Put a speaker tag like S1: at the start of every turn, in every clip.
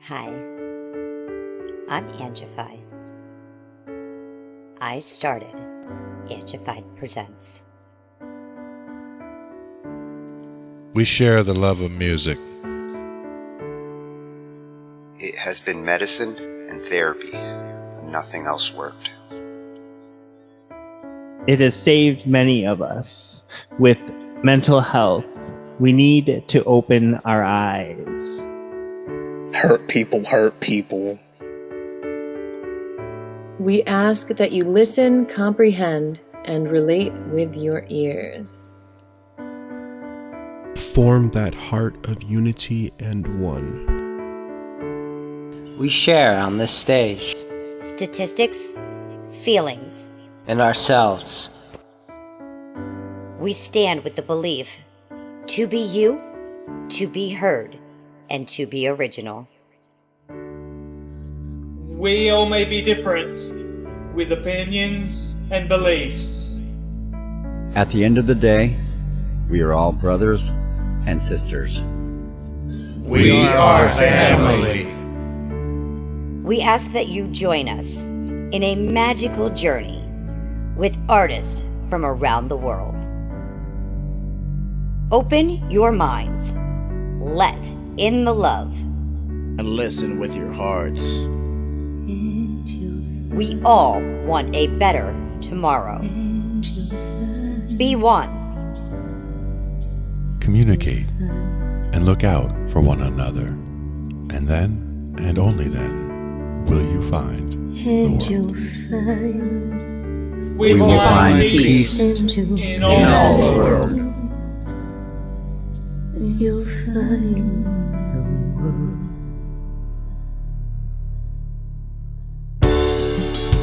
S1: Hi, I'm Angified. I started Angified Presents.
S2: We share the love of music.
S3: It has been medicine and therapy. Nothing else worked.
S4: It has saved many of us. With mental health, we need to open our eyes.
S5: Hurt people hurt people.
S6: We ask that you listen, comprehend, and relate with your ears.
S7: Form that heart of unity and one.
S8: We share on this stage.
S1: Statistics, feelings,
S8: And ourselves.
S1: we stand with the belief to be you, to be heard, and to be original.
S9: We all may be different, with opinions and beliefs.
S10: At the end of the day, we are all brothers and sisters.
S2: We are family.
S1: We ask that you join us in a magical journey with artists from around the world. Open your minds, let in the love,
S11: and listen with your hearts.
S1: We all want a better tomorrow. Be one.
S2: Communicate and look out for one another. And then, and only then, will you find the world.
S9: We will find peace in all the world.
S12: You'll find the world.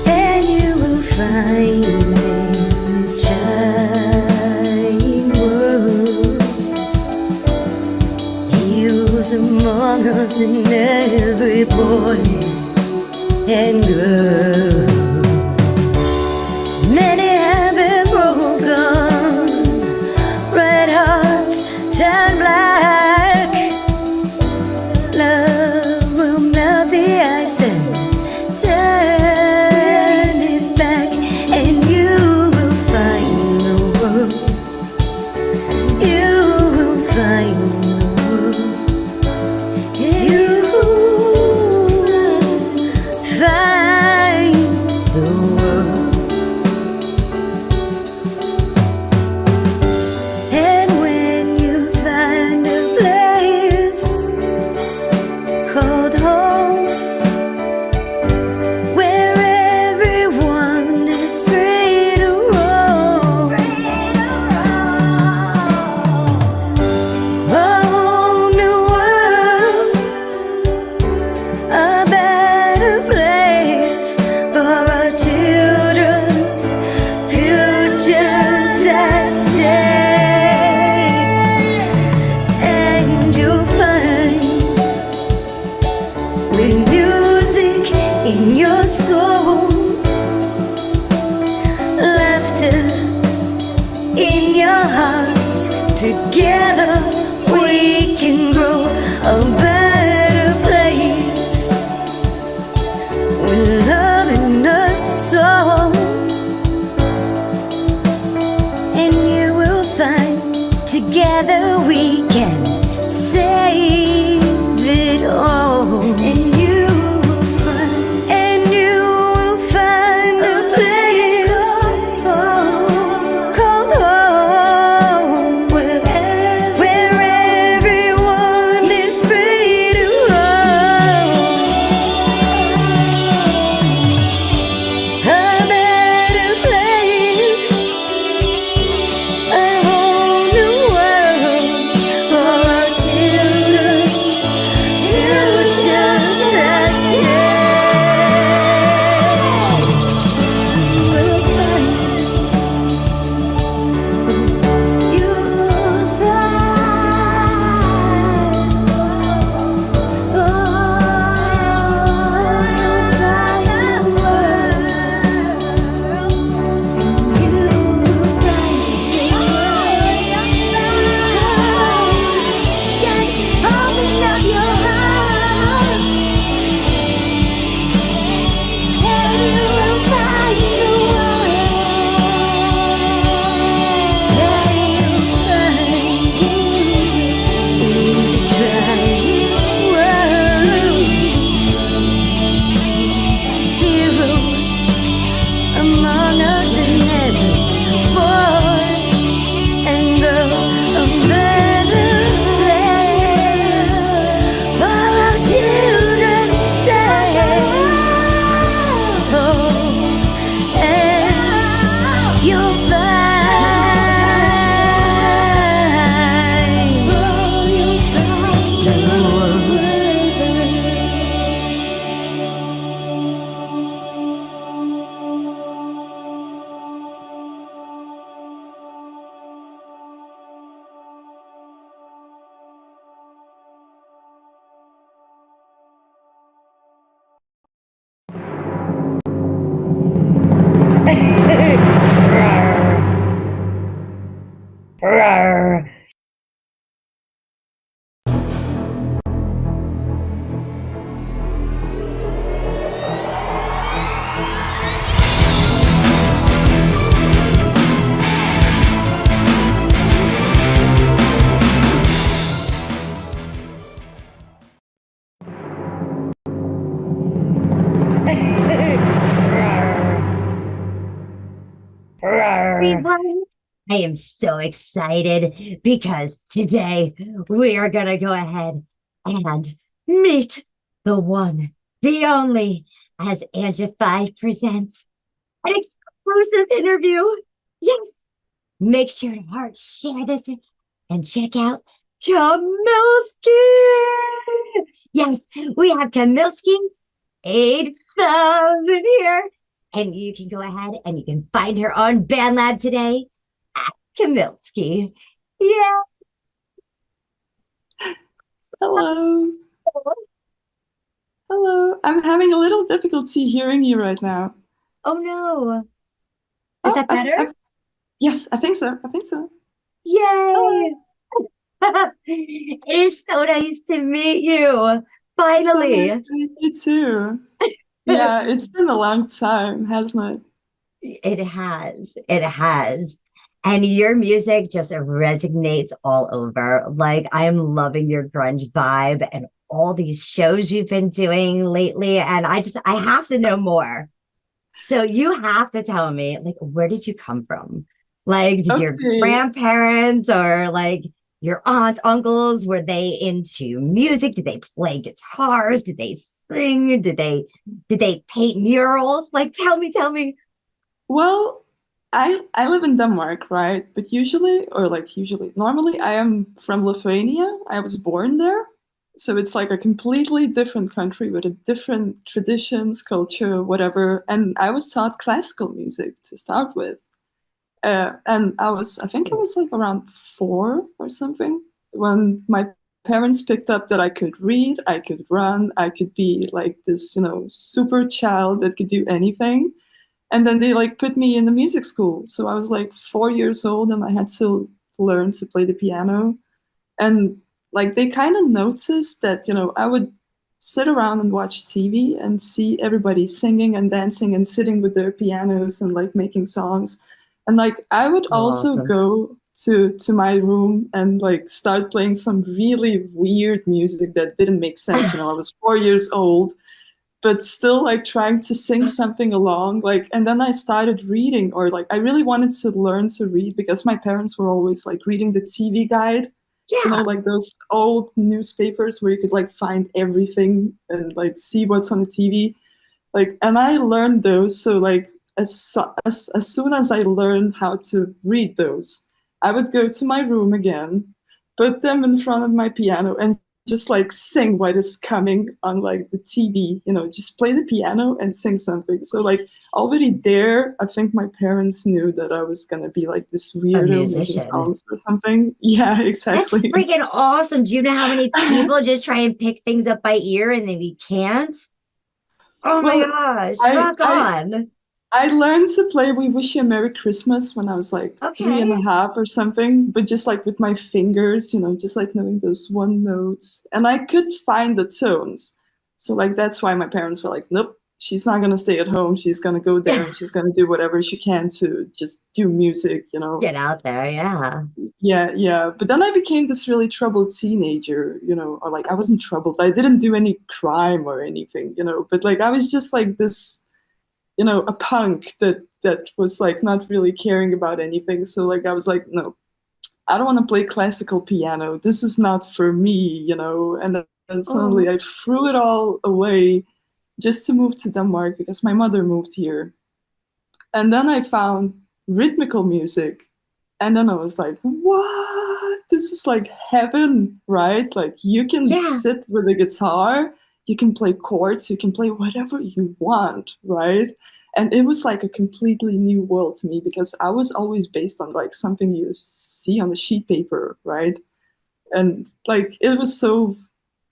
S12: And you will find in this shining world heroes among us, in every boy and girl. Many have been broken, red hearts turn black. Love will melt the ice and turn it back, and you will find the world. You will find the world. You will find the world. And when you find a place called home, where everyone is free to roam, a whole new world, a better place for our children's futures at stake. And you'll find, with music in your soul, laughter in your hearts, together we can grow a better place, with love in us all. And you will find, together we can save it all. And you will find, a place called home, where everyone is free to roam, a better place, a whole new world,
S1: Rawr.
S12: Everyone, I am so excited because today we are going to go ahead and meet the one, the only, as Angified presents an exclusive interview. Yes, make sure to heart share this and check out Kamilski. Yes, we have Kamilski 8,000 here. And you can go ahead and you can find her on BandLab today at Kamilski. Yeah.
S13: Hello. Hello. I'm having a little difficulty hearing you right now.
S12: Oh no. Is that better?
S13: Yes, I think so. I think so.
S12: Yay. It is so nice to meet you. Finally.
S13: So nice to meet you too. Yeah, it's been a long time, hasn't
S12: it? It has. It has. And your music just resonates all over. Like, I'm loving your grunge vibe and all these shows you've been doing lately. And I have to know more. So you have to tell me, like, where did you come from? Like, did your grandparents or like your aunts, uncles, were they into music? Did they play guitars? Did they sing? Did they paint murals? Like, tell me.
S13: Well, I live in Denmark, right? But normally I am from Lithuania. I was born there. So it's like a completely different country with a different traditions, culture, whatever. And I was taught classical music to start with. And I think I was like around 4 or something when my parents picked up that I could read, I could run, I could be like this, super child that could do anything. And then they like put me in the music school. So I was like 4 years old and I had to learn to play the piano. And like they kind of noticed that, I would sit around and watch TV and see everybody singing and dancing and sitting with their pianos and like making songs. And like I would also go to my room and like start playing some really weird music that didn't make sense. I was 4 years old, but still like trying to sing something along. Like, and then I started reading, or like I really wanted to learn to read because my parents were always like reading the TV guide.
S12: Yeah.
S13: Like those old newspapers where you could like find everything and like see what's on the TV. Like, and I learned those. So like, as soon as I learned how to read those, I would go to my room again, put them in front of my piano and just like sing what is coming on like the TV, just play the piano and sing something. So like already there, I think my parents knew that I was going to be like this weirdo making songs or something. Yeah, exactly.
S12: That's freaking awesome. Do you know how many people just try and pick things up by ear and then we can't? Oh my gosh, rock on.
S13: I learned to play We Wish You a Merry Christmas when I was like 3.5 or something, but just like with my fingers, just like knowing those one notes. And I could find the tones. So like that's why my parents were like, nope, she's not going to stay at home. She's going to go there and she's going to do whatever she can to just do music,
S12: Get out there, yeah.
S13: Yeah. But then I became this really troubled teenager, or like I wasn't troubled. I didn't do any crime or anything, but like I was just like this, a punk that was like not really caring about anything. So like I was like, no, I don't want to play classical piano. This is not for me, And then suddenly I threw it all away just to move to Denmark because my mother moved here. And then I found rhythmical music. And then I was like, what? This is like heaven, right? Like you can sit with a guitar, you can play chords, you can play whatever you want, right? And it was like a completely new world to me because I was always based on like something you see on the sheet paper, right? And like it was so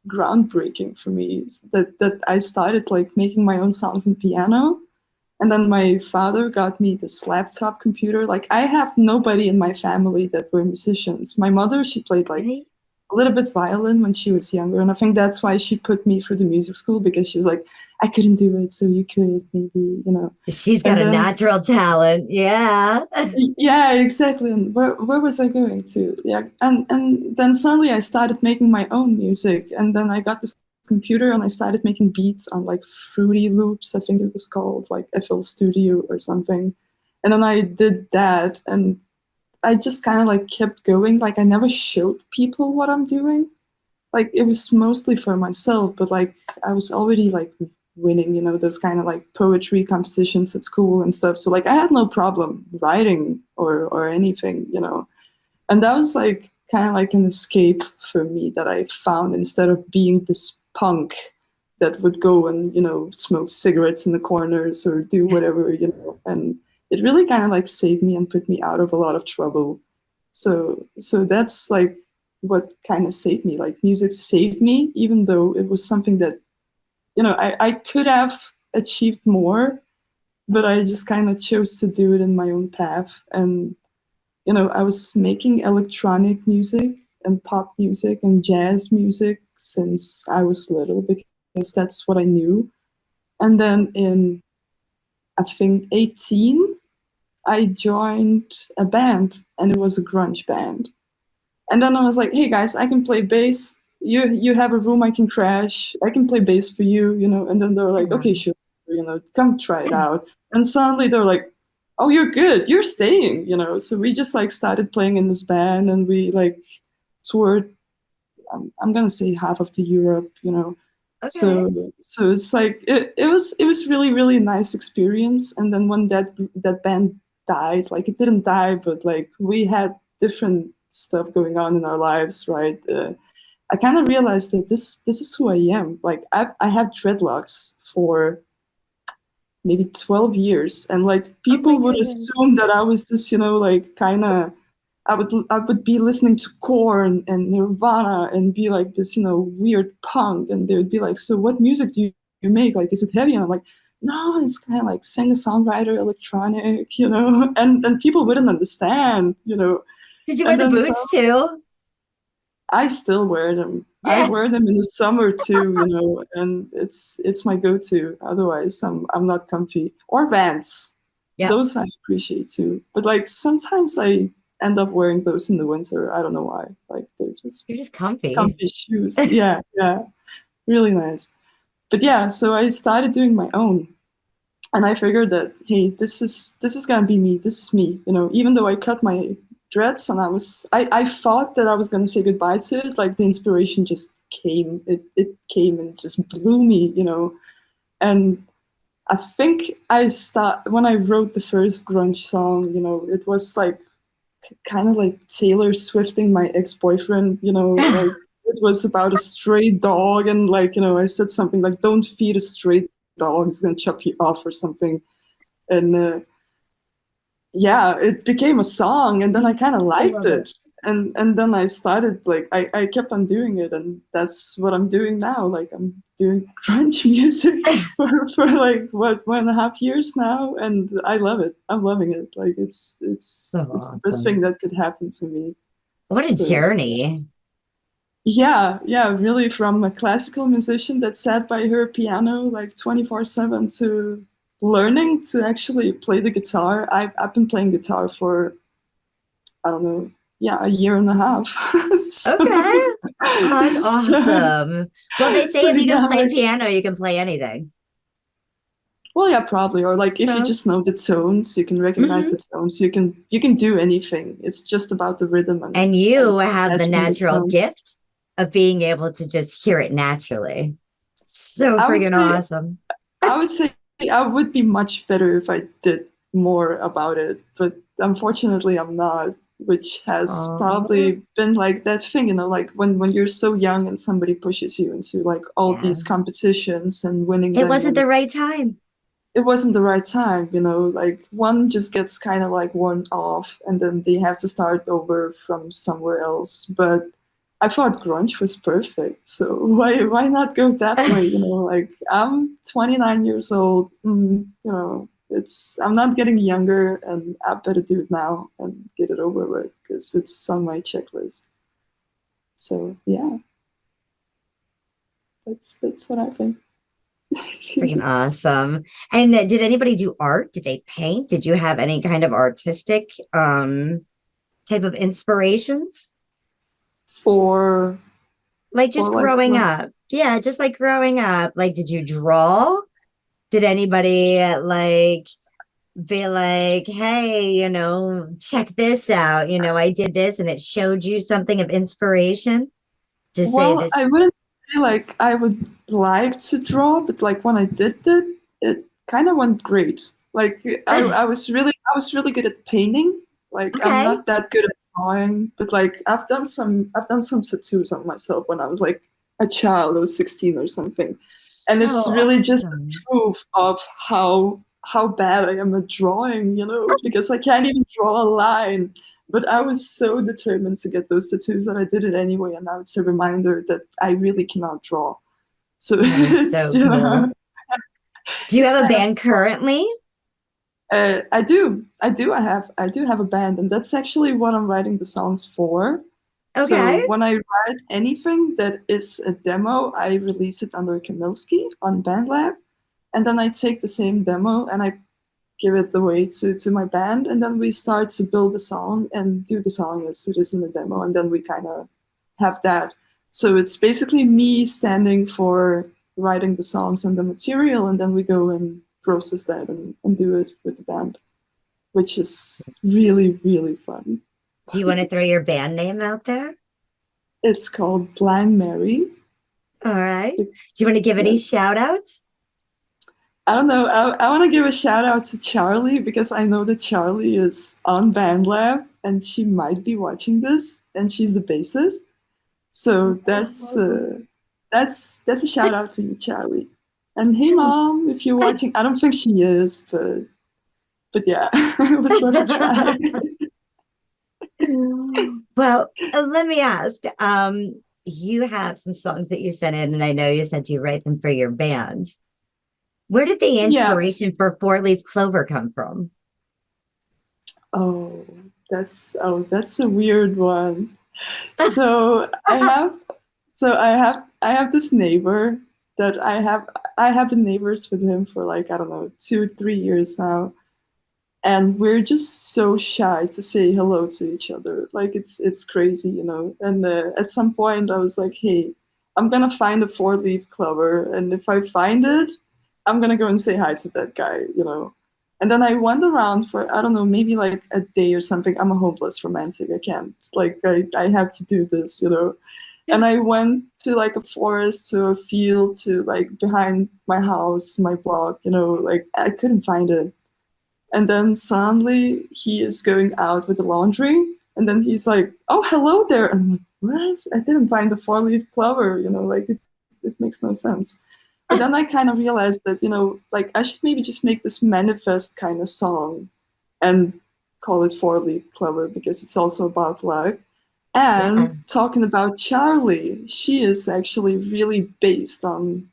S13: groundbreaking for me that I started like making my own songs on piano. And then my father got me this laptop computer. Like, I have nobody in my family that were musicians. My mother, she played like a little bit violin when she was younger. And I think that's why she put me through the music school, because she was like, I couldn't do it, so you could, maybe, you know.
S12: She's got a natural talent. Yeah.
S13: Yeah, exactly. And where was I going to? Yeah. And then suddenly I started making my own music. And then I got this computer and I started making beats on like Fruity Loops, I think it was called, like FL Studio or something. And then I did that, and I just kind of like kept going. Like, I never showed people what I'm doing. Like, it was mostly for myself, but like I was already like winning, you know, those kind of like poetry compositions at school and stuff. So like I had no problem writing or anything, you know. And that was like kind of like an escape for me that I found, instead of being this punk that would go and, you know, smoke cigarettes in the corners or do whatever, you know. And it really kind of like saved me and put me out of a lot of trouble. So that's like what kind of saved me. Like, music saved me, even though it was something that, you know, I could have achieved more, but I just kind of chose to do it in my own path. And, you know, I was making electronic music and pop music and jazz music since I was little, because that's what I knew. And then in, I think, 18, I joined a band, and it was a grunge band. And then I was like, hey guys, I can play bass. You have a room I can crash. I can play bass for you, you know. And then they were like, okay, sure, you know, come try it out. And suddenly they were like, oh, you're good, you're staying, you know. So we just like started playing in this band, and we like toured, I'm gonna say half of the Europe, you know. Okay. So it's like it was really, really nice experience. And then when that band died, like, it didn't die, but like we had different stuff going on in our lives, right? I kind of realized that this is who I am. Like, I had dreadlocks for maybe 12 years, and like people would assume that I was this, you know, like kind of, I would be listening to Korn and Nirvana and be like this, you know, weird punk, and they would be like, so what music do you make? Like, is it heavy? And I'm like, no, it's kind of like singer-songwriter, electronic, you know. And people wouldn't understand, you know.
S12: Did you wear the boots too?
S13: I still wear them. Yeah. I wear them in the summer too, you know, and it's my go-to. Otherwise, I'm not comfy. Or Vans. Yeah. Those I appreciate too. But like sometimes I end up wearing those in the winter. I don't know why. Like, you're just
S12: comfy.
S13: Comfy shoes. Yeah, yeah. Really nice. But yeah, so I started doing my own. And I figured that, hey, this is gonna be me. This is me, you know. Even though I cut my dreads, and I thought that I was gonna say goodbye to it. Like, the inspiration just came. It came and just blew me, you know. And I think when I wrote the first grunge song, you know, it was like kind of like Taylor Swifting my ex-boyfriend, you know. Like, it was about a stray dog, and like, you know, I said something like, don't feed a stray dog, it's gonna chop you off or something. And yeah, it became a song, and then I kind of liked it. And then I started, like, I kept on doing it, and that's what I'm doing now. Like, I'm doing grunge music for like, what, 1.5 years now, and I love it. I'm loving it. Like, it's the best thing that could happen to me.
S12: What a journey.
S13: Yeah, really, from a classical musician that sat by her piano like 24/7 to learning to actually play the guitar. I've been playing guitar for, I don't know, 1.5 years. So,
S12: okay. That's awesome. Well, they say if you can play piano, you can play anything.
S13: Well, yeah, probably. Or like, if you just know the tones, you can recognize the tones, you can do anything. It's just about the rhythm.
S12: And you have the natural gift of being able to just hear it naturally. So freaking awesome.
S13: I would say I would be much better if I did more about it, but unfortunately I'm not, which has probably been like that thing, you know, like when you're so young and somebody pushes you into like all these competitions and winning.
S12: It wasn't the right time.
S13: It wasn't the right time, you know, like one just gets kind of like worn off, and then they have to start over from somewhere else. But I thought grunge was perfect, so why not go that way? You know, like, I'm 29 years old. You know, I'm not getting younger, and I better do it now and get it over with because it's on my checklist. So yeah, that's what I think.
S12: Freaking awesome. And did anybody do art? Did they paint? Did you have any kind of artistic type of inspirations?
S13: For
S12: like just growing up. Yeah, just like growing up. Like, did you draw? Did anybody like be like, hey, check this out. I did this and it showed you something of inspiration to say this.
S13: I wouldn't say like I would like to draw, but like when I did it kind of went great. Like I was really good at painting. Like I'm not that good at drawing, but like I've done some tattoos on myself when I was like a child. I was 16 or something, and it's really just proof of how bad I am at drawing. Because I can't even draw a line. But I was so determined to get those tattoos that I did it anyway, and now it's a reminder that I really cannot draw. So,
S12: so cool. Do you have a band currently?
S13: I do. I do have a band, and that's actually what I'm writing the songs for.
S12: Okay.
S13: So when I write anything that is a demo, I release it under Kamilski on BandLab, and then I take the same demo and I give it away to my band, and then we start to build the song and do the song as it is in the demo, and then we kind of have that. So it's basically me standing for writing the songs and the material, and then we go and process that and do it with the band, which is really, really fun.
S12: Do you want to throw your band name out there?
S13: It's called Blind Mary.
S12: All right. Do you want to give any shout outs?
S13: I don't know. I want to give a shout out to Charlie because I know that Charlie is on BandLab and she might be watching this, and she's the bassist. So that's a shout out for you, Charlie. And hey, Mom, if you're watching, I don't think she is, but yeah, it was worth a try.
S12: Well, let me ask. You have some songs that you sent in, and I know you said you write them for your band. Where did the inspiration for Four Leaf Clover come from?
S13: Oh, that's a weird one. So I have this neighbor that I have been neighbors with him for like, I don't know, 2-3 years now. And we're just so shy to say hello to each other. Like it's crazy, And at some point I was like, hey, I'm going to find a 4-leaf clover. And if I find it, I'm going to go and say hi to that guy, And then I went around for, I don't know, maybe like a day or something. I'm a hopeless romantic. I can't, like, I have to do this, And I went to like a forest, to a field, to like behind my house, my block, like I couldn't find it. And then suddenly he is going out with the laundry. And then he's like, oh, hello there. And I'm like, what? I didn't find the 4-leaf clover, like it makes no sense. But then I kind of realized that, like I should maybe just make this manifest kind of song and call it 4-leaf clover because it's also about luck. And talking about Charlie, she is actually really based on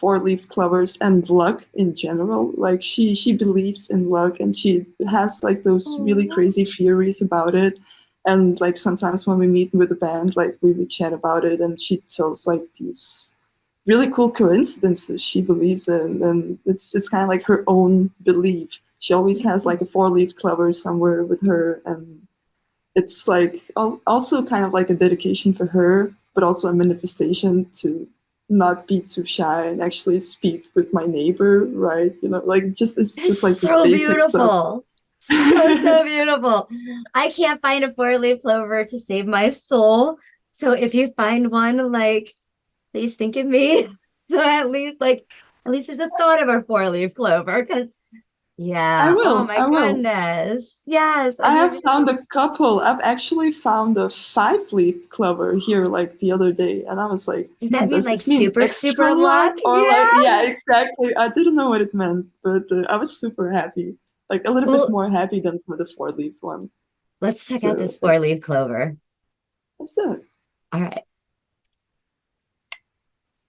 S13: 4-leaf clovers and luck in general. Like she believes in luck, and she has like those really crazy theories about it. And like sometimes when we meet with the band, like we chat about it, and she tells like these really cool coincidences she believes in, and it's kind of like her own belief. She always has like a 4-leaf clover somewhere with her, and it's like also kind of like a dedication for her, but also a manifestation to not be too shy and actually speak with my neighbor, right? Like it's just like this basic
S12: beautiful
S13: stuff.
S12: so beautiful. I can't find a 4-leaf clover to save my soul, so if you find one, like, please think of me. So at least there's a thought of a 4-leaf clover, because
S13: I will.
S12: Oh my goodness. Yes.
S13: I have found a couple. I've actually found a 5-leaf clover here like the other day, and I was like,
S12: does that mean like super
S13: extra
S12: luck?
S13: Or like, yeah, exactly. I didn't know what it meant, but I was super happy. Like a little bit more happy than for the 4-leaf one.
S12: Let's check out this 4-leaf clover.
S13: Let's do it.
S12: All right.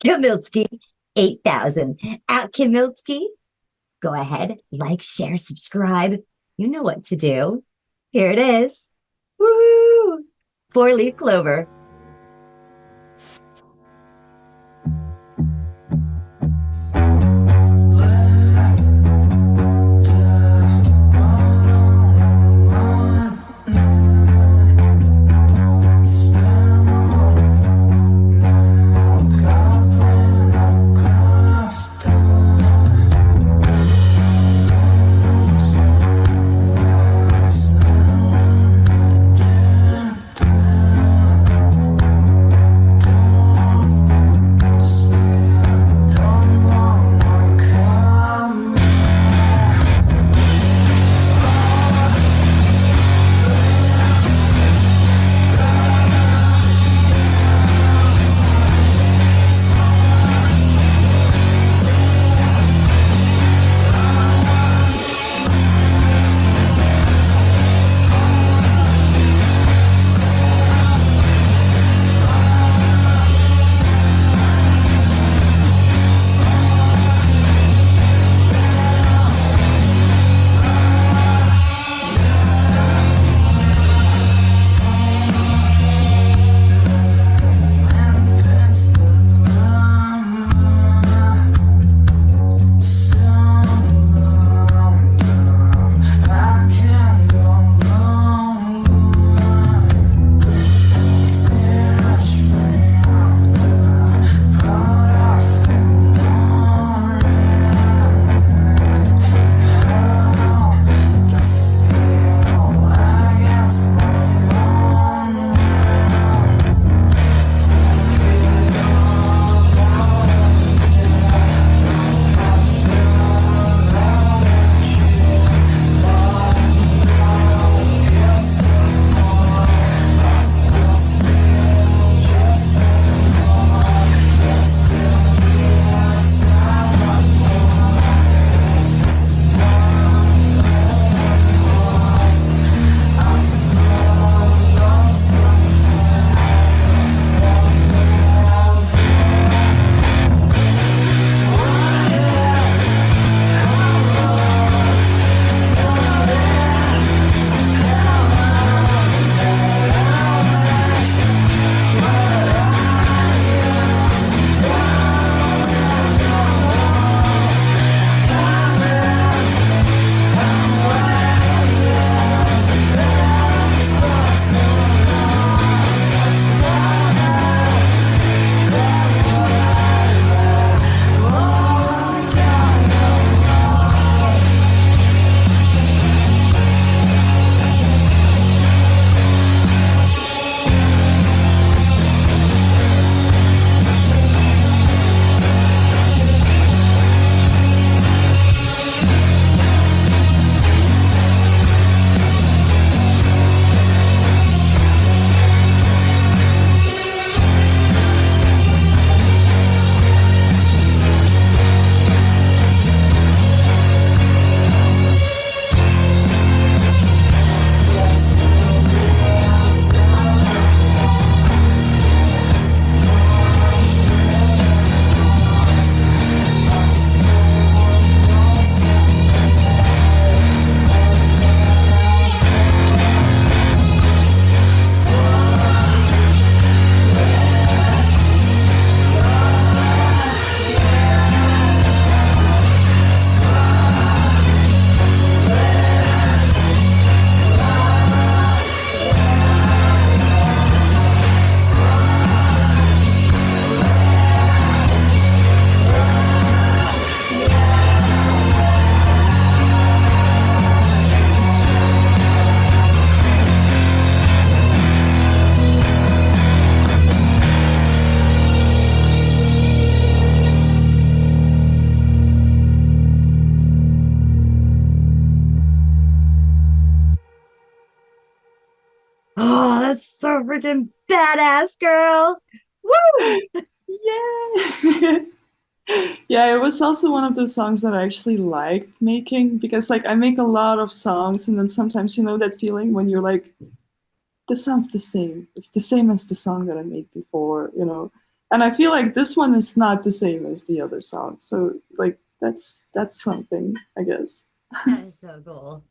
S12: Kamilski 8000 at Kamilski Go ahead, like, share, subscribe. You know what to do. Here it is. Woo! 4-leaf clover. Oh, that's so freaking badass, girl. Woo!
S13: Yeah. Yeah, it was also one of those songs that I actually liked making because like I make a lot of songs and then sometimes you know that feeling when you're like, this sounds the same. It's the same as the song that I made before, you know. And I feel like this one is not the same as the other song. So like that's something, I guess.
S12: That is so cool.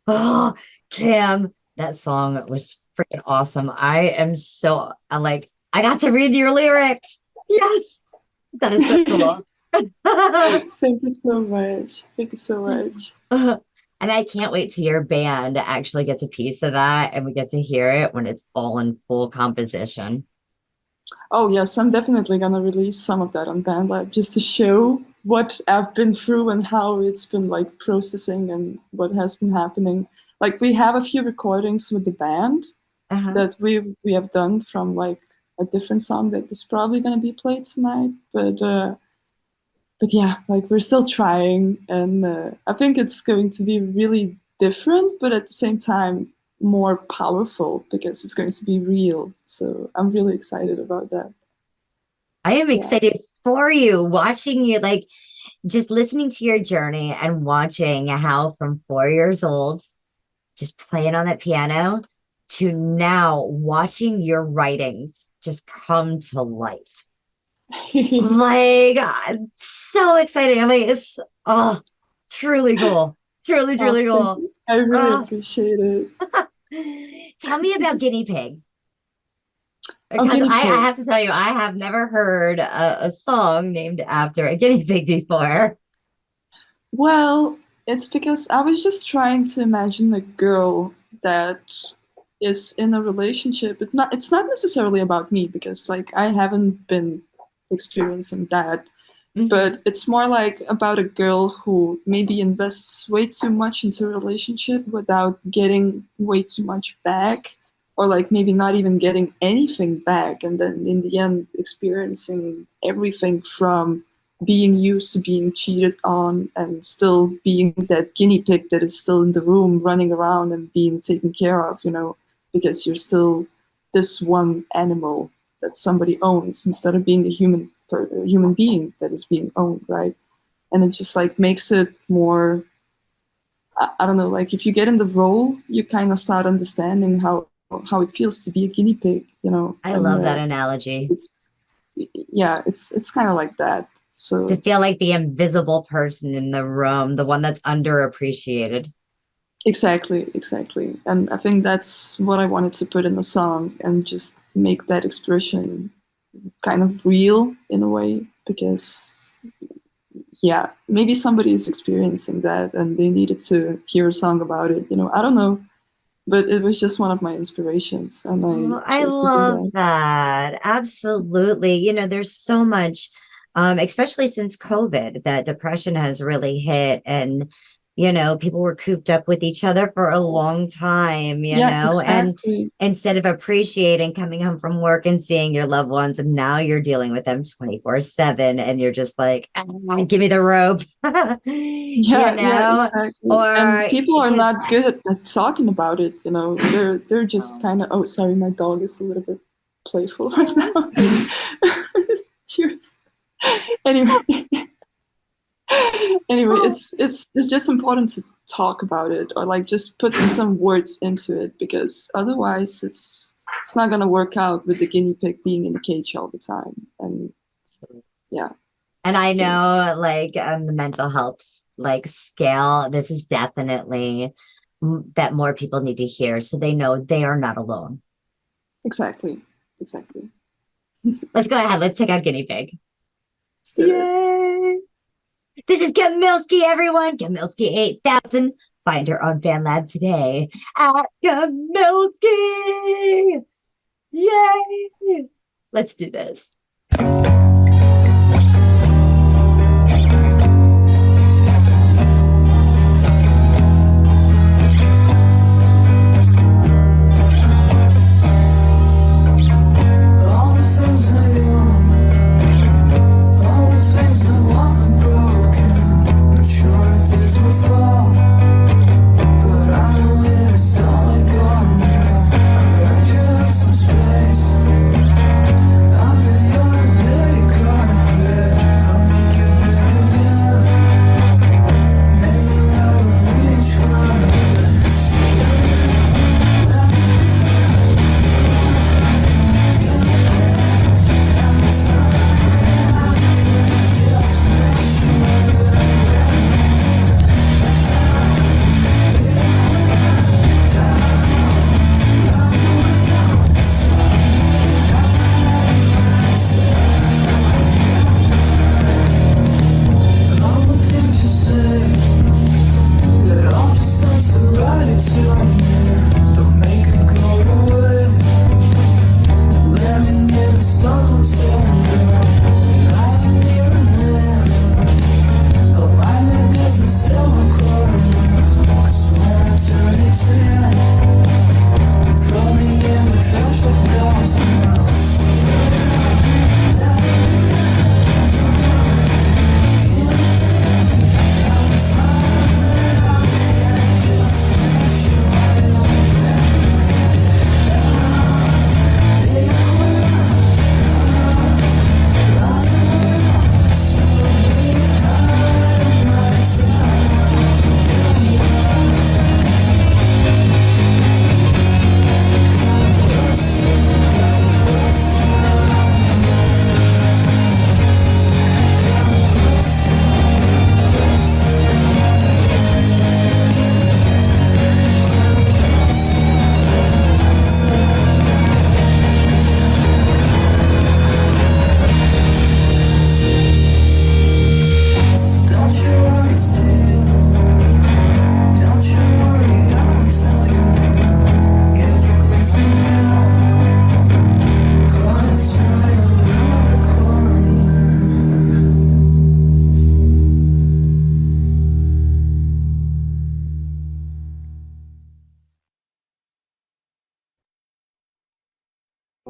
S12: Oh, Cam, that song was freaking awesome. I am so I got to read your lyrics. Yes, that is so cool.
S13: Thank you so much. Thank you so much.
S12: And I can't wait till your band actually gets a piece of that and we get to hear it when it's all in full composition.
S13: Oh yes, I'm definitely gonna release some of that on BandLab just to show what I've been through and how it's been like processing and what has been happening. Like we have a few recordings with the band that we have done from like a different song that is probably gonna be played tonight. But yeah, like we're still trying, and I think it's going to be really different, but at the same time more powerful because it's going to be real. So I'm really excited about that.
S12: I am excited for you, watching you, like just listening to your journey and watching how from 4 years old, just playing on that piano, to now watching your writings just come to life. Like, so exciting. I'm like, it's truly cool. Truly cool.
S13: I really appreciate it.
S12: Tell me about Guinea Pig. Because I have to tell you, I have never heard a song named after a guinea pig before.
S13: Well, it's because I was just trying to imagine a girl that is in a relationship. It's not necessarily about me because like I haven't been experiencing that. But it's more like about a girl who maybe invests way too much into a relationship without getting way too much back, or like maybe not even getting anything back, and then in the end experiencing everything from being used to being cheated on and still being that guinea pig that is still in the room running around and being taken care of, you know, because you're still this one animal that somebody owns instead of being a human being that is being owned, right? And it just like makes it more, I don't know, like if you get in the role, you kind of start understanding how it feels to be a guinea pig, you know.
S12: I love that analogy.
S13: It's kind of like that. So
S12: to feel like the invisible person in the room, the one that's underappreciated.
S13: Exactly. And I think that's what I wanted to put in the song and just make that expression kind of real in a way, because maybe somebody is experiencing that and they needed to hear a song about it, you know. I don't know, but it was just one of my inspirations, and I
S12: love that. Absolutely. You know, there's so much, especially since COVID, that depression has really hit, and you know, people were cooped up with each other for a long time, you know,
S13: exactly.
S12: And instead of appreciating coming home from work and seeing your loved ones, and now you're dealing with them 24/7, and you're just like, give me the rope.
S13: Exactly. And people are not good at talking about it, you know. They're just kind of, sorry, my dog is a little bit playful right now. Cheers. Anyway, it's just important to talk about it, or like just put some words into it, because otherwise it's not going to work out with the guinea pig being in the cage all the time. And
S12: and I know, like, on the mental health like scale, this is definitely that more people need to hear, so they know they are not alone.
S13: Exactly.
S12: Let's go ahead. Let's check out Guinea Pig.
S13: Yay!
S12: This is Kamilski, everyone. Kamilski 8000. Find her on BandLab today at Kamilski. Yay! Let's do this.
S14: Space. I'm the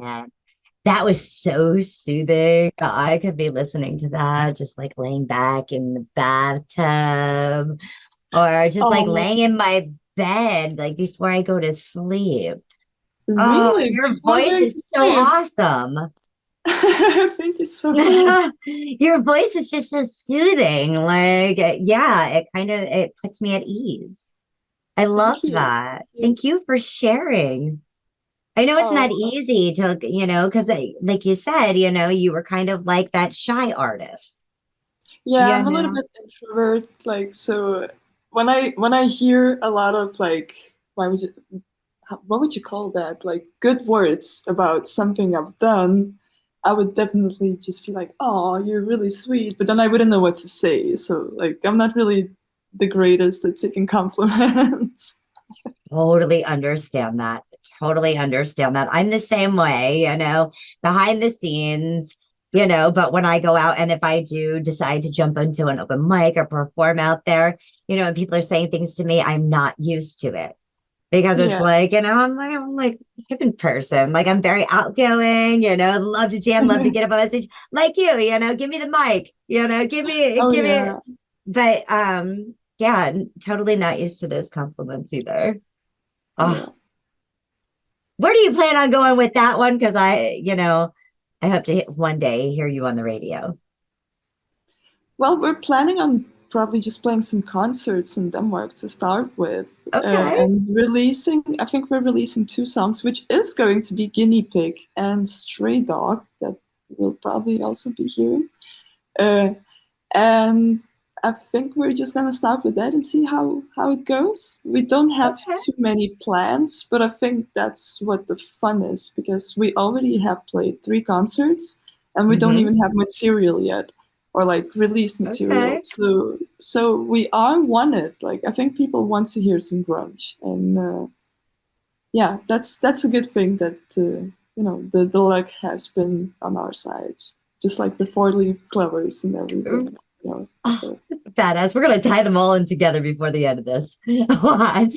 S12: man. That was so soothing. I could be listening to that, just like laying back in the bathtub or just like
S13: Oh,
S12: laying in my bed, like before I go to sleep. Oh,
S13: really?
S12: your
S13: Before
S12: voice
S13: going
S12: is
S13: to
S12: so
S13: sleep?
S12: awesome.
S13: Thank you so much.
S12: Your voice is just so soothing. Like, yeah, it puts me at ease. I love
S13: Thank you.
S12: that. Thank you for sharing. I know it's not
S13: Oh,
S12: easy to, because like you said, you were kind of like that shy artist.
S13: yeah,
S12: You
S13: I'm a little
S12: know?
S13: bit introvert. Like, so when I hear a lot of like, what would you call that? Like good words about something I've done, I would definitely just be like, "Oh, you're really sweet," but then I wouldn't know what to say. So like, I'm not really the greatest at taking compliments.
S12: Totally understand that. Totally understand that. I'm the same way, behind the scenes, but when I go out and if I do decide to jump into an open mic or perform out there, and people are saying things to me, I'm not used to it because it's
S13: Yeah.
S12: like, I'm like a hidden person. Like I'm very outgoing, love to jam, love to get up on that stage. Like you, give me the mic,
S13: Oh
S12: give me,
S13: yeah.
S12: but yeah, totally not used to those compliments either. Oh,
S13: Yeah.
S12: where do you plan on going with that one? Because I hope to one day hear you on the radio.
S13: Well, we're planning on probably just playing some concerts in Denmark to start with,
S12: Okay.
S13: and releasing. I think we're releasing 2 songs, which is going to be Guinea Pig and Stray Dog, that we'll probably also be hearing. And I think we're just gonna start with that and see how it goes. We don't have too many plans, but I think that's what the fun is because we already have played 3 concerts and we don't even have material yet or like released material.
S12: Okay.
S13: So we are wanted. Like I think people want to hear some grunge, and yeah, that's a good thing that the luck has been on our side, just like the 4-leaf clovers and everything. So.
S12: Badass. We're gonna tie them all in together before the end of this. What?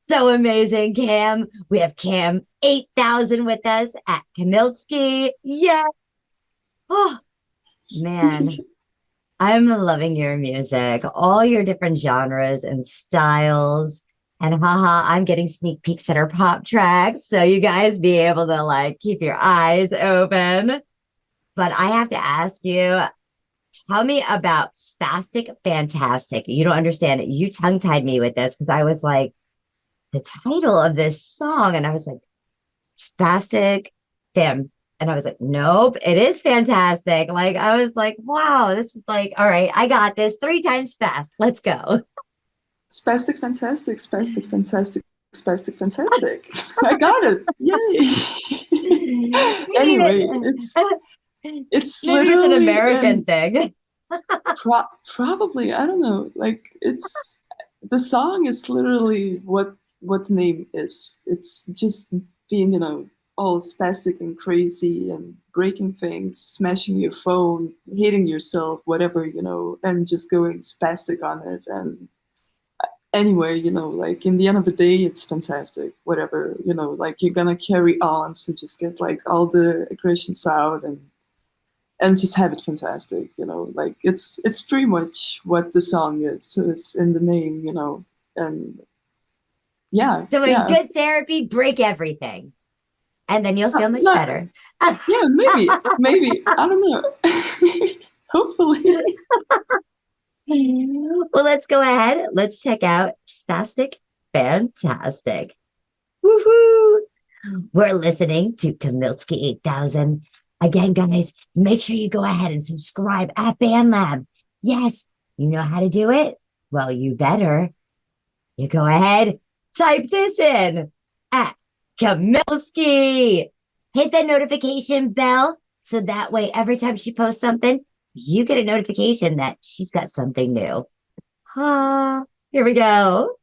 S12: So amazing, Cam. We have Cam 8000 with us at Kamilski. Yes. Oh, man. I'm loving your music, all your different genres and styles. And haha, I'm getting sneak peeks at our pop tracks. So you guys be able to like keep your eyes open. But I have to ask you, tell me about Spastic Fantastic. You don't understand it. You tongue-tied me with this because I was like, the title of this song, and I was like, Spastic Fan. And I was like, nope, it is fantastic. Like, I was like, wow, this is like, all right, I got this 3 times fast. Let's go.
S13: Spastic Fantastic, Spastic Fantastic, Spastic Fantastic. I got it. Yay. Anyway, it's
S12: maybe it's an
S13: literally
S12: American thing.
S13: Probably, I don't know. Like the song is literally what the name is. It's just being, all spastic and crazy and breaking things, smashing your phone, hitting yourself, whatever, and just going spastic on it. And anyway, like in the end of the day, it's fantastic. Whatever, like you're gonna carry on, so just get like all the aggressions out and just have it fantastic, like it's pretty much what the song is. So it's in the name, and yeah.
S12: So in
S13: yeah.
S12: good therapy, break everything. and then you'll feel much better.
S13: Yeah, maybe. I don't know. Hopefully.
S12: Well, let's go ahead. Let's check out Spastic Fantastic. Woohoo! We're listening to Kamilski 8000. Again, guys, make sure you go ahead and subscribe at BandLab. Yes, you know how to do it? Well, you better. You go ahead, type this in at Kamilski. Hit the notification bell so that way every time she posts something, you get a notification that she's got something new. Here we go.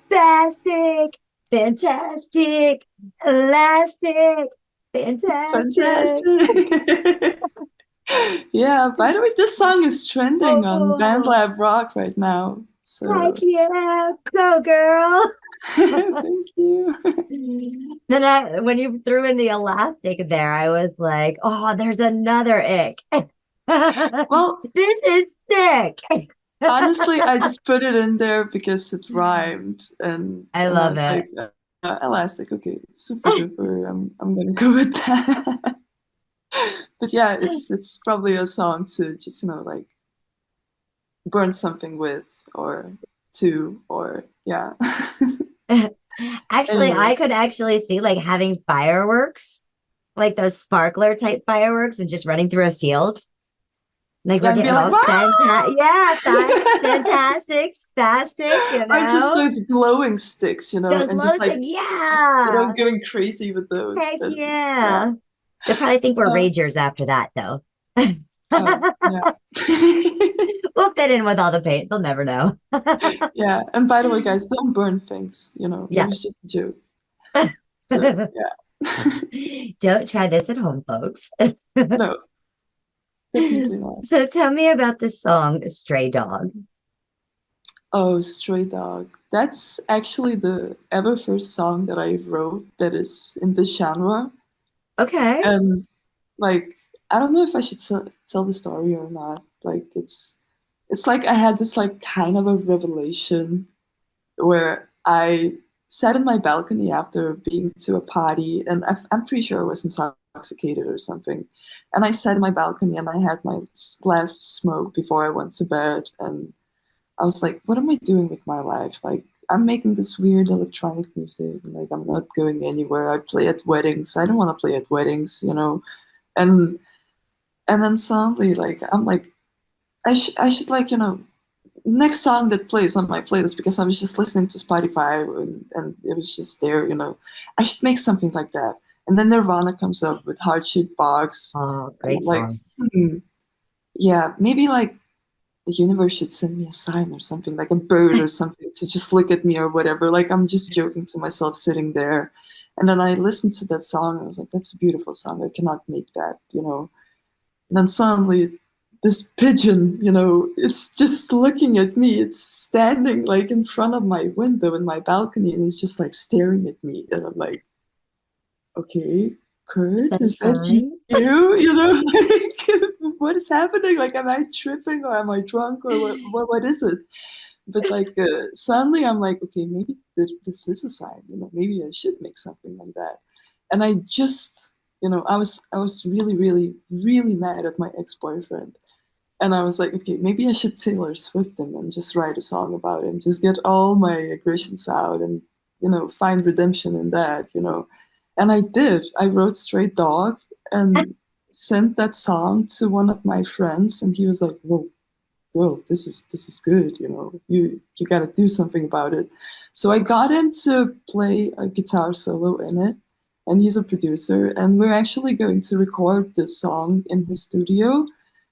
S12: Fantastic, fantastic, elastic, fantastic.
S13: Yeah, by the way, this song is trending on BandLab Rock right now. So
S12: Heck yeah, go girl.
S13: thank you.
S12: Then when you threw in the elastic there, I was like, oh, there's another ick.
S13: Well,
S12: this is sick.
S13: Honestly, I just put it in there because it rhymed, and
S12: I love
S13: was
S12: it.
S13: like, elastic, okay, super duper. I'm gonna go with that. But yeah, it's probably a song to just like burn something with, or to, or yeah.
S12: Actually,
S13: Anyway.
S12: I could actually see like having fireworks, like those sparkler type fireworks, and just running through a field. Like we're getting all fantastic, spastic,
S13: Or just those glowing sticks,
S12: Those
S13: and just like
S12: just,
S13: getting crazy with those.
S12: Heck yeah. They'll probably think we're ragers after that, though.
S13: Yeah.
S12: We'll fit in with all the paint. They'll never know.
S13: Yeah. And by the way, guys, don't burn things. It was just a joke. So, yeah.
S12: Don't try this at home, folks.
S13: No. Definitely not.
S12: So tell me about the song Stray Dog.
S13: Oh, Stray Dog. That's actually the ever first song that I wrote that is in this genre.
S12: Okay.
S13: And like, I don't know if I should tell the story or not. Like, it's like I had this like kind of a revelation where I sat in my balcony after being to a party, and I'm pretty sure I was intoxicated or something. And I sat in my balcony and I had my last smoke before I went to bed, and I was like, what am I doing with my life? Like, I'm making this weird electronic music, and like I'm not going anywhere. I play at weddings. I don't want to play at weddings, you know. And then suddenly, like, I'm like, I should like, you know, next song that plays on my playlist, because I was just listening to Spotify and it was just there, you know, I should make something like that. And then Nirvana comes up with Heartshaped Box.
S12: Oh, great
S13: like,
S12: song.
S13: Yeah, maybe like the universe should send me a sign or something, like a bird or something, to just look at me or whatever. Like, I'm just joking to myself sitting there. And then I listened to that song and I was like, that's a beautiful song. I cannot make that, you know. And then suddenly this pigeon, you know, it's just looking at me. It's standing like in front of my window in my balcony, and it's just like staring at me. And I'm like, okay, Kurt, is that you? You know, like, what is happening? Like, am I tripping or am I drunk or what is it? But like, suddenly I'm like, okay, maybe this is a sign. You know, maybe I should make something like that. And I just, you know, I was really, really, really mad at my ex-boyfriend. And I was like, okay, maybe I should Taylor Swift him and just write a song about him, just get all my aggressions out and, you know, find redemption in that, you know. And I did. I wrote Stray Dog and sent that song to one of my friends, and he was like, whoa, girl, this is good, you know, you got to do something about it. So I got him to play a guitar solo in it, and he's a producer, and we're actually going to record this song in his studio,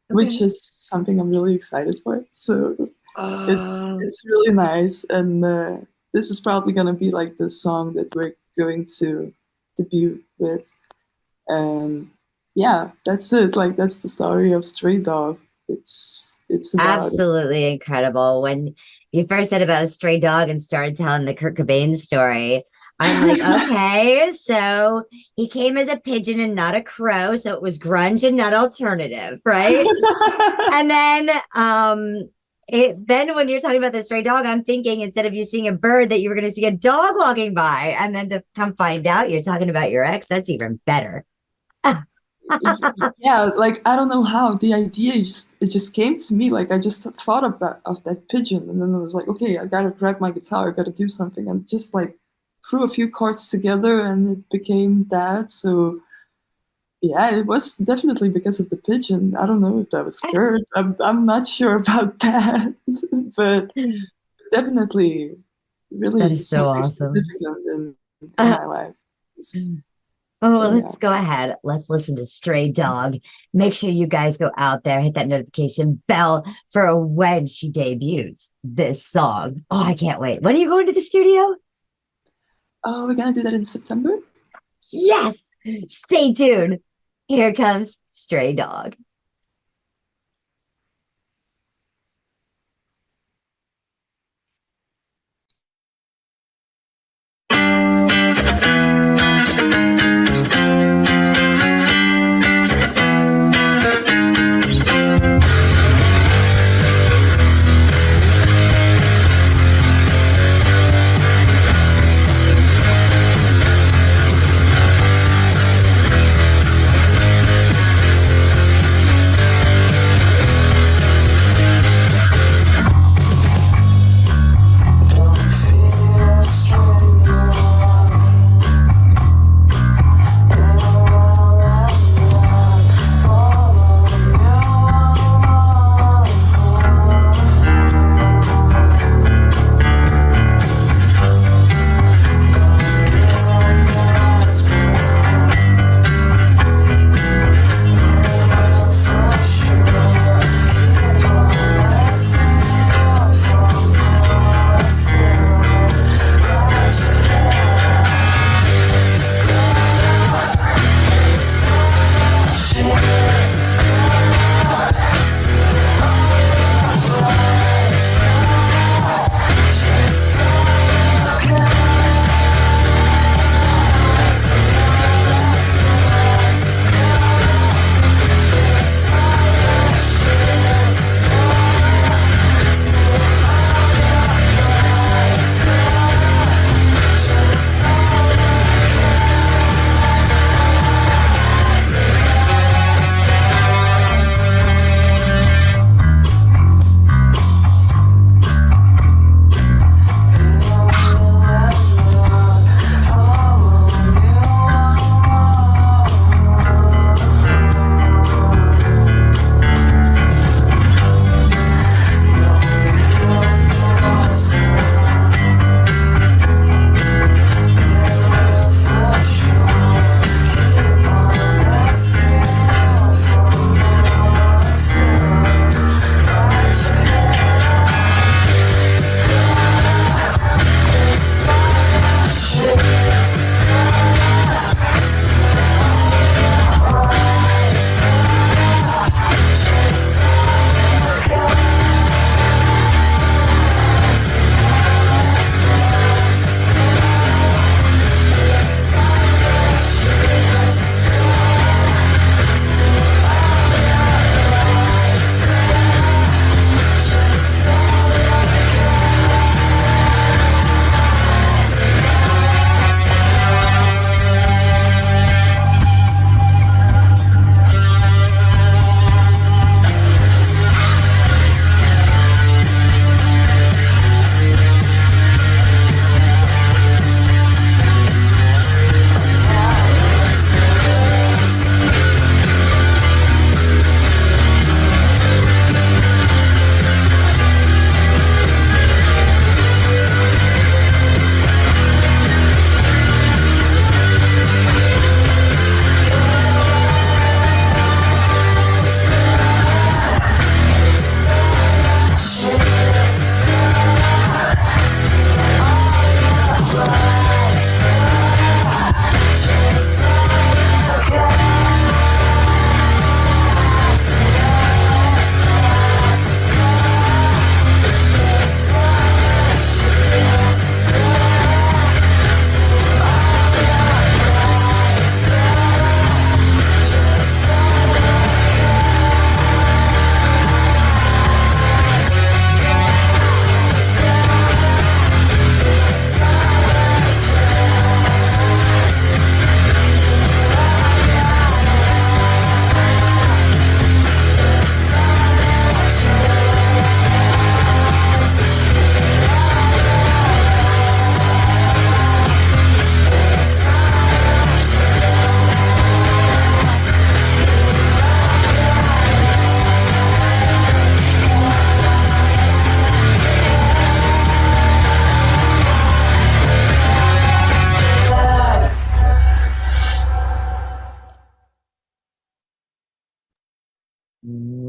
S13: which is something I'm really excited for. So it's really nice, and this is probably going to be like the song that we're going to debut with. And yeah, that's it. Like, that's the story of Stray Dog. It's about
S12: absolutely incredible. When you first said about a stray dog and started telling the Kurt Cobain story, I'm like, okay, so he came as a pigeon and not a crow, so it was grunge and not alternative, right? And then when you're talking about the stray dog, I'm thinking instead of you seeing a bird that you were going to see a dog walking by, and then to come find out you're talking about your ex, that's even better.
S13: Yeah, like, I don't know how the idea just came to me. Like, I just thought of that pigeon, and then I was like, okay, I gotta grab my guitar, I gotta do something, and just like threw a few chords together and it became that. So yeah, it was definitely because of the pigeon. I don't know if that was Kurt. I'm not sure about that, but definitely really
S12: that is so awesome.
S13: Significant in my life.
S12: Let's go ahead. Let's listen to Stray Dog. Make sure you guys go out there, hit that notification bell for when she debuts this song. Oh, I can't wait. When are you going to the studio?
S13: Oh, we're going to do that in September?
S12: Yes! Stay tuned. Here comes Stray Dog.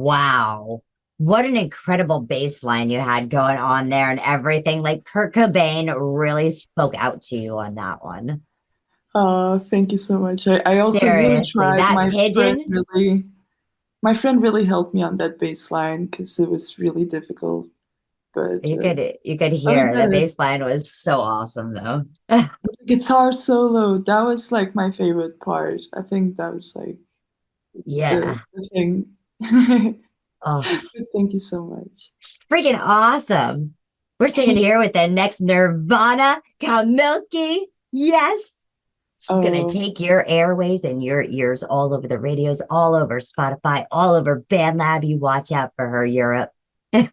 S12: wow. What an incredible bass line you had going on there and everything. Like Kurt Cobain really spoke out to you on that one.
S13: Thank you so much. I also really
S12: Seriously,
S13: tried.
S12: that pigeon.
S13: My friend really helped me on that bass line because it was really difficult. But
S12: You could
S13: I
S12: hear the
S13: got it.
S12: bass line was so awesome though.
S13: Guitar solo, that was like my favorite part. I think that was like
S12: Yeah.
S13: the thing.
S12: Oh,
S13: Thank you so much.
S12: freaking awesome. We're sitting here with the next Nirvana, Kamilski. Yes. She's gonna
S13: Oh,
S12: take your airways and your ears all over the radios, all over Spotify, all over BandLab. You watch out for her, Europe.
S13: yeah,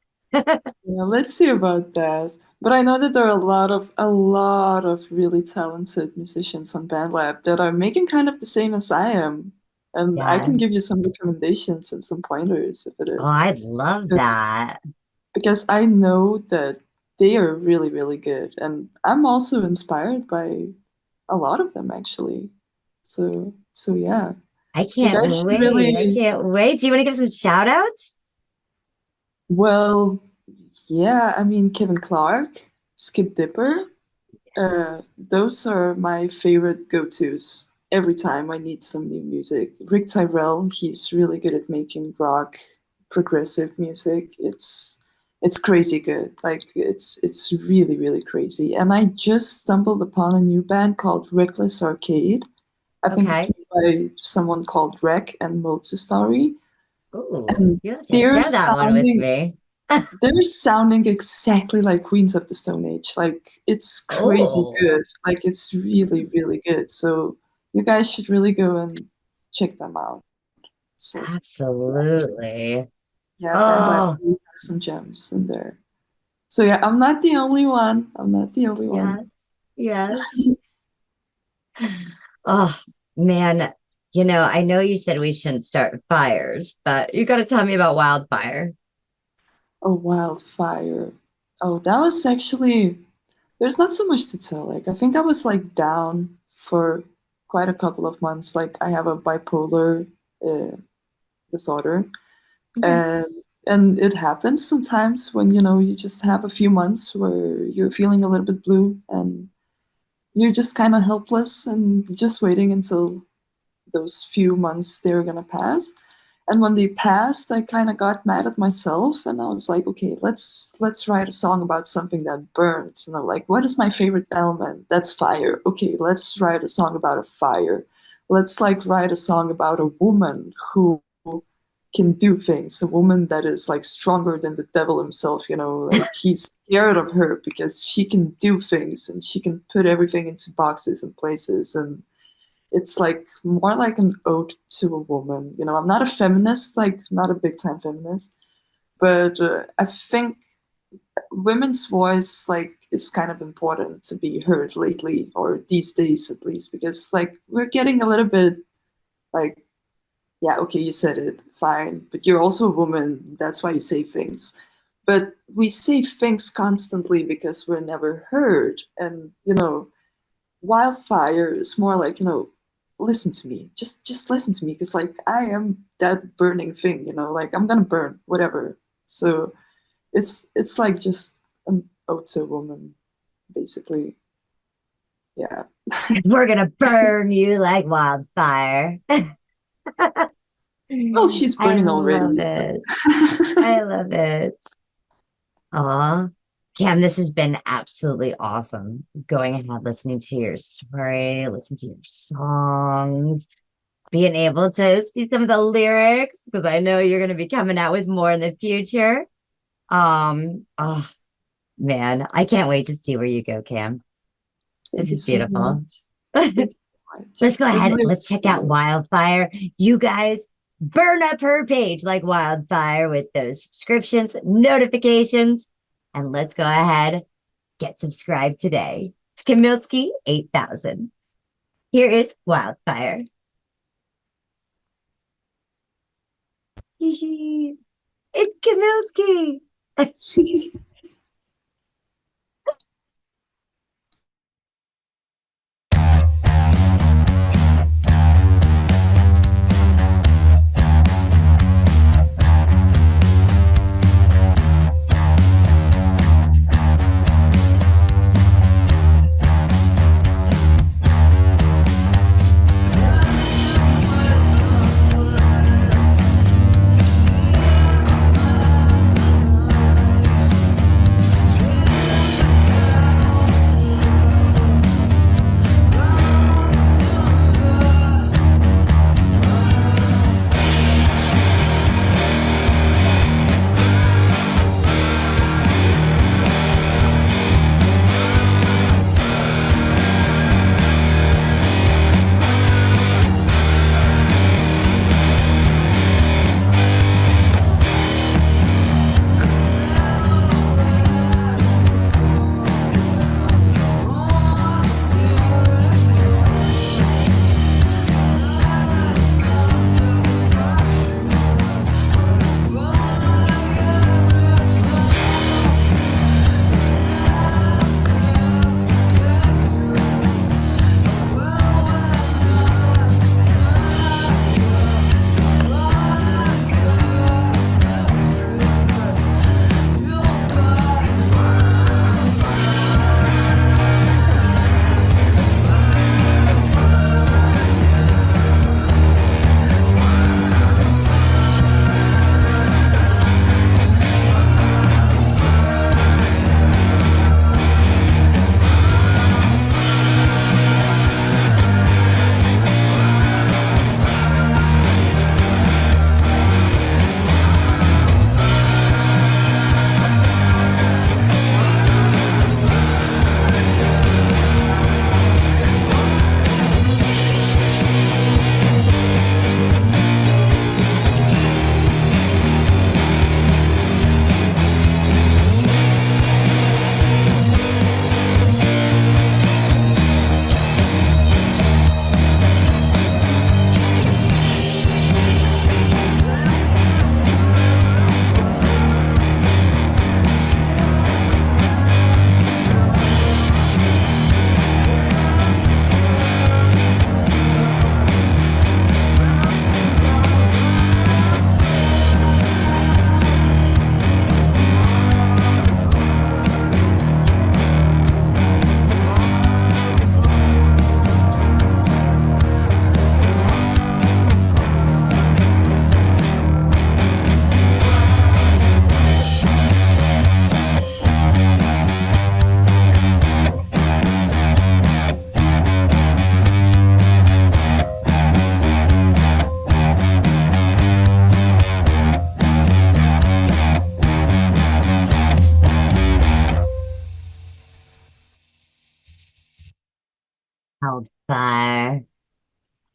S13: let's see about that. But I know that there are a lot of really talented musicians on BandLab that are making kind of the same as I am. And I can give you
S12: Yes.
S13: some recommendations and some pointers if it
S12: Oh,
S13: is.
S12: I'd love
S13: Because
S12: that.
S13: because I know that they are really, really good. And I'm also inspired by a lot of them actually. So yeah.
S12: I
S13: You
S12: can't
S13: guys should
S12: wait. I
S13: really
S12: can't wait. Do you want to give some shout outs?
S13: well, yeah, I mean Kevin Clark, Skip Dipper, those are my favorite go-tos every time I need some new music. Rick Tyrell, he's really good at making rock, progressive music. It's crazy good. Like it's really, really crazy. And I just stumbled upon a new band called Reckless Arcade. I think it's
S12: Okay.
S13: made by someone called Rec and Multistory.
S12: Ooh,
S13: And
S12: you have to
S13: they're
S12: share that one with
S13: sounding
S12: me.
S13: they're sounding exactly like Queens of the Stone Age. Like it's crazy
S12: Oh,
S13: good. Like it's really, really good. So you guys should really go and check them out. So
S12: absolutely.
S13: yeah, BandLab
S12: Oh,
S13: really has some gems in there. So yeah, I'm not the only one. I'm not the only one.
S12: yes, yes. Oh, man. I know you said we shouldn't start fires, but you got to tell me about wildfire.
S13: Oh, Wildfire. Oh, that was actually there's not so much to tell. Like I think I was like down for quite a couple of months. Like I have a bipolar uh, disorder.
S12: Okay.
S13: and and it happens sometimes when you just have a few months where you're feeling a little bit blue and you're just kind of helpless and just waiting until those few months they're gonna pass. And when they passed, I kind of got mad at myself and I was like, okay, let's write a song about something that burns. Like what is my favorite element? That's fire. Okay, let's write a song about a fire. Let's like write a song about a woman who can do things, a woman that is like stronger than the devil himself, like he's scared of her because she can do things and she can put everything into boxes and places. And it's like more like an ode to a woman. I'm not a feminist, like not a big time feminist, but I think women's voice like is kind of important to be heard lately, or these days at least, because like we're getting a little bit like, yeah, okay, you said it, fine, but you're also a woman, that's why you say things. But we say things constantly because we're never heard. And Wildfire is more like, listen to me, just listen to me, because like I am that burning thing, like I'm gonna burn whatever. So it's like just an ode to a woman, basically. Yeah.
S12: We're going to burn you like wildfire.
S13: Well, she's
S12: I
S13: burning
S12: love
S13: already, so.
S12: it. I love it. Aw. Cam, this has been absolutely awesome. Going ahead, listening to your story, listen to your songs, being able to see some of the lyrics, because I know you're going to be coming out with more in the future. Oh man, I can't wait to see where you go, Cam.
S13: Thank
S12: This
S13: you
S12: is
S13: so
S12: beautiful.
S13: much. Thank you so much.
S12: Let's go
S13: I
S12: ahead.
S13: really
S12: Let's check
S13: appreciate
S12: out
S13: it.
S12: Wildfire. You guys burn up her page like wildfire with those subscriptions, notifications, and let's go ahead, get subscribed today. It's Kamilski 8000. Here is Wildfire. It's Kamilski.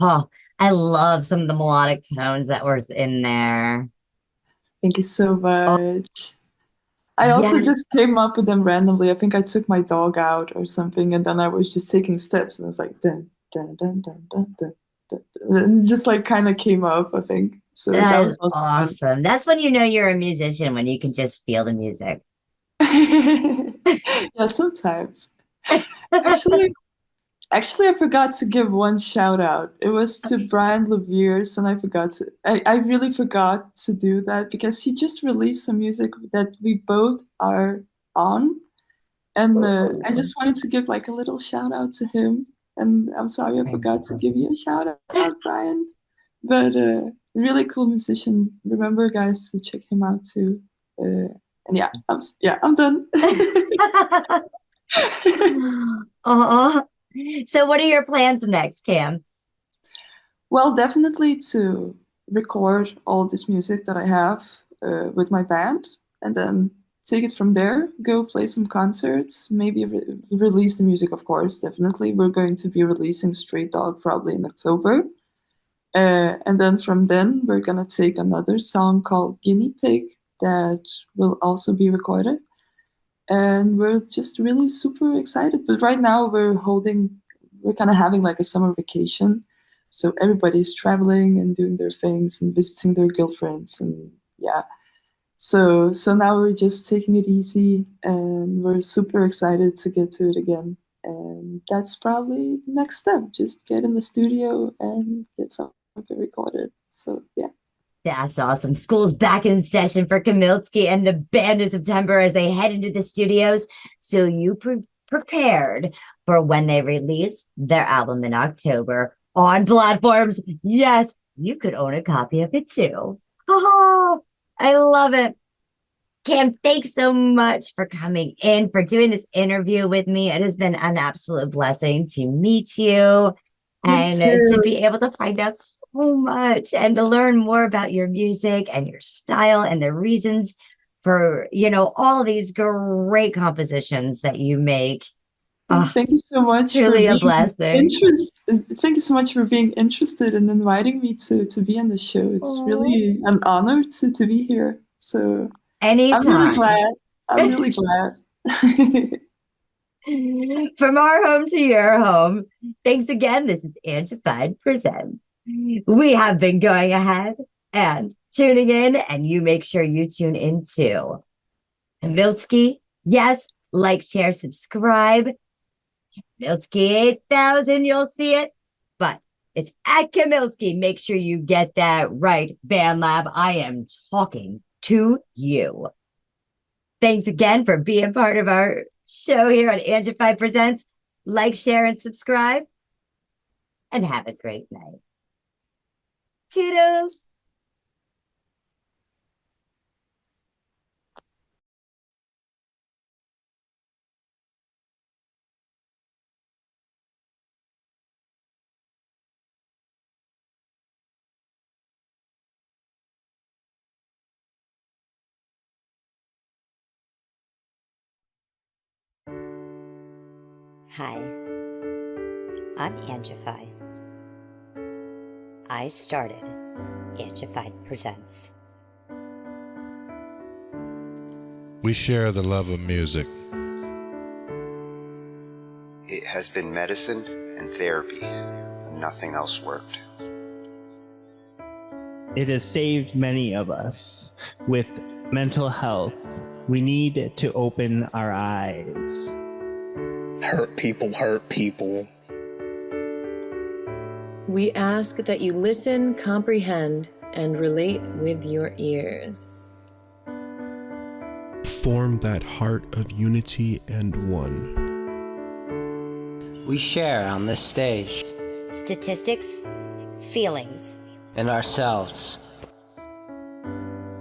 S12: Oh, I love some of the melodic tones that were in there.
S13: Thank you so much. I also
S12: Yes.
S13: just came up with them randomly. I think I took my dog out or something, and then I was just taking steps, and I was like, dun, dun, dun, dun, dun, dun, dun, and it just like kind of came up, I think. So that
S12: That
S13: was
S12: is
S13: also
S12: awesome. That's when you know you're a musician, when you can just feel the music.
S13: fun. Yeah, sometimes. Actually, I forgot to give one shout out. It was to Brian Levere's, and I really forgot to do that because he just released some music that we both are on. And I just wanted to give like a little shout out to him. And I'm sorry I forgot to give you a shout out, Brian. But really cool musician. Remember, guys, to check him out too. And yeah, I'm done.
S12: Oh, so what are your plans next, Cam?
S13: Well, definitely to record all this music that I have with my band, and then take it from there, go play some concerts, maybe release the music, of course, definitely. We're going to be releasing Stray Dog probably in October. And then from then, we're going to take another song called Guinea Pig that will also be recorded. And we're just really super excited. But right now we're kind of having like a summer vacation. So everybody's traveling and doing their things and visiting their girlfriends. And yeah. So now we're just taking it easy, and we're super excited to get to it again. And that's probably the next step. Just get in the studio and get something recorded. So yeah.
S12: That's awesome. School's back in session for Kamilski and the band in September as they head into the studios. So you prepared for when they release their album in October on platforms. Yes, you could own a copy of it too. Oh, I love it. Cam, thanks so much for coming in, for doing this interview with me. It has been an absolute blessing to meet you and to be able to find out so much and to learn more about your music and your style and the reasons for, all these great compositions that you make.
S13: Thank you so much.
S12: Truly a blessing.
S13: Thank you so much for being interested and inviting me to be on the show. It's really an honor to be here. So
S12: anytime.
S13: I'm really glad.
S12: From our home to your home. Thanks again. This is Angified Presents. We have been going ahead and tuning in, and you make sure you tune in too. Kamilski, yes, like, share, subscribe. Kamilski 8000, you'll see it, but it's at Kamilski. Make sure you get that right. Band Lab, I am talking to you. Thanks again for being part of our show here on Angified Presents. Like, share, and subscribe. And have a great night. Toodles.
S1: Hi, I'm Angified. I started Angified Presents.
S2: We share the love of music.
S3: It has been medicine and therapy. Nothing else worked.
S4: It has saved many of us. With mental health, we need to open our eyes.
S5: Hurt people.
S6: We ask that you listen, comprehend, and relate with your ears.
S7: Form that heart of unity and one.
S8: We share on this stage.
S1: Statistics, feelings,
S8: And ourselves.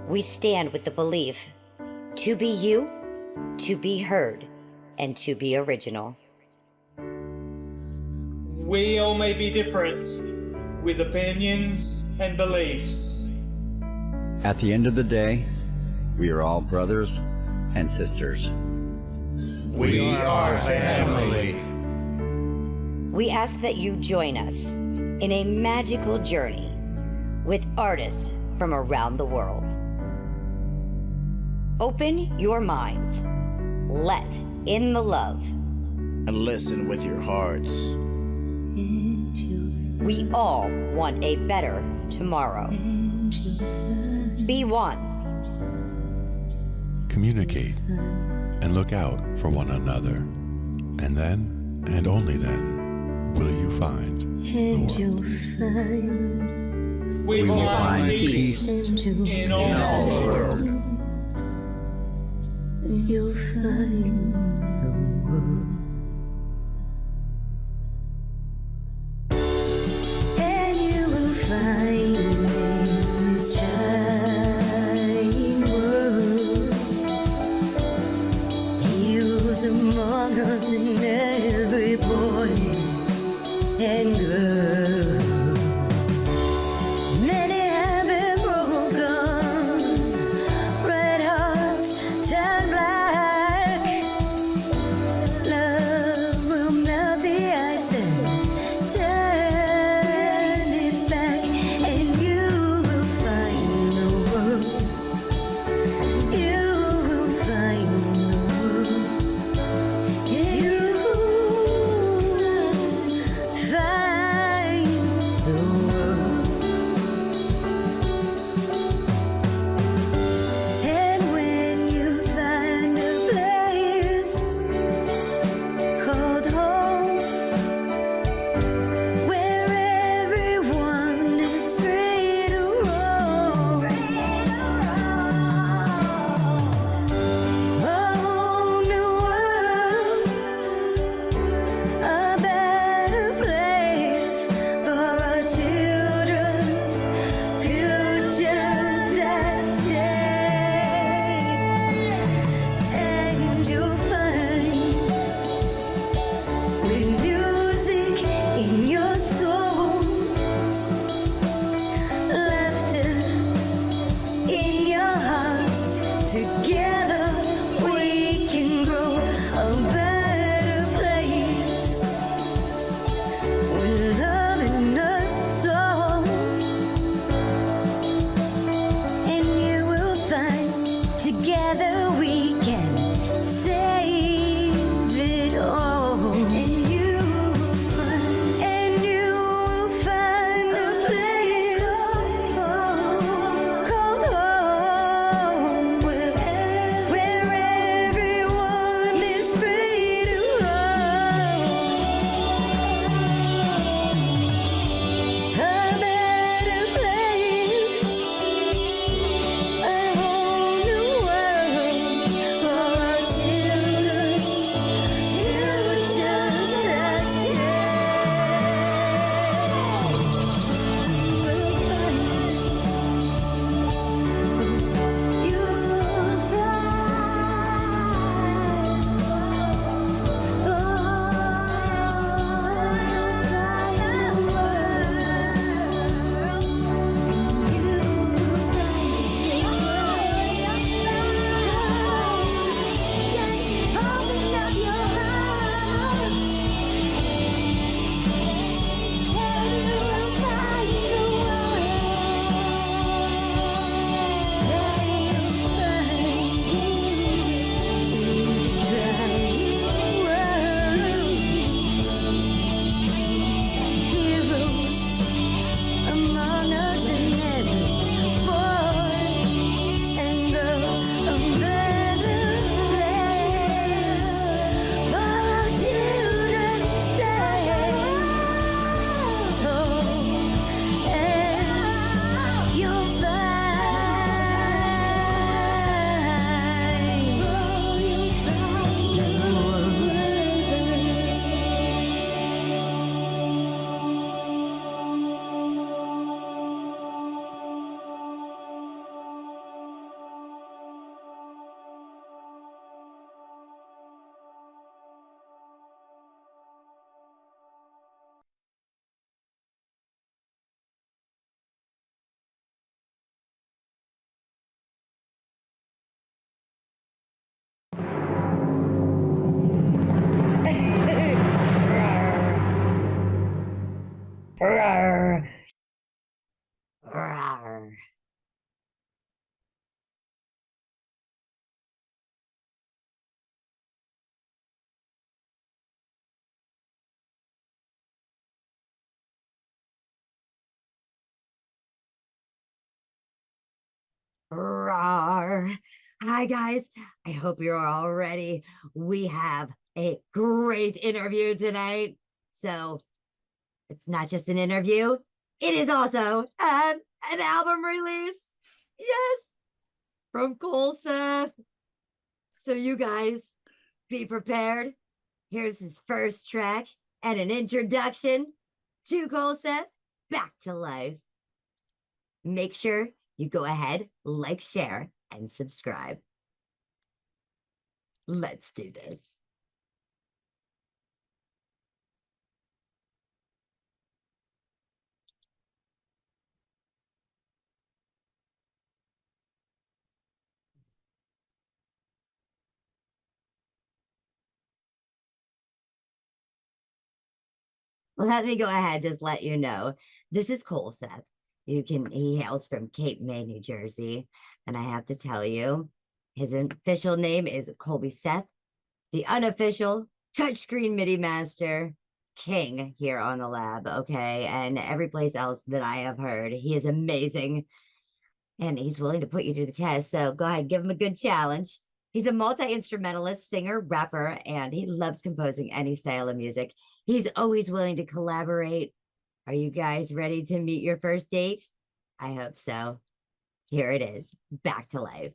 S1: we stand with the belief to be you, to be heard, and to be original.
S9: We all may be different, with opinions and beliefs.
S10: At the end of the day, we are all brothers and sisters.
S2: We are family.
S1: We ask that you join us in a magical journey with artists from around the world. Open your minds, let in the love,
S11: and listen with your hearts.
S1: We all want a better tomorrow. Be one.
S2: Communicate and look out for one another, and then, and only then, will you find the world.
S9: We will find peace in all the world.
S14: You'll find the world. And you will find in this shining world. He was among us in every boy and girl. Many have been broken, red hearts turn black. Love
S12: Rawr. Rawr. Rawr. Hi, guys. I hope you're all ready. We have a great interview tonight. So it's not just an interview, it is also an album release. Yes, from ColSeth. So you guys be prepared. Here's his first track and an introduction to ColSeth, Back to Life. Make sure you go ahead, like, share, and subscribe. Let's do this. Let me go ahead, just let you know. This is ColSeth. He hails from Cape May, New Jersey. And I have to tell you, his official name is Colby Seth, the unofficial touchscreen MIDI Master king here on the lab, okay? And every place else that I have heard, he is amazing. And he's willing to put you to the test. So go ahead, give him a good challenge. He's a multi-instrumentalist, singer, rapper, and he loves composing any style of music. He's always willing to collaborate. Are you guys ready to meet your first date? I hope so. Here it is, Back to Life.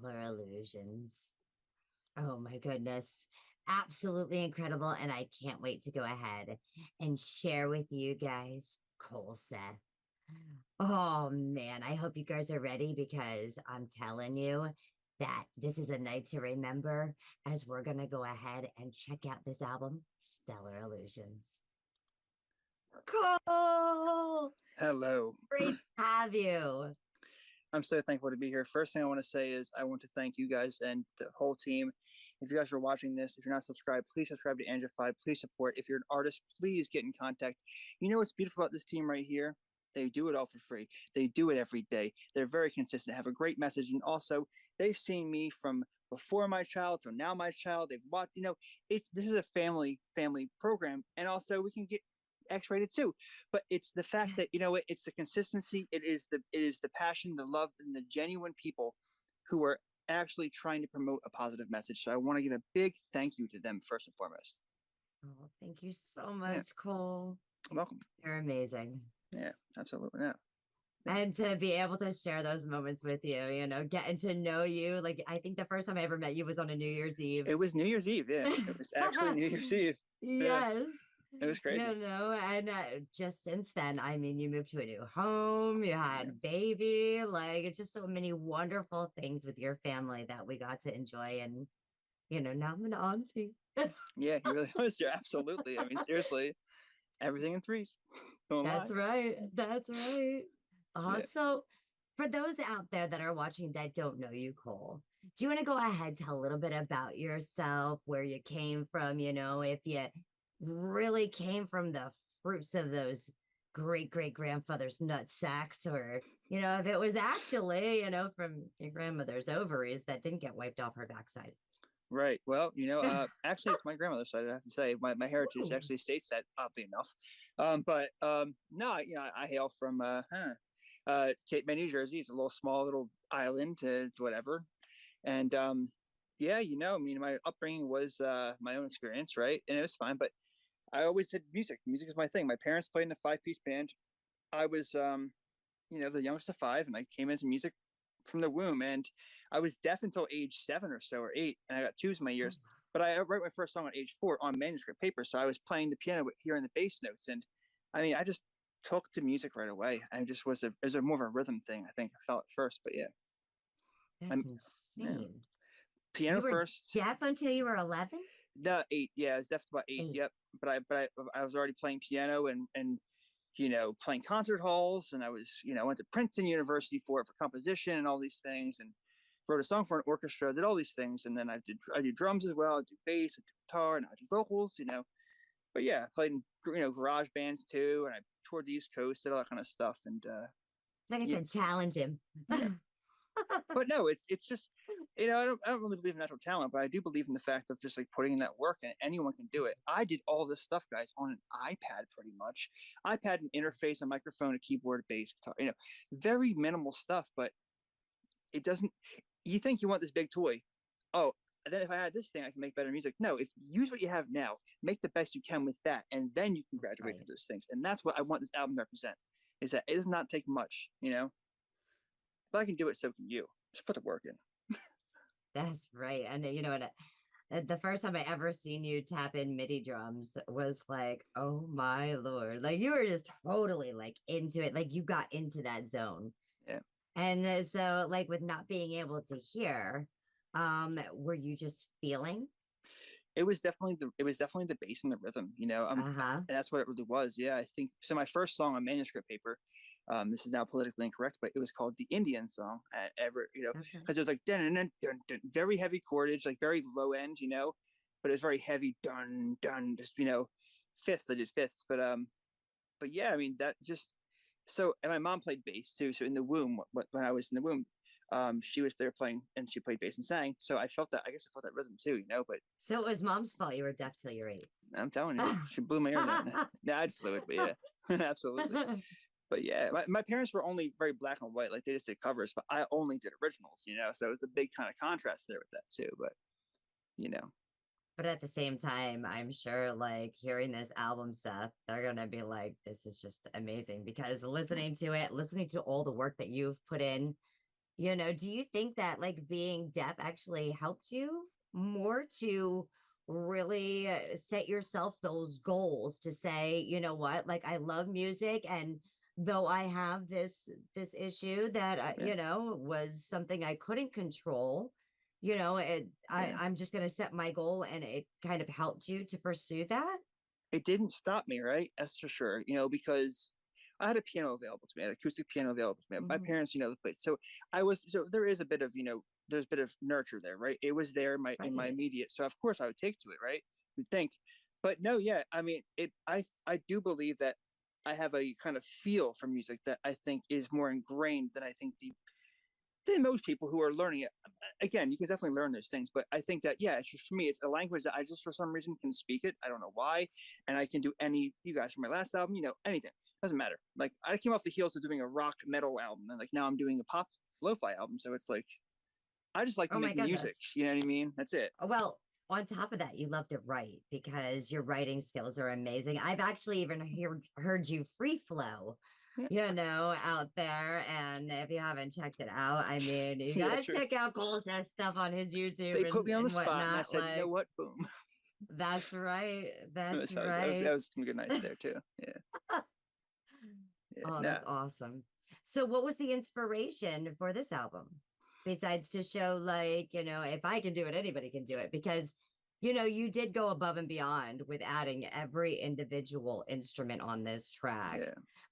S12: Stellar Illusions. Oh my goodness. Absolutely incredible. And I can't wait to go ahead and share with you guys ColSeth. Oh man, I hope you guys are ready because I'm telling you that this is a night to remember as we're going to go ahead and check out this album, Stellar Illusions. Cole!
S15: Hello.
S12: Great to have you.
S15: I'm so thankful to be here. First thing I want to say is I want to thank you guys and the whole team. If you guys are watching this, if you're not subscribed, please subscribe to Angified. Please support. If you're an artist, please get in contact. You know what's beautiful about this team right here? They do it all for free. They do it every day. They're very consistent, have a great message. And also, they've seen me from before my child to now my child. They've watched, this is a family program. And also we can get X-rated too, but it's the fact that it's the consistency, it is the passion, the love, and the genuine people who are actually trying to promote a positive message. So I want to give a big thank you to them first and foremost.
S12: Oh, thank you so much, Cole.
S15: You're welcome.
S12: You're amazing.
S15: Yeah, absolutely. Yeah.
S12: And to be able to share those moments with you, getting to know you. Like, I think the first time I ever met you was on a New Year's Eve.
S15: It was New Year's Eve. Yeah, it was actually New Year's Eve.
S12: Yes.
S15: Yeah. It was crazy.
S12: And just since then, I mean, you moved to a new home, you had baby, like it's just so many wonderful things with your family that we got to enjoy. And, now I'm an auntie.
S15: Yeah, he really was. You're absolutely. I mean, seriously, everything in threes.
S12: That's right. That's right. So for those out there that are watching that don't know you, Cole, do you want to go ahead, tell a little bit about yourself, where you came from, if you really came from the fruits of those great grandfather's nut sacks, or if it was actually from your grandmother's ovaries that didn't get wiped off her backside.
S15: Right. Well, actually it's my grandmother's side. I have to say my heritage actually states that, oddly enough. No, I hail from Cape May, New Jersey. It's a small little island to whatever. And my upbringing was my own experience, right? And it was fine, but I always did music. Music is my thing. My parents played in a 5-piece band. I was, the youngest of 5, and I came into music from the womb. And I was deaf until age 7 or so, or 8, and I got tubes in my ears. But I wrote my first song at age 4 on manuscript paper. So I was playing the piano, hearing the bass notes, and I mean, I just took to music right away. I just it was more of a rhythm thing, I think I felt at first. But yeah,
S12: that's insane.
S15: Piano
S12: you were
S15: first.
S12: Deaf until you were 11?
S15: No, 8. Yeah, I was deaf about 8. Yep. But I was already playing piano and playing concert halls, and I was went to Princeton University for composition and all these things, and wrote a song for an orchestra, did all these things, and then I do drums as well, I do bass, I do guitar, and I do vocals, But yeah, I played in garage bands too, and I toured the East Coast, did all that kind of stuff, and
S12: like I said, challenge him.
S15: Yeah. But no, it's just I don't really believe in natural talent, but I do believe in the fact of just like putting in that work, and anyone can do it. I did all this stuff, guys, on an iPad, pretty much. iPad, an interface, a microphone, a keyboard, a bass guitar, very minimal stuff, but it doesn't. You think you want this big toy? Oh, and then if I had this thing, I can make better music. No, if use what you have now, make the best you can with that, and then you can graduate to those things. And that's what I want this album to represent: is that it does not take much, If I can do it, so can you. Just put the work in.
S12: That's right. And the first time I ever seen you tap in MIDI drums was like, oh my Lord. Like you were just totally like into it. Like you got into that zone.
S15: Yeah.
S12: And so like with not being able to hear, were you just feeling?
S15: It was definitely the bass and the rhythm, and that's what it really was. Yeah, I think so. My first song on manuscript paper, this is now politically incorrect, but it was called the Indian song. Because it was like dun, dun, dun, dun, very heavy chordage, like very low end, but it was very heavy dun dun, just fifths. I did fifths, but yeah, I mean that just so. And my mom played bass too. So in the womb, when I was in the womb, she was there playing, and she played bass and sang. So I felt that. I guess I felt that rhythm too, But
S12: so it was mom's fault you were deaf till you were 8.
S15: I'm telling you, she blew my ears out. Nah, I just flew it, but yeah, absolutely. But yeah, my parents were only very black and white, like they just did covers, but I only did originals, So it was a big kind of contrast there with that too. But
S12: But at the same time, I'm sure like hearing this album, Seth, they're gonna be like, this is just amazing, because listening to all the work that you've put in Do you think that like being deaf actually helped you more to really set yourself those goals to say, you know what, like I love music, and though I have this issue that was something I couldn't control, I'm just going to set my goal, and it kind of helped you to pursue that?
S15: It didn't stop me, right? That's for sure. Because I had a piano available to me, I had an acoustic piano available to me. My parents, they played. So there is a bit of, there's a bit of nurture there, right? It was there in my immediate. So of course I would take to it, right? You'd think, but no, yeah. I mean, I do believe that I have a kind of feel for music that I think is more ingrained than I think than most people who are learning it. Again, you can definitely learn those things, but I think that, yeah, it's just, for me, it's a language that I just, for some reason, can speak it. I don't know why. And I can do you guys from my last album, anything. Doesn't matter. Like, I came off the heels of doing a rock metal album, and like now I'm doing a pop lo-fi album. So it's like, I just like to make music. You know what I mean? That's it.
S12: Well, on top of that, you love to write because your writing skills are amazing. I've actually even heard you free flow, out there. And if you haven't checked it out, I mean, you gotta check out ColSeth stuff on his YouTube.
S15: They put me on the spot,
S12: whatnot.
S15: and I said, you know what? Boom.
S12: That's right. That's
S15: that
S12: right.
S15: That was some good nights there too. Yeah.
S12: That's awesome. So what was the inspiration for this album? Besides to show, like, if I can do it, anybody can do it. Because, you did go above and beyond with adding every individual instrument on this track,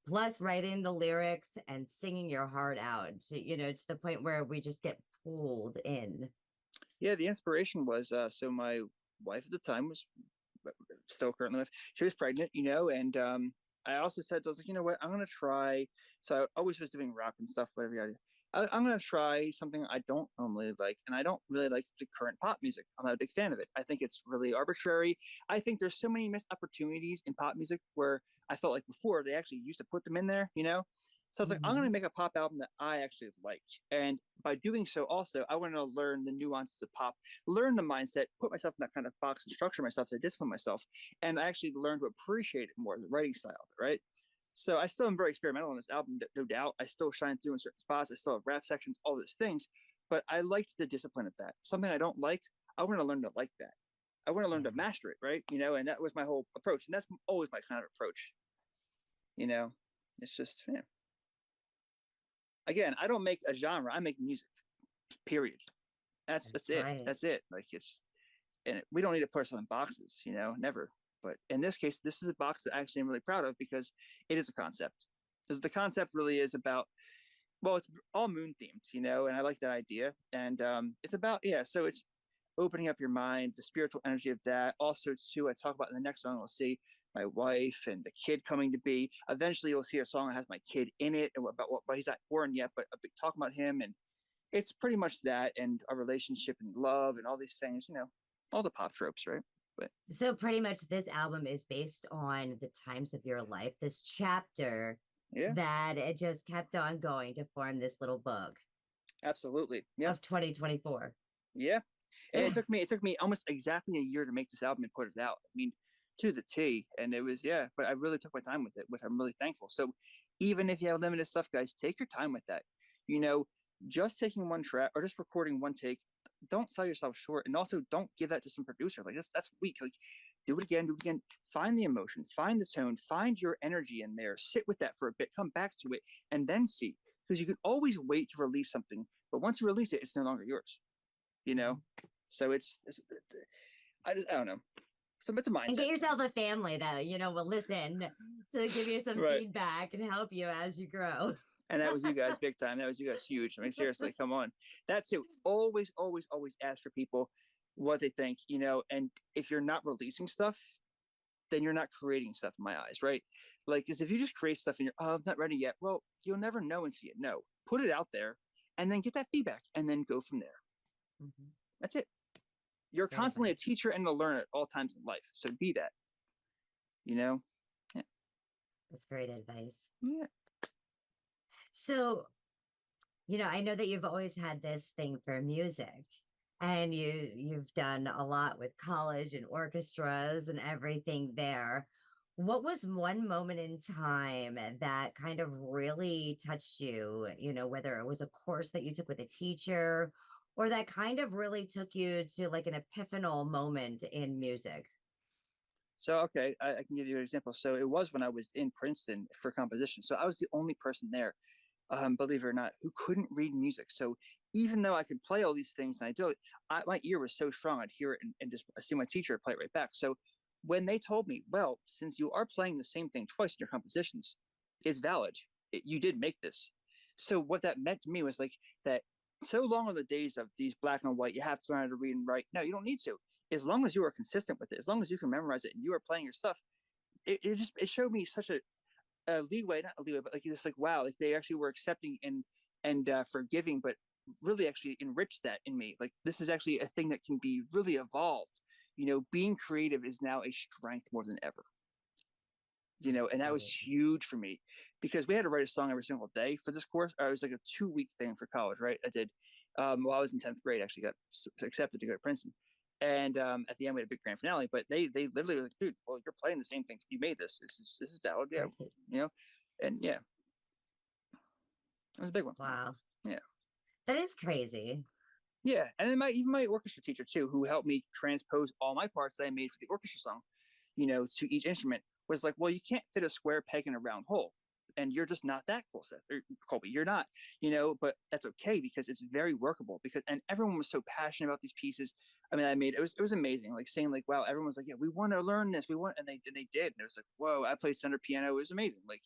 S12: plus writing the lyrics and singing your heart out to the point where we just get pulled in.
S15: Yeah, the inspiration was, so my wife at the time was still currently, she was pregnant, and I also said, I was like, you know what, I'm going to try. So I always was doing rock and stuff, whatever. I'm going to try something I don't normally like. And I don't really like the current pop music. I'm not a big fan of it. I think it's really arbitrary. I think there's so many missed opportunities in pop music where I felt like before they actually used to put them in there, So I was like, I'm going to make a pop album that I actually like. And by doing so, also, I want to learn the nuances of pop, learn the mindset, put myself in that kind of box and structure myself to discipline myself. And I actually learned to appreciate it more, the writing style of it, right? So I still am very experimental on this album, no doubt. I still shine through in certain spots. I still have rap sections, all those things. But I liked the discipline of that. Something I don't like, I want to learn to like that. I want to learn to master it, right? And that was my whole approach. And that's always my kind of approach. It's just, Again, I don't make a genre. I make music, period. That's it. Right. That's it. Like we don't need to put ourselves in boxes, never. But in this case, this is a box that actually I'm really proud of because it is a concept. Because the concept really is about, it's all moon themed, and I like that idea. And it's about, so it's opening up your mind, the spiritual energy of that. Also, too, I talk about in the next song, we'll see my wife and the kid coming to be. Eventually, you'll see a song that has my kid in it, about but he's not born yet, but a big talk about him. And it's pretty much that, and a relationship and love and all these things, all the pop tropes, right?
S12: So pretty much this album is based on the times of your life, this chapter that it just kept on going to form this little book.
S15: Absolutely.
S12: Of 2024.
S15: Yeah. And it took me almost exactly a year to make this album and put it out. I mean, to the T. And it was, but I really took my time with it, which I'm really thankful. So even if you have limited stuff, guys, take your time with that. Just taking one track or just recording one take, don't sell yourself short. And also don't give that to some producer. Like that's weak. Like do it again. Find the emotion, find the tone, find your energy in there, sit with that for a bit, come back to it, and then see. Because you can always wait to release something, but once you release it, it's no longer yours. So it's I don't know. So it's a mindset.
S12: And get yourself a family that, will listen to give you some feedback and help you as you grow.
S15: And that was you guys big time. That was you guys huge. I mean, seriously, come on. That's it. Always, always, always ask for people what they think, and if you're not releasing stuff, then you're not creating stuff in my eyes, right? Like, because if you just create stuff and you're, I'm not ready yet, well, you'll never know until you know. Put it out there and then get that feedback and then go from there. Mm-hmm. That's it. You're constantly a teacher and a learner at all times in life. So be that, Yeah.
S12: That's great advice.
S15: Yeah.
S12: So, I know that you've always had this thing for music, and you've done a lot with college and orchestras and everything there. What was one moment in time that kind of really touched you, whether it was a course that you took with a teacher or that kind of really took you to like an epiphanal moment in music?
S15: So, okay, I can give you an example. So it was when I was in Princeton for composition. So I was the only person there, believe it or not, who couldn't read music. So even though I could play all these things and I do it, my ear was so strong, I'd hear it and just I see my teacher play it right back. So when they told me, well, since you are playing the same thing twice in your compositions, it's valid. You did make this. So what that meant to me was like that so long are the days of these black and white, you have to learn how to read and write. No, you don't need to. As long as you are consistent with it, as long as you can memorize it and you are playing your stuff, it showed me such a leeway, not a leeway, but like this, like wow, like they actually were accepting and forgiving, but really actually enriched that in me. Like this is actually a thing that can be really evolved. Being creative is now a strength more than ever. And that was huge for me because we had to write a song every single day for this course. It was like a 2-week thing for college, right? I did. While I was in 10th grade, I actually got accepted to go to Princeton. And at the end, we had a big grand finale. But they literally were like, dude, well, you're playing the same thing. You made this. This is valid. Yeah. And yeah, it was a big one.
S12: Wow.
S15: Yeah.
S12: That is crazy.
S15: Yeah. And then even my orchestra teacher, too, who helped me transpose all my parts that I made for the orchestra song, to each instrument, was like, well, you can't fit a square peg in a round hole. And you're just not that cool, Seth, or Colby. You're not, but that's okay because it's very workable. And everyone was so passionate about these pieces. I mean, it was amazing. Like saying like, wow, everyone was like, yeah, we want to learn this. And they did. And it was like, whoa, I played center piano. It was amazing. Like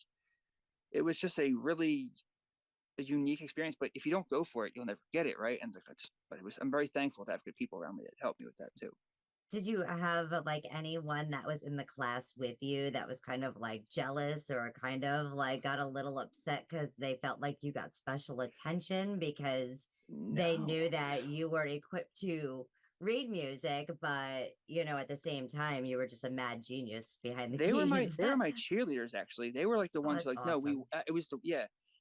S15: it was just a unique experience. But if you don't go for it, you'll never get it, right? And I'm very thankful to have good people around me that helped me with that too.
S12: Did you have like anyone that was in the class with you that was kind of like jealous or kind of like got a little upset because they felt like you got special attention because they knew that you were equipped to read music, but at the same time you were just a mad genius behind the keys?
S15: They were my cheerleaders actually. They were like the ones who like, awesome. No,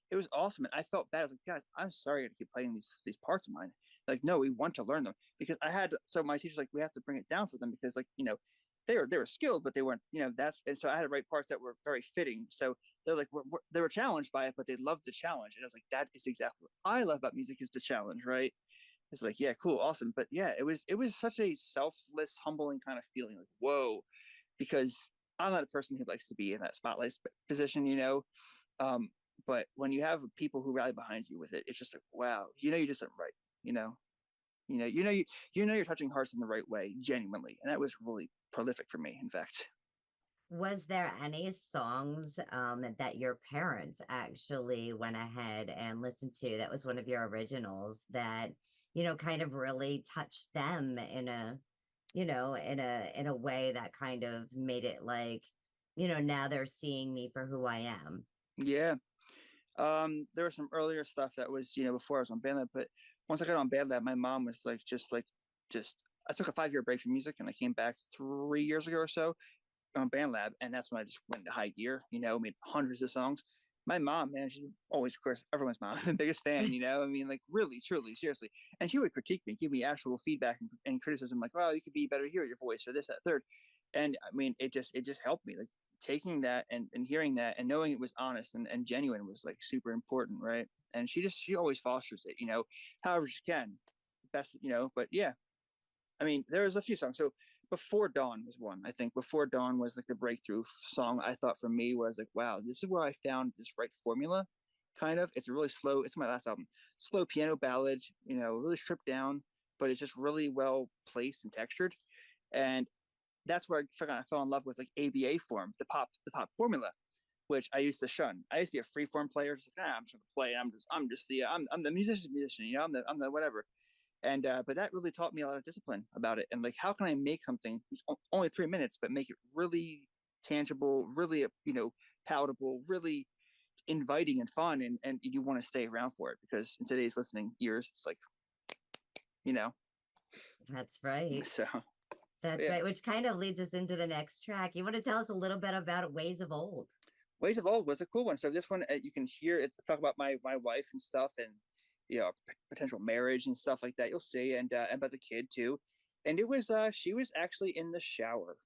S15: it was awesome. And I felt bad. I was like, guys, I'm sorry to keep playing these parts of mine. Like, no, we want to learn them because so my teacher's like, we have to bring it down for them because like, they were skilled, but they weren't, and so I had to write parts that were very fitting. So they're like, they were challenged by it, but they loved the challenge. And I was like, that is exactly what I love about music is the challenge, right? It's like, yeah, cool, awesome. But yeah, it was such a selfless, humbling kind of feeling like, whoa, because I'm not a person who likes to be in that spotlight position, but when you have people who rally behind you with it, it's just like, wow, you just did right, you're touching hearts in the right way, genuinely. And that was really prolific for me, in fact.
S12: Was there any songs that your parents actually went ahead and listened to that was one of your originals that, kind of really touched them in a way that kind of made it like, now they're seeing me for who I am?
S15: Yeah. There was some earlier stuff that was, before I was on BandLab, but once I got on BandLab, my mom was like, I took a 5-year break from music and I came back 3 years ago or so on BandLab. And that's when I just went into high gear, made hundreds of songs. My mom, man, she's always, of course, everyone's mom, the biggest fan, I mean, like really, truly, seriously. And she would critique me, give me actual feedback and criticism, like, well, you could be better here, your voice or this, that, third. And I mean, it just helped me. Like, taking that and hearing that and knowing it was honest and genuine was like super important, right? And she always fosters it, however she can, best, but yeah, I mean, there's a few songs. So Before Dawn was one. I think Before Dawn was like the breakthrough song, I thought, for me, where I was like, wow, this is where I found this right formula, kind of. It's a really slow, it's my last album, slow piano ballad, really stripped down, but it's just really well placed and textured. And that's where I fell in love with like ABA form, the pop formula, which I used to shun. I used to be a freeform player, just like, I'm just gonna play. I'm the musician, I'm the whatever. And but that really taught me a lot of discipline about it. And like, how can I make something who's only 3 minutes, but make it really tangible, really palatable, really inviting and fun, and you want to stay around for it because in today's listening ears, it's like,
S12: That's right.
S15: So.
S12: That's right, which kind of leads us into the next track. You want to tell us a little bit about Ways of Old?
S15: Ways of Old was a cool one. So this one, you can hear it's talk about my wife and stuff, and potential marriage and stuff like that. You'll see, and about the kid too. And it was she was actually in the shower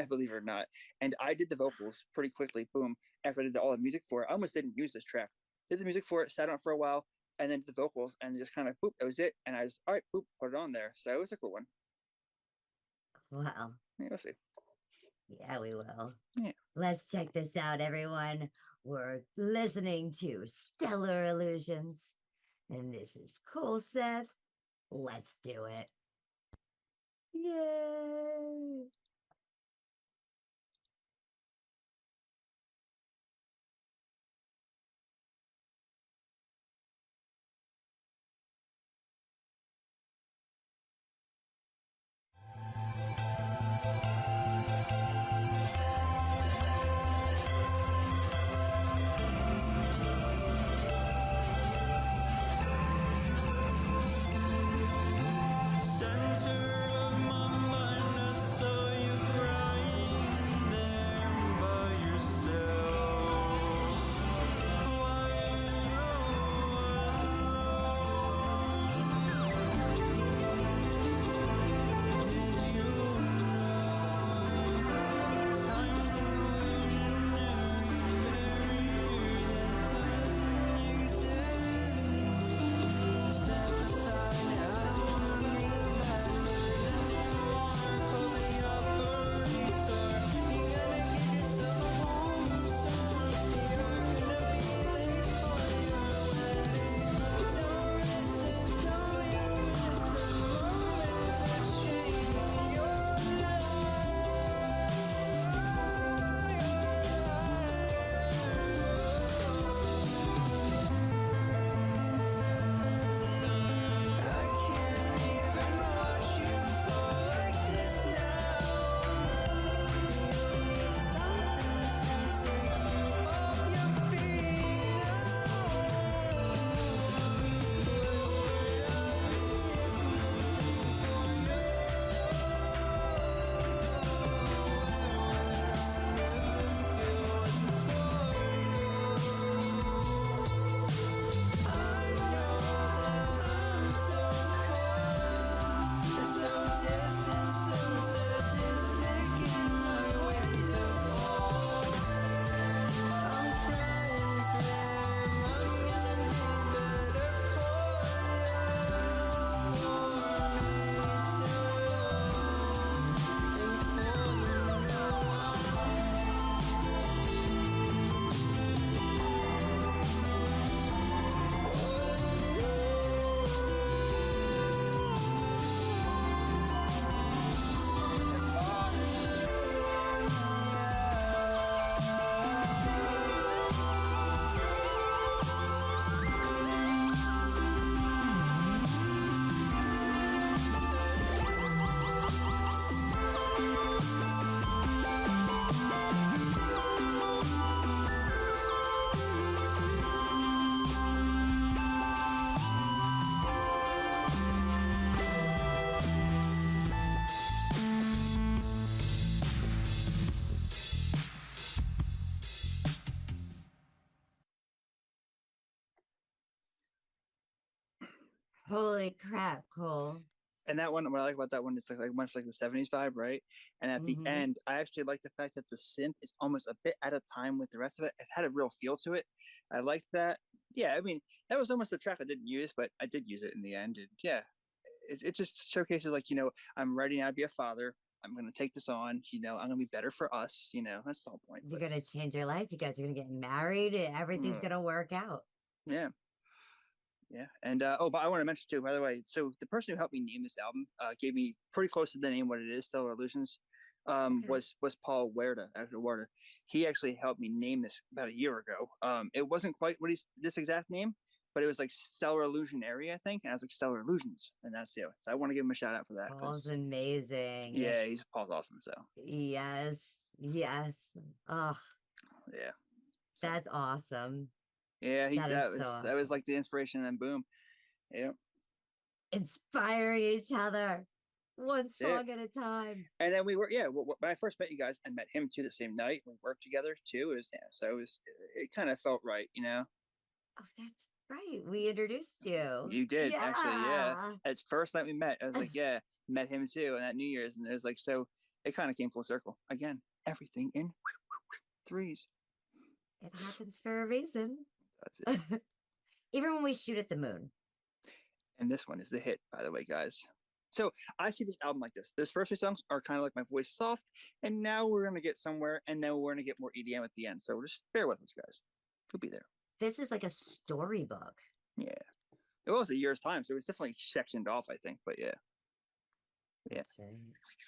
S15: believe it or not. And I did the vocals pretty quickly. Boom. After I did all the music for it, I almost didn't use this track. Did the music for it, sat on it for a while, and then did the vocals, and just kind of boop, that was it. And I just, all right, boop, put it on there. So it was a cool one.
S12: Wow.
S15: Yeah, we'll see.
S12: Yeah, we will.
S15: Yeah.
S12: Let's check this out, everyone. We're listening to Stellar Illusions, and this is ColSeth. Let's do it. Yay!
S14: Center of my mind, I saw you crying there by yourself. Why are you alone? Did you know time's an illusionary barrier that doesn't exist? Step aside, I don't wanna be
S12: Holy crap, Cole.
S15: And that one, what I like about that one is like much like the 70s vibe, right? And at the end, I actually like the fact that the synth is almost a bit out of time with the rest of it. It had a real feel to it. I liked that. Yeah, I mean, that was almost a track I didn't use, but I did use it in the end. And yeah, it just showcases like, I'm ready now to be a father. I'm going to take this on, I'm going to be better for us, that's the whole point.
S12: You're going to change your life. You guys are going to get married. Everything's going to work out.
S15: Yeah. Yeah. And, but I want to mention too, by the way, so the person who helped me name this album, gave me pretty close to the name, what it is, Stellar Illusions, was Paul Werda, Actor Werda. He actually helped me name this about a year ago. It wasn't quite this exact name, but it was like Stellar Illusion Area, I think. And I was like Stellar Illusions. And that's it. So I want to give him a shout out for that.
S12: Paul's amazing.
S15: Yeah, Paul's awesome. So
S12: yes. Oh,
S15: yeah.
S12: So, that's awesome.
S15: Yeah, that was like the inspiration, and then boom. Yeah.
S12: Inspiring each other. One song at a time.
S15: And then when I first met you guys and met him too the same night, we worked together too. It kind of felt right,
S12: Oh, that's right. We introduced you.
S15: You did, actually, yeah. It's first night we met. I was like, met him too, and at New Year's, and it was like, so it kind of came full circle again. Everything in threes.
S12: It happens for a reason.
S15: That's it.
S12: Even when we shoot at the moon.
S15: And this one is the hit, by the way, guys. So I see this album like this. Those first 3 songs are kind of like my voice soft, and now we're gonna get somewhere, and then we're gonna get more EDM at the end. So just bear with us, guys. We'll be there.
S12: This is like a storybook.
S15: Yeah. It was a year's time, so it's definitely sectioned off, I think. But yeah.
S12: That's right.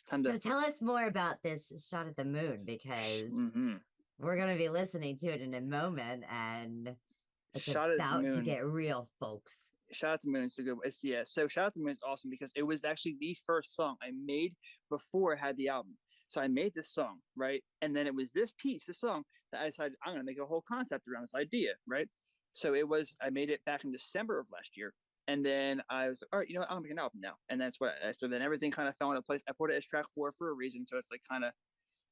S15: Time to
S12: So tell us more about this shot at the moon, because we're going to be listening to it in a moment, and it's
S15: Shot at the
S12: about to
S15: Moon.
S12: get real, folks.
S15: Shout Out to Moon. So good. It's, yeah. So Shout Out to Moon is awesome because it was actually the first song I made before I had the album. So I made this song, right? And then it was this song that I decided I'm going to make a whole concept around this idea, right? So I made it back in December of last year. And then I was like, all right, you know what? I'm going to make an album now. And that's so then everything kind of fell into place. I put it as track 4 for a reason. So it's like kind of,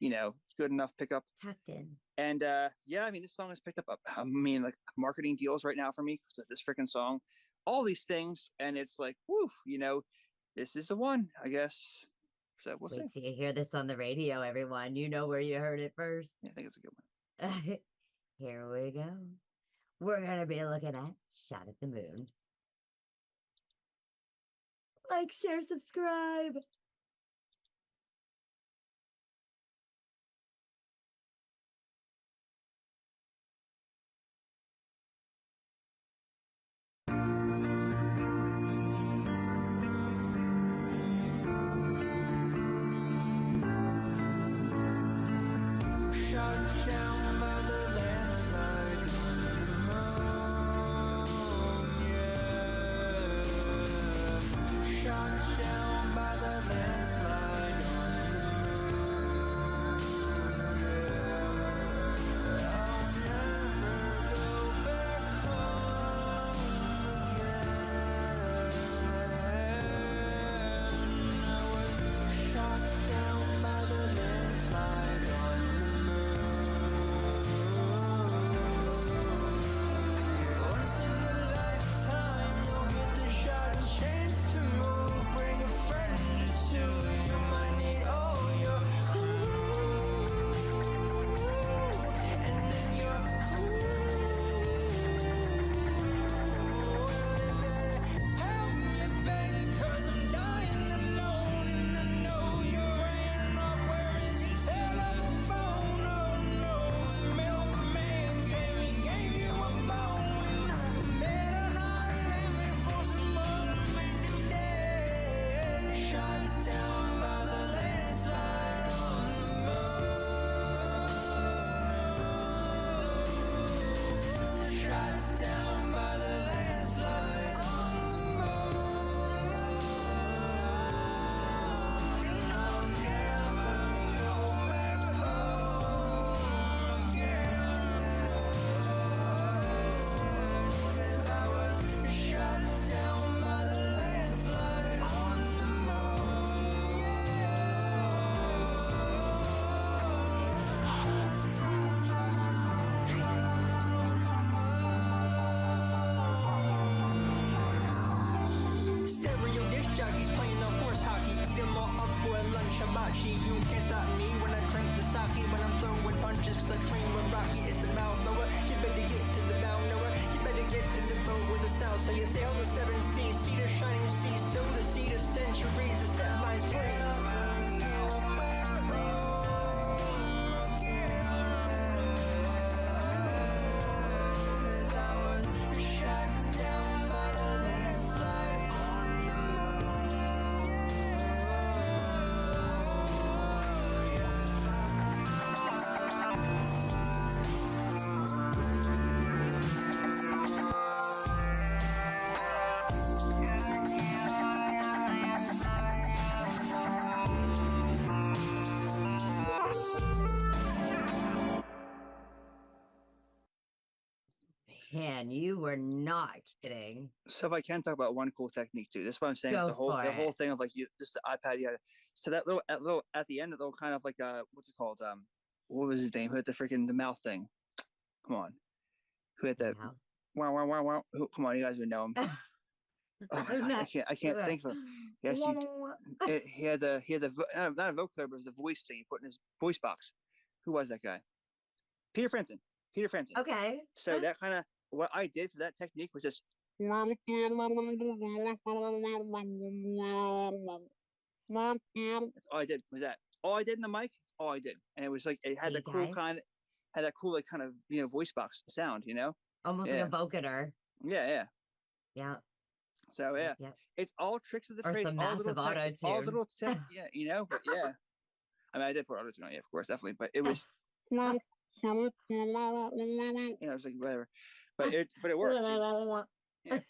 S15: it's good enough pickup.
S12: Tucked in.
S15: And yeah, I mean, this song has picked up, like marketing deals right now for me. This freaking song, all these things. And it's like, whoo, this is the one, I guess. So we'll see.
S12: Wait till you hear this on the radio, everyone. You know where you heard it first.
S15: Yeah, I think it's a good one.
S12: Here we go. We're going to be looking at Shot at the Moon. Like, share, subscribe.
S14: Shut down by the landslide on the moon, yeah. Shut down by the landslide on the moon, yeah. I'll never go back home again. I was shot down by the landslide on the once in a lifetime, you'll get the shot and chance to move. Bring a friend or two, you might need all your crew. And then you're cool. Help me, baby, 'cause I'm dying alone. And I know you ran off. Where is your telephone? Oh no, the milkman came and gave you a bone. And I can better not let me for some other man today. Shot down by the landslide on the moon. Shot down by the landslide on the moon. And I'll never go back home again. 'Cause I was shot down by the landslide on the moon, yeah. Stereo disc jockeys playing on horse hockey. Eat 'em all up for a lunch hibachi. You can't stop me when I drink the sake. When I'm throwing punches 'cause I train with Rocky. It's the mouth blower. You better get to the bow knower. You better get to the boat with the south. So you sail the 7 seas. See the shining sea. Sow the seed of centuries. The set lines free. Shut down by the landslide on the moon,
S12: Man, you were not kidding.
S15: So if I can talk about one cool technique too, this is what I'm saying.
S12: Go
S15: The whole
S12: for
S15: the whole
S12: it.
S15: thing of like just the iPad, yeah. So that little at the end, a little kind of like what's it called? What was his name? Who had the mouth thing? Come on, who had that?
S12: Wow.
S15: Wow. Come on, you guys would know him. Oh my gosh, I can't think of him. Yes, he had the not a vocoder, but it was the voice thing he put in his voice box. Who was that guy? Peter Frampton.
S12: Okay.
S15: So that kind of what I did for that technique was just that's all I did was that. All I did in the mic. That's all I did, and it was like it had the cool kind, had that cool like kind of voice box sound,
S12: almost like a vocoder.
S15: Yeah. So it's all tricks of the trade.
S12: Some massive auto-tune.
S15: All little tech, But yeah, I mean, I did put auto-tune on, of course, definitely. But it was, it's like whatever. But it worked. Yeah.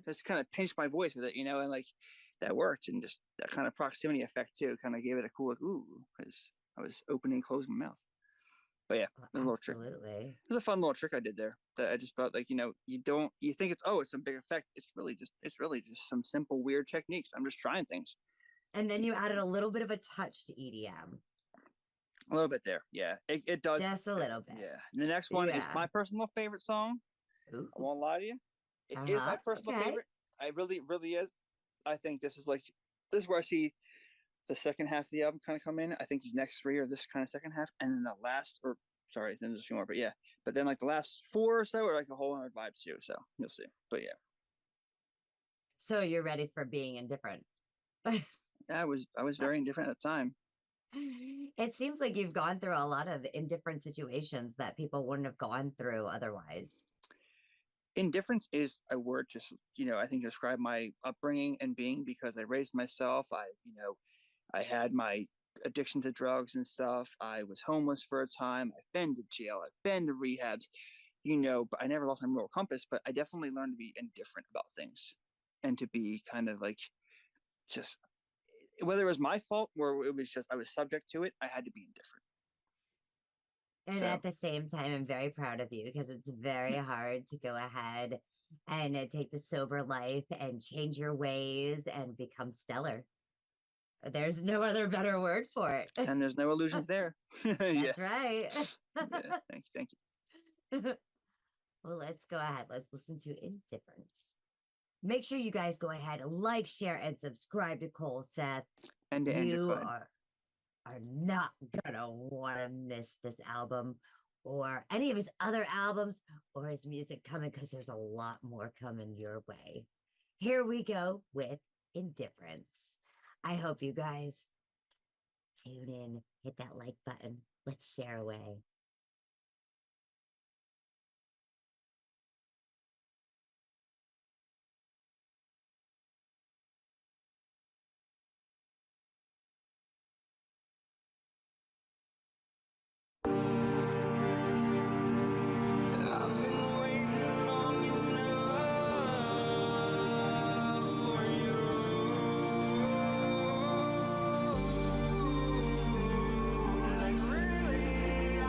S15: Just kind of pinched my voice with it, and like that worked, and just that kind of proximity effect too, kind of gave it a cool like, ooh, because I was opening and closing my mouth. But yeah, it was a little trick. It was a fun little trick I did there that I just thought like, you think it's some big effect. It's really just some simple weird techniques. I'm just trying things.
S12: And then you added a little bit of a touch to EDM.
S15: A little bit there. Yeah, it does.
S12: Just a little bit.
S15: Yeah. And the next one is my personal favorite song.
S12: Ooh.
S15: I won't lie to you. It is my personal favorite. I really is. I think this is where I see the second half of the album kind of come in. I think these next three are this kind of second half, and then then there's a few more, but yeah. But then like the last four or so are like a whole other vibe too. So you'll see. But yeah.
S12: So you're ready for being indifferent.
S15: I was very indifferent at the time.
S12: It seems like you've gone through a lot of indifferent situations that people wouldn't have gone through otherwise.
S15: Indifference is a word to, I think describe my upbringing and being, because I raised myself. I had my addiction to drugs and stuff. I was homeless for a time. I've been to jail. I've been to rehabs, but I never lost my moral compass. But I definitely learned to be indifferent about things and to be kind of like just, whether it was my fault or it was just I was subject to it, I had to be indifferent.
S12: And at the same time, I'm very proud of you, because it's very hard to go ahead and take the sober life and change your ways and become stellar. There's no other better word for it.
S15: And there's no illusions there.
S12: That's right.
S15: Yeah, thank you.
S12: Well, let's go ahead. Let's listen to Indifference. Make sure you guys go ahead and like, share, and subscribe to ColSeth.
S15: And to Angified.
S12: Are not gonna want to miss this album or any of his other albums or his music coming, because there's a lot more coming your way. Here we go with Indifference. I hope you guys tune in, hit that like button. Let's share away.
S14: Like really,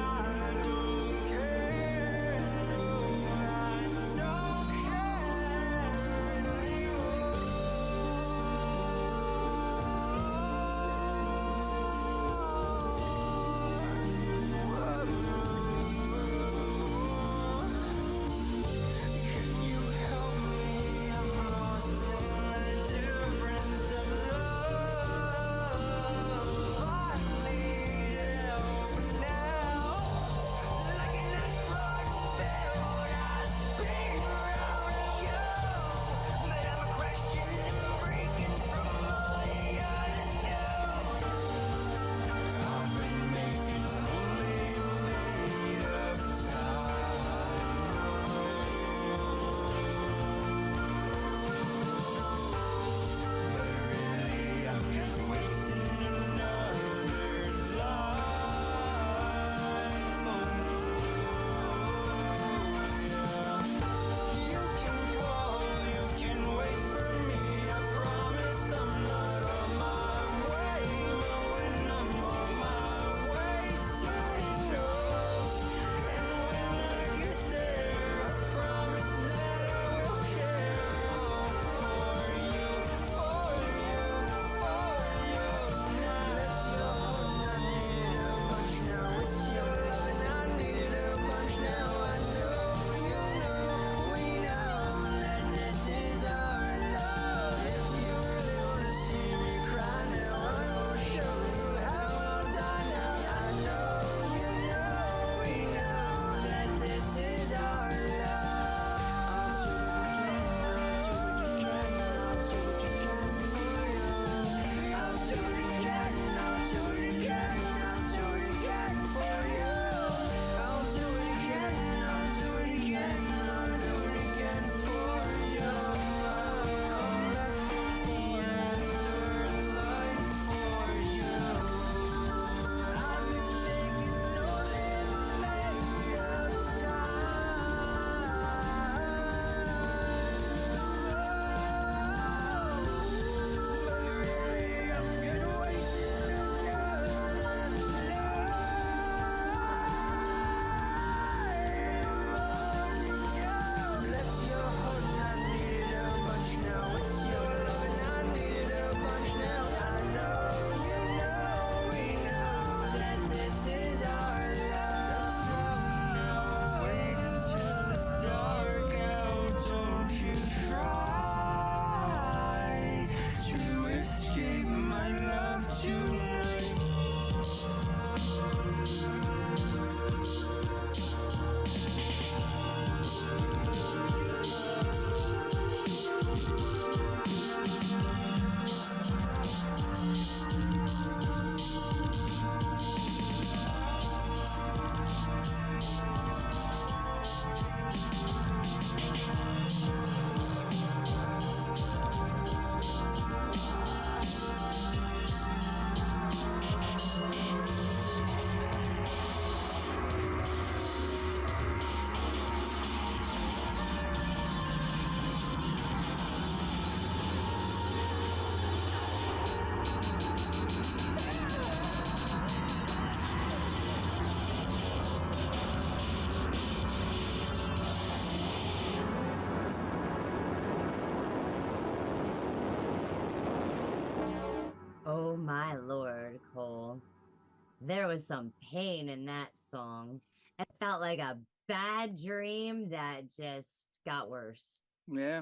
S12: There was some pain in that song. It felt like a bad dream that just got worse.
S15: Yeah.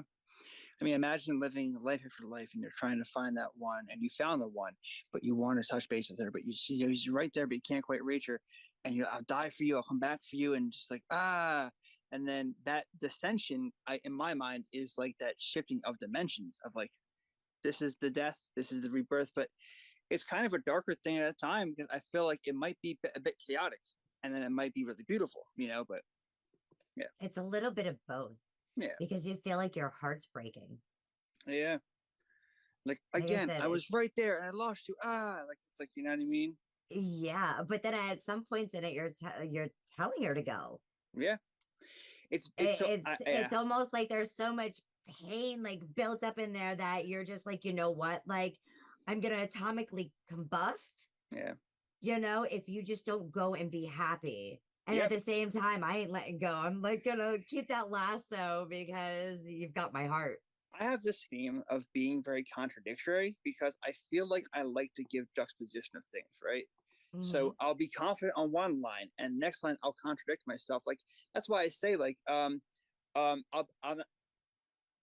S15: I mean, imagine living life after life and you're trying to find that one and you found the one, but you want to touch base with her, but you see she's right there, but you can't quite reach her. And I'll die for you. I'll come back for you. And just like, and then that dissension, in my mind, is like that shifting of dimensions of like, this is the death, this is the rebirth, but it's kind of a darker thing at a time because I feel like it might be a bit chaotic and then it might be really beautiful, but yeah.
S12: It's a little bit of both.
S15: Yeah.
S12: Because you feel like your heart's breaking.
S15: Yeah. Like again, I was right there and I lost you. Like it's like, you know what I mean?
S12: Yeah. But then at some points in it, you're telling her to go.
S15: Yeah. It's
S12: almost like there's so much pain like built up in there that you're just like, you know what? Like, I'm gonna atomically combust.
S15: Yeah.
S12: If you just don't go and be happy. And at the same time, I ain't letting go. I'm like gonna keep that lasso because you've got my heart.
S15: I have this theme of being very contradictory because I feel like I like to give juxtaposition of things, right? Mm-hmm. So I'll be confident on one line and next line I'll contradict myself. Like that's why I say like I'm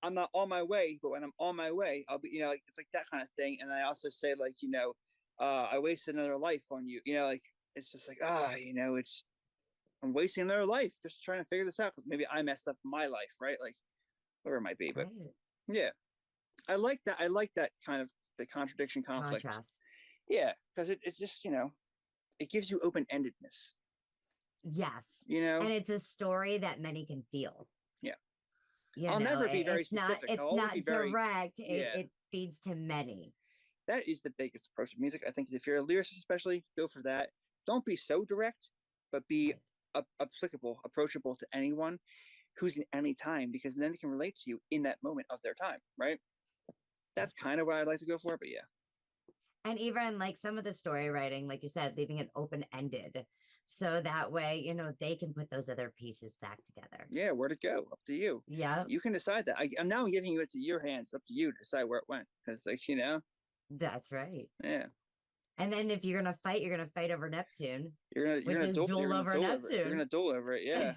S15: not on my way, but when I'm on my way, I'll be, like it's like that kind of thing. And I also say like, I wasted another life on you. Like it's just like it's I'm wasting another life just trying to figure this out because maybe I messed up my life, right? Like whatever it might be. But yeah, I like that. I like that kind of the contradiction conflict.
S12: Contrast.
S15: Yeah, because it's just, it gives you open-endedness.
S12: Yes. And it's a story that many can feel.
S15: Yeah. I'll never be very specific.
S12: It's not direct. It feeds to many.
S15: That is the biggest approach to music. I think if you're a lyricist, especially, go for that. Don't be so direct, but be applicable, approachable to anyone who's in any time, because then they can relate to you in that moment of their time, right? That's kind of what I'd like to go for, but yeah.
S12: And even like some of the story writing, like you said, leaving it open-ended. So that way, they can put those other pieces back together.
S15: Yeah, where to go? Up to you.
S12: Yeah.
S15: You can decide that. I'm now giving it to your hands. Up to you to decide where it went. Because
S12: That's right.
S15: Yeah.
S12: And then if you're going to fight, you're going to fight over Neptune.
S15: You're going to duel over
S12: Neptune.
S15: You're going to duel over it. Yeah.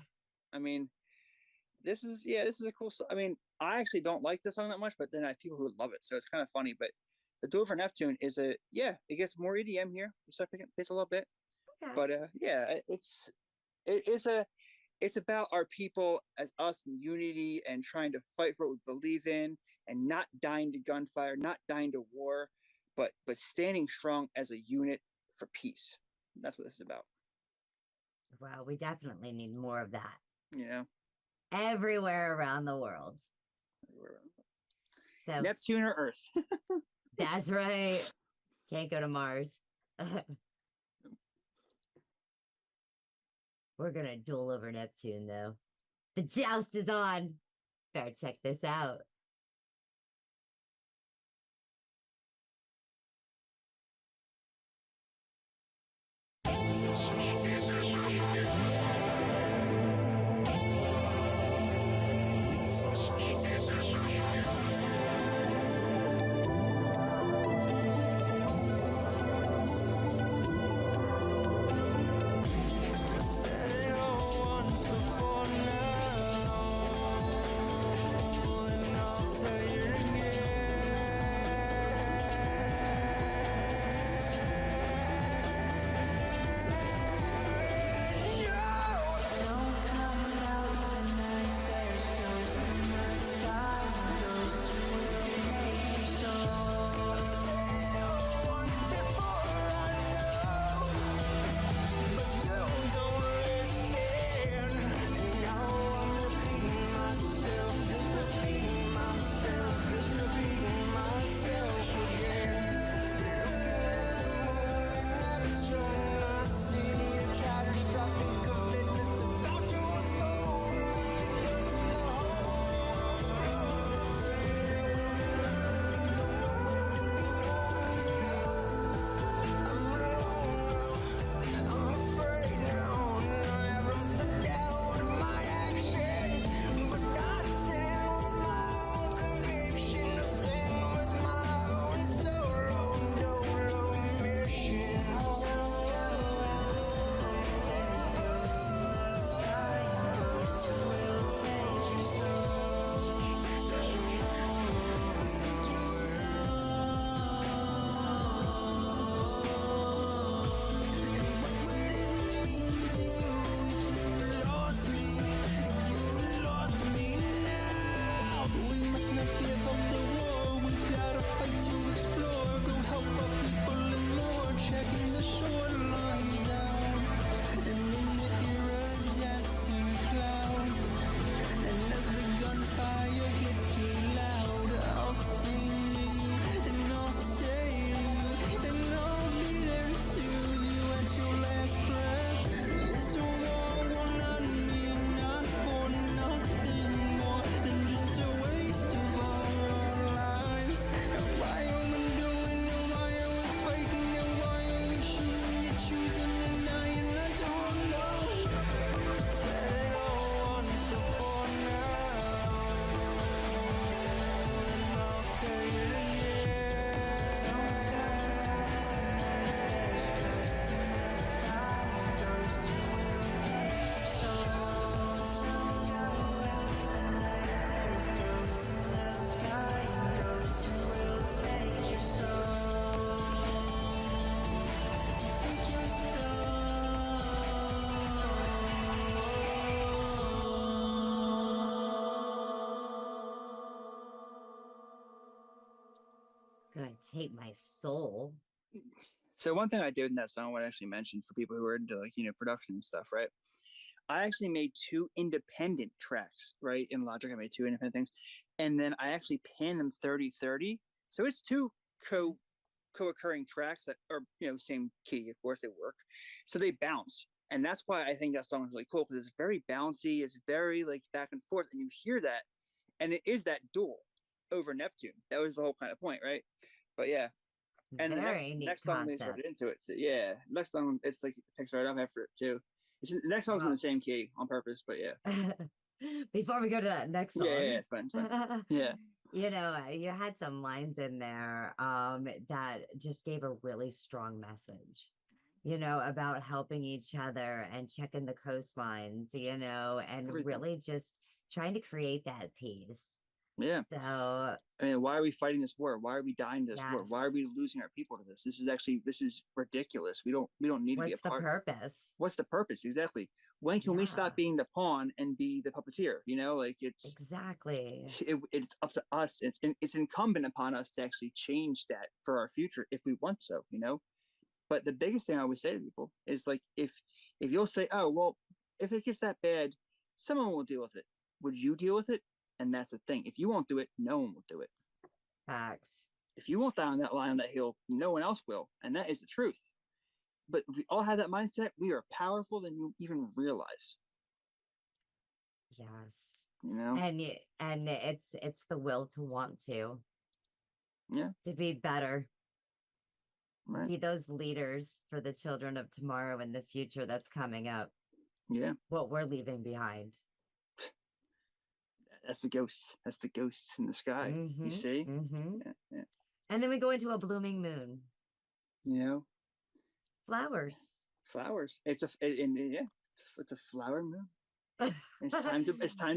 S15: I mean, this is a cool song. I mean, I actually don't like this song that much, but then I have people who love it. So it's kind of funny. But the Duel for Neptune is it gets more EDM here. You start picking pace a little bit. Okay. But it's about our people as us in unity and trying to fight for what we believe in and not dying to gunfire, not dying to war, but standing strong as a unit for peace. That's what this is about.
S12: Well, we definitely need more of that.
S6: Everywhere around the world.
S12: So
S15: Neptune or Earth.
S12: That's right. Can't go to Mars. We're going to duel over Neptune, though. The joust is on. Better check this out. gonna take my soul.
S15: So one thing I did in that song, I want to actually mention for people who are into like, production and stuff, right? I actually made 2 independent tracks, right? In Logic, I made 2 independent things. And then I actually panned them 30-30. So it's 2 co-occurring tracks that are, same key. Of course they work. So they bounce. And that's why I think that song is really cool, because it's very bouncy. It's very like back and forth. And you hear that. And it is that duel over Neptune. That was the whole kind of point, right? But yeah. And
S12: Very
S15: the
S12: neat
S15: next song they
S12: concept.
S15: started into it. So yeah. Next song, it's like it picks right up after it too. The next song's in the same key on purpose, but yeah.
S12: Before we go to that next song.
S15: Yeah, it's fine. Yeah.
S12: You had some lines in there that just gave a really strong message, about helping each other and checking the coastlines, and
S15: Everything.
S12: really just trying to create that peace.
S15: Yeah.
S12: So,
S15: I mean, why are we fighting this war? Why are we dying this war?
S12: Yes.
S15: Why are we losing our people to this? This is ridiculous. We don't need to be a
S12: what's the
S15: part.
S12: purpose?
S15: What's the purpose? Exactly. When can we stop being the pawn and be the puppeteer? Like it's
S12: Exactly.
S15: it's up to us. It's incumbent upon us to actually change that for our future if we want so, But the biggest thing I always say to people is like, if you'll say, oh, well, if it gets that bad, someone will deal with it. Would you deal with it? And that's the thing. If you won't do it, no one will do it.
S12: Facts.
S15: If you won't die on that line, on that hill, no one else will. And that is the truth. But if we all have that mindset, we are powerful than you even realize.
S12: Yes.
S15: And
S12: it's the will to want to.
S15: Yeah.
S12: To be better.
S15: Right.
S12: Be those leaders for the children of tomorrow and the future that's coming up.
S15: Yeah.
S12: What we're leaving behind.
S15: That's the ghost. That's the ghost in the sky. You see?
S12: Mm-hmm.
S15: Yeah.
S12: And then we go into a blooming moon. Flowers.
S15: It's a flower moon. It's time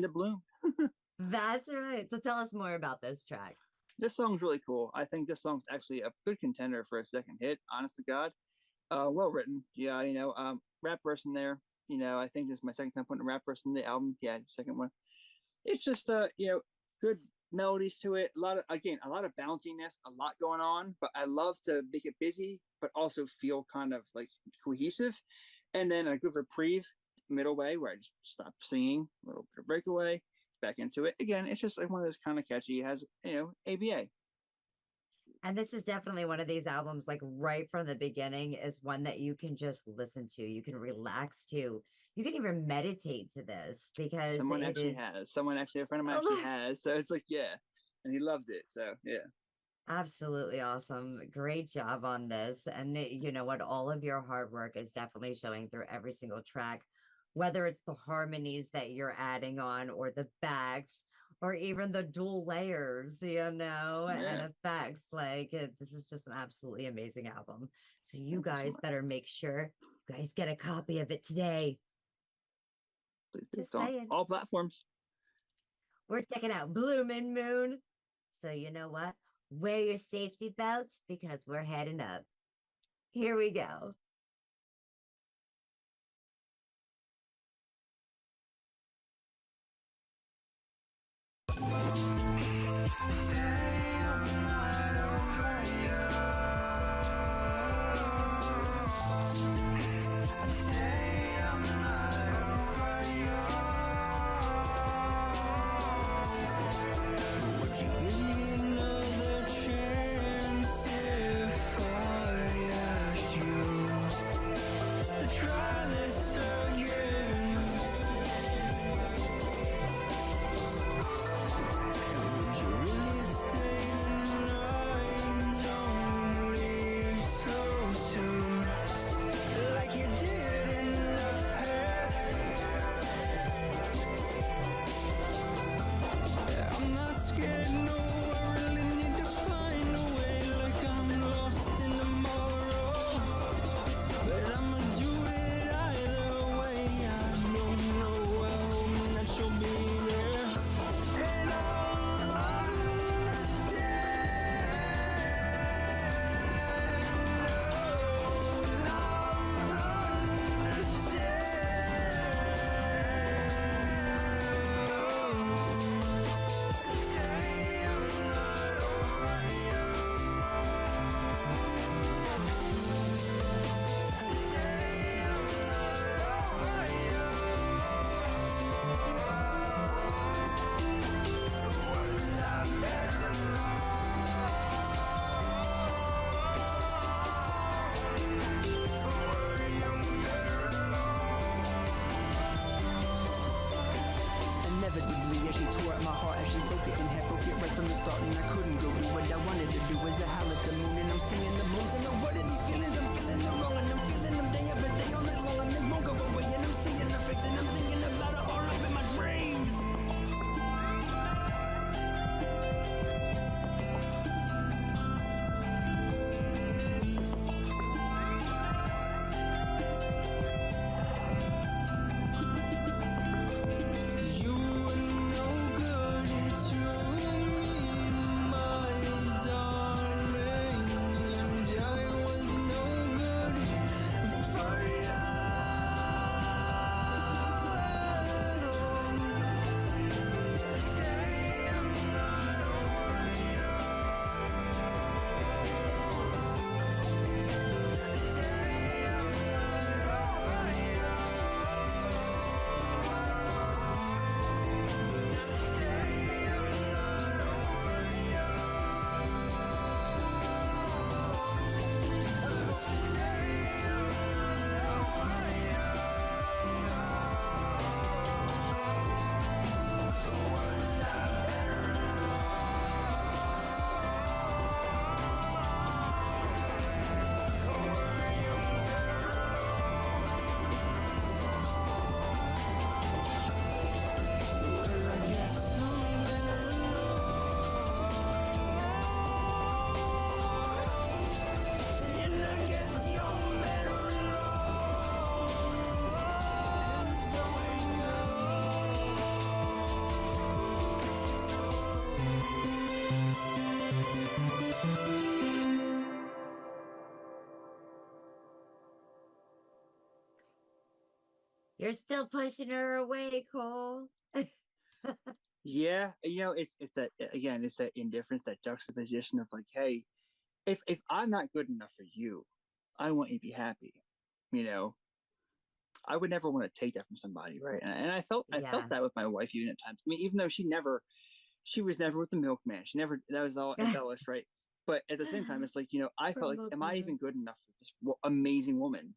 S15: to bloom.
S12: That's right. So tell us more about this track.
S15: This song's really cool. I think this song's actually a good contender for a second hit, honest to God. Well written. Yeah, rap verse in there. I think this is my second time putting a rap verse in the album. Yeah, the second one. It's just good melodies to it. A lot of bounciness, a lot going on, but I love to make it busy, but also feel kind of like cohesive. And then a good reprieve middle way where I just stop singing, a little bit of breakaway, back into it. Again, it's just like one of those kind of catchy. It has, ABA.
S12: And this is definitely one of these albums, like right from the beginning, is one that you can just listen to. You can relax to. You can even meditate to this because
S15: Someone a friend of mine actually has. So it's like, yeah. And he loved it. So yeah.
S12: Absolutely awesome. Great job on this. And you know what? All of your hard work is definitely showing through every single track, whether it's the harmonies that you're adding on or the backs or even the dual layers, and effects. Like this is just an absolutely amazing album. So you guys better make sure you guys get a copy of it today.
S15: Just saying. All platforms.
S12: We're checking out Bloomin' Moon. So you know what? Wear your safety belts because we're heading up. Here we go.
S14: Another chance if I asked you. broke my heart as she broke it in half. Broke it right from the start, and I couldn't go do what I wanted to do. Was the howl at the moon, and I'm singing the blues. And the word of these feelings, I'm feeling the wrong, and I'm feeling them day after day all night long, and they won't go away. And I'm seeing her face, and I'm thinking about her all up in my dreams.
S12: You're still pushing her away, Cole.
S15: Yeah, it's that again, it's that indifference, that juxtaposition of like, hey, if I'm not good enough for you, I want you to be happy. I would never want to take that from somebody, right? And I felt that with my wife even at times. I mean, even though she was never with the milkman. She never, that was all embellished, right? But at the same time, it's like, I felt like, am I even good enough for this amazing woman?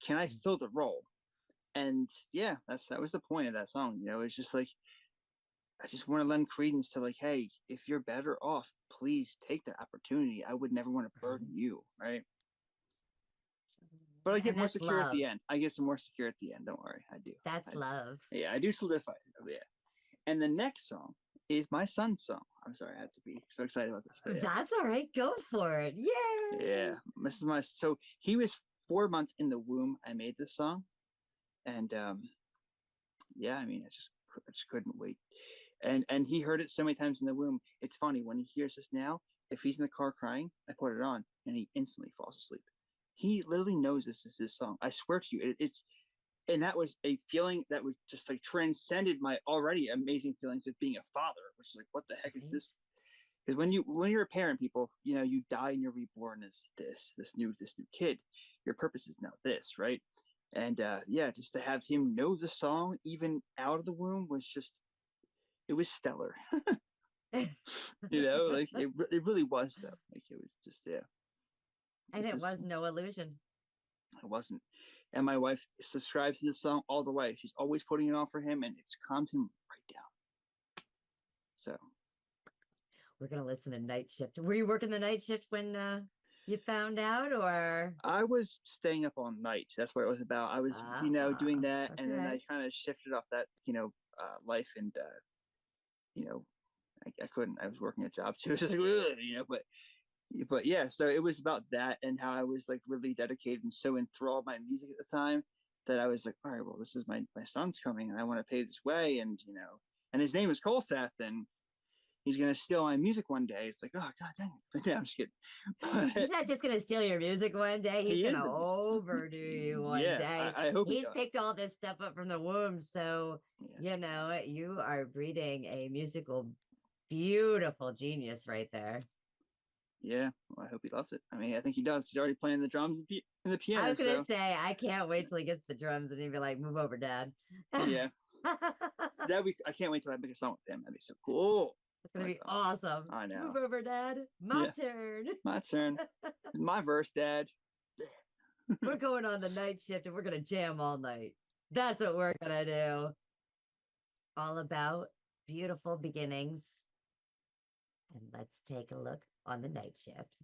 S15: Can I fill the role? And yeah, that was the point of that song. It's just like, I just want to lend credence to like, hey, if you're better off, please take that opportunity. I would never want to burden you, right? But I get more secure at the end. I get some more secure at the end. Don't worry, I do.
S12: That's love.
S15: Yeah, I do solidify it. Yeah. And the next song is my son's song. I'm sorry, I had to be so excited about this.
S12: Yeah. That's all right. Go for it. Yay!
S15: Yeah, this is so he was 4 months in the womb. I made this song, and yeah, I mean, I just couldn't wait. And he heard it so many times in the womb. It's funny when he hears this now. If he's in the car crying, I put it on, and he instantly falls asleep. He literally knows this is his song. I swear to you, and that was a feeling that was just like transcended my already amazing feelings of being a father, which is like, what the heck is this? Because when you're a parent, people, you die and you're reborn as this new kid. Your purpose is now this, right? And yeah, just to have him know the song even out of the womb was it was stellar. Like it really was though. Like it was just
S12: And it was no illusion.
S15: It wasn't. And my wife subscribes to this song all the way. She's always putting it on for him, and it calms him right down. So
S12: we're gonna listen to Night Shift. Were you working the night shift when you found out, or?
S15: I was staying up all night. That's what it was about. I was, doing that, okay. And then I kind of shifted off that, life, and I couldn't. I was working a job too. It was just like, but yeah, so it was about that and how I was like really dedicated and so enthralled by music at the time that I was like, all right, well, this is my son's coming and I want to pay this way. And, and his name is ColSeth and he's going to steal my music one day. It's like, oh, God dang it. Yeah, I'm just kidding.
S12: He's not just going to steal your music one day. He's going to overdo you one day.
S15: I hope
S12: he's picked all this stuff up from the womb. So, you are breeding a musical, beautiful genius right there.
S15: Yeah, well, I hope he loves it. I mean, I think he does. He's already playing the drums and the piano.
S12: I was going to say, I can't wait till he gets the drums and he'd be like, move over, Dad.
S15: Yeah. I can't wait till I make a song with him. That'd be so cool.
S12: It's going to be awesome.
S15: I know.
S12: Move over, Dad. My turn.
S15: My turn. My verse, Dad.
S12: We're going on the night shift and we're going to jam all night. That's what we're going to do. All about beautiful beginnings. And let's take a look on the night shift.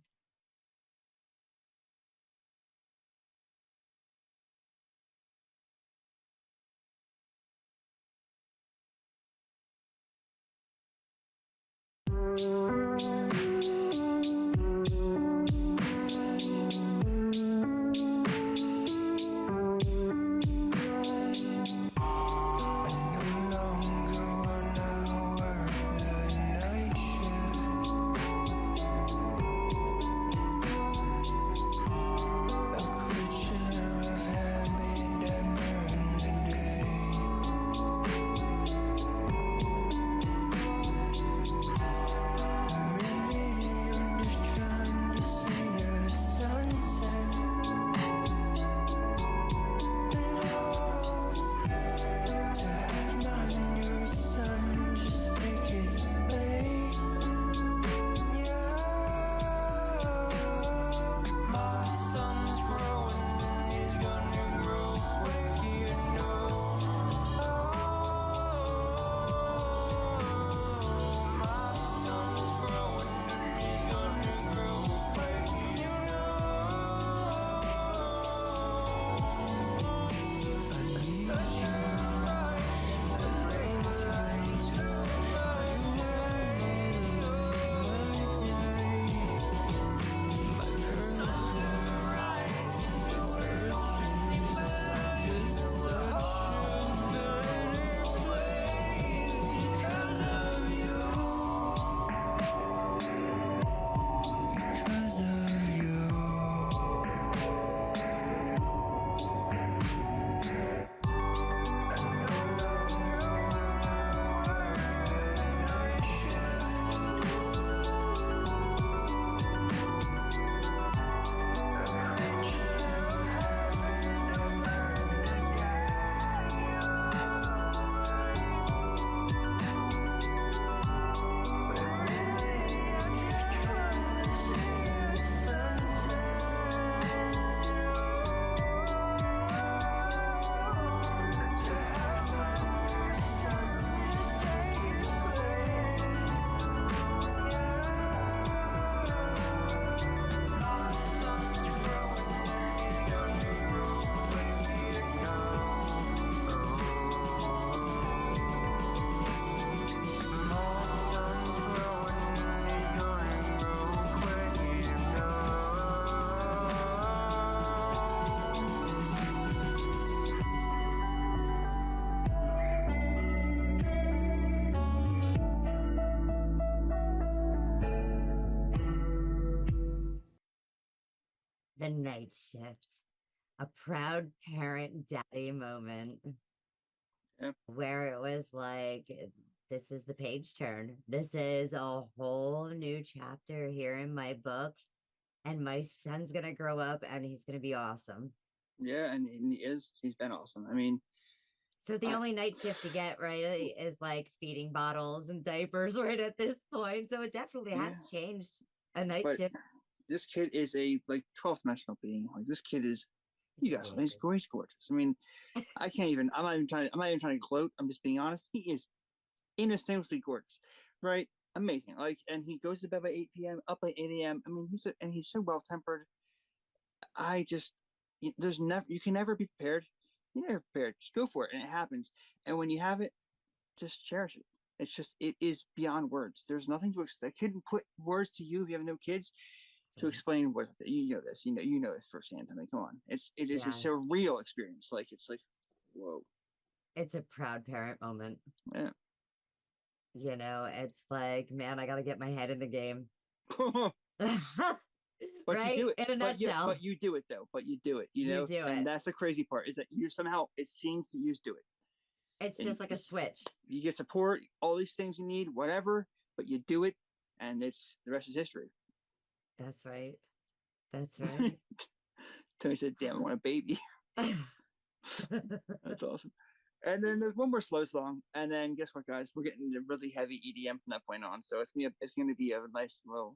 S12: The night shift, a proud parent daddy moment.
S15: Yeah.
S12: Where it was like, this is the page turn. This is a whole new chapter here in my book. And my son's going to grow up and he's going to be awesome.
S15: Yeah, and he's been awesome. I mean,
S12: so the only night shift to get right is like feeding bottles and diapers right at this point. So it definitely has changed a night shift.
S15: This kid is a like 12th dimensional being. Like this kid is, you guys, he's gorgeous. I mean, I can't even. I'm not even trying to gloat. I'm just being honest. He is inestimably gorgeous, right? Amazing. Like, and he goes to bed by 8 p.m. up by 8 a.m. I mean, he's so well tempered. You can never be prepared. You're never prepared. Just go for it, and it happens. And when you have it, just cherish it. It is beyond words. There's nothing to explain. I couldn't put words to you if you have no kids to explain what you know this. You know it firsthand. I mean, come on. It is a surreal experience. Like it's like, whoa.
S12: It's a proud parent moment.
S15: Yeah.
S12: You know, it's like, man, I got to get my head in the game.
S15: But
S12: right?
S15: you do it
S12: in a nutshell.
S15: but you do it though. But you do it. You know, and that's the crazy part is that you somehow it seems that you just do it.
S12: It's just like a switch.
S15: You get support, all these things you need, whatever, but you do it, and it's the rest is history.
S12: That's right. That's right.
S15: Tony said, "Damn, I want a baby." That's awesome. And then there's one more slow song, and then guess what, guys? We're getting a really heavy EDM from that point on. So it's gonna be a nice little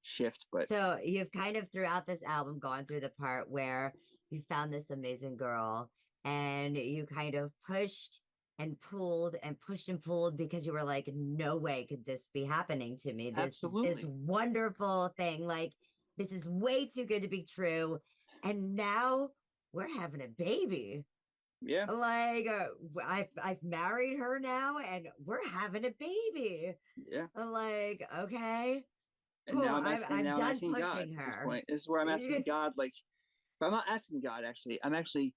S15: shift. But
S12: so you've kind of throughout this album gone through the part where you found this amazing girl, and you kind of pushed and pulled and pushed and pulled because you were like, no way could this be happening to me. This wonderful thing. Like, this is way too good to be true. And now we're having a baby.
S15: Yeah.
S12: Like, I've married her now and we're having a baby.
S15: Yeah.
S12: Like, okay.
S15: And
S12: Cool.
S15: now I'm
S12: done
S15: asking God
S12: pushing
S15: at this
S12: her.
S15: point. This is where I'm asking God, like, but I'm not asking God, actually. I'm actually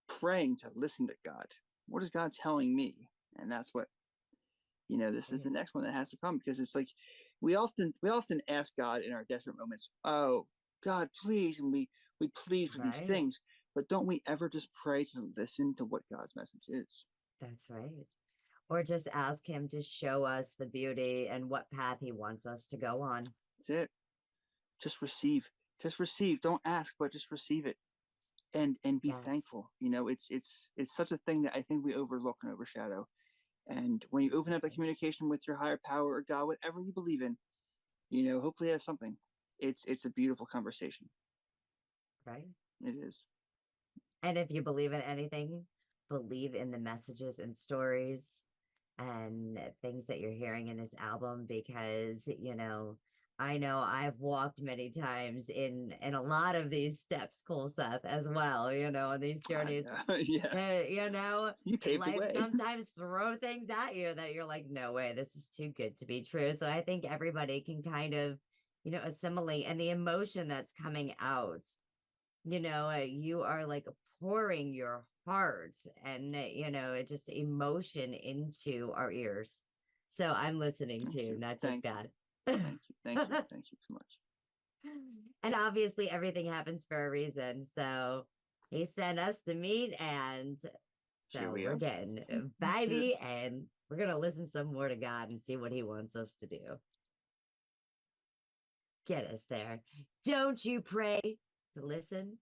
S15: praying to listen to God. What is God telling me? And that's what, this is the next one that has to come, because it's like we often ask God in our desperate moments, oh, God, please, and we plead for these things, but don't we ever just pray to listen to what God's message is?
S12: That's right. Or just ask him to show us the beauty and what path he wants us to go on.
S15: That's it. Just receive. Just receive. Don't ask, but just receive it. And be thankful. It's such a thing that I think we overlook and overshadow. And when you open up the communication with your higher power or God, whatever you believe in, hopefully you have something. It's a beautiful conversation.
S12: Right.
S15: It is.
S12: And if you believe in anything, believe in the messages and stories and things that you're hearing in this album, because, I know I've walked many times in a lot of these steps, ColSeth, as well, in these journeys.
S15: Yeah. You paved the
S12: life
S15: way.
S12: sometimes throw things at you that you're like, no way, this is too good to be true. So I think everybody can kind of, assimilate, and the emotion that's coming out, you are like pouring your heart and, just emotion into our ears. So I'm listening to, not just God.
S15: Thank you. Thank you so much.
S12: And obviously everything happens for a reason. So he sent us to meet, and so we're getting vibey, and we're going to listen some more to God and see what he wants us to do. Get us there. Don't you pray to listen?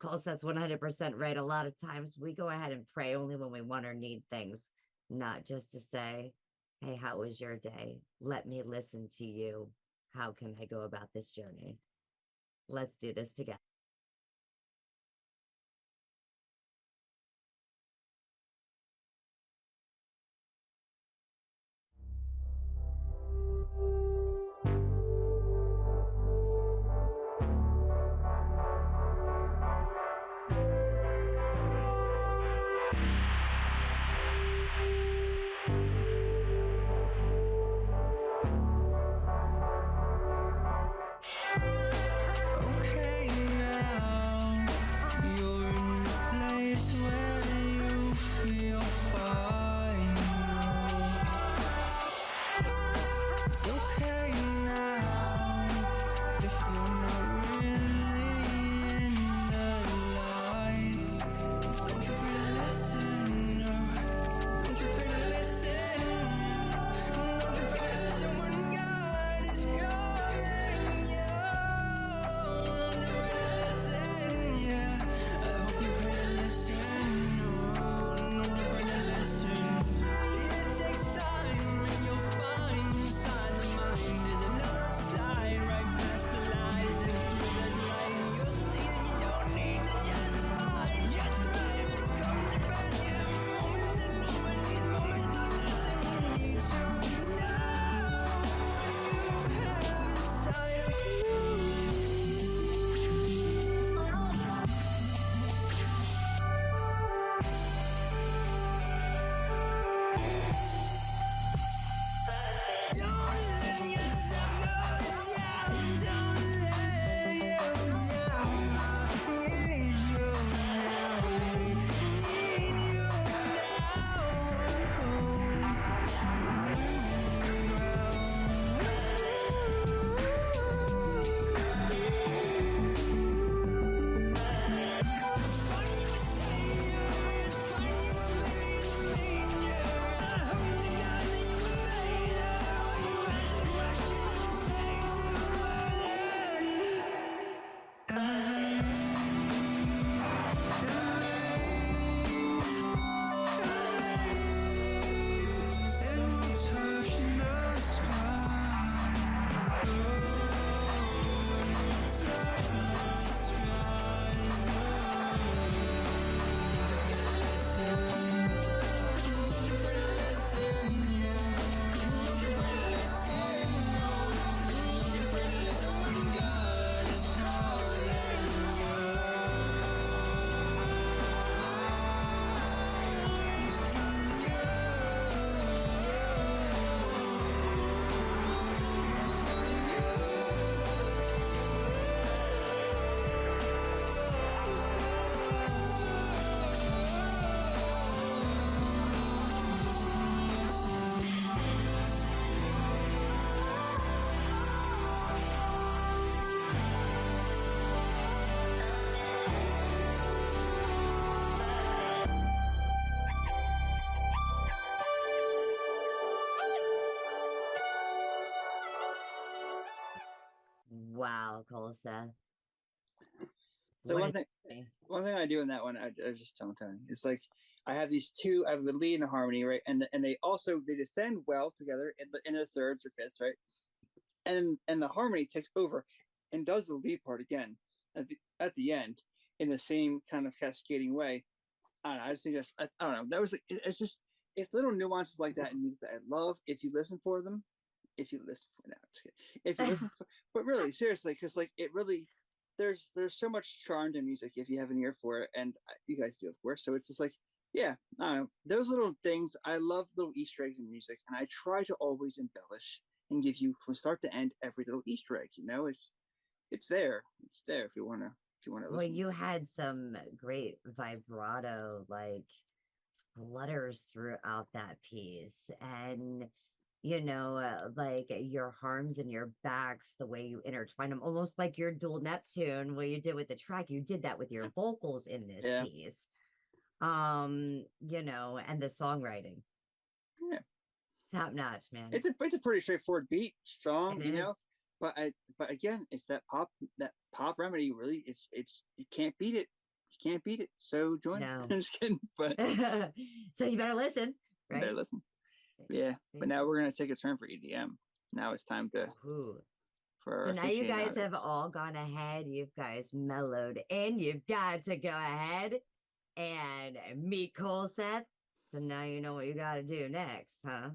S12: ColSeth's 100% right. A lot of times we go ahead and pray only when we want or need things, not just to say, hey, how was your day? Let me listen to you. How can I go about this journey? Let's do this together.
S14: Okay, now
S12: wow, ColSeth.
S15: So
S12: What
S15: one thing I do in that one, I was just telling Tony, it's like I have these two, I have a lead and a harmony, right? And they descend well together in their thirds or fifths, right? And the harmony takes over and does the lead part again at the end in the same kind of cascading way. I don't know, I just think I don't know. That was it's little nuances like that in music that I love. If you listen for them, if you listen for, but really seriously, because like it really. There's so much charm to music if you have an ear for it, and you guys do, of course. So it's just like, yeah, I don't know. Those little things, I love little Easter eggs in music, and I try to always embellish and give you from start to end every little Easter egg. You know, it's there. It's there if you wanna listen.
S12: Well, you had some great vibrato like flutters throughout that piece, and like your harms and your backs, the way you intertwine them, almost like your dual Neptune, what you did with the track, you did that with your vocals in this piece. And the songwriting.
S15: Yeah.
S12: Top notch, man.
S15: It's a pretty straightforward beat, strong,
S12: It is.
S15: But again, it's that pop remedy, really. It's you can't beat it. You can't beat it. So join it. I'm just kidding. But
S12: so you better listen, right?
S15: You better listen. Yeah, but now we're gonna take a turn for EDM. Now it's time to.
S12: So now you guys have all gone ahead. You guys mellowed in. You've got to go ahead and meet ColSeth. So now you know what you got to do next, huh?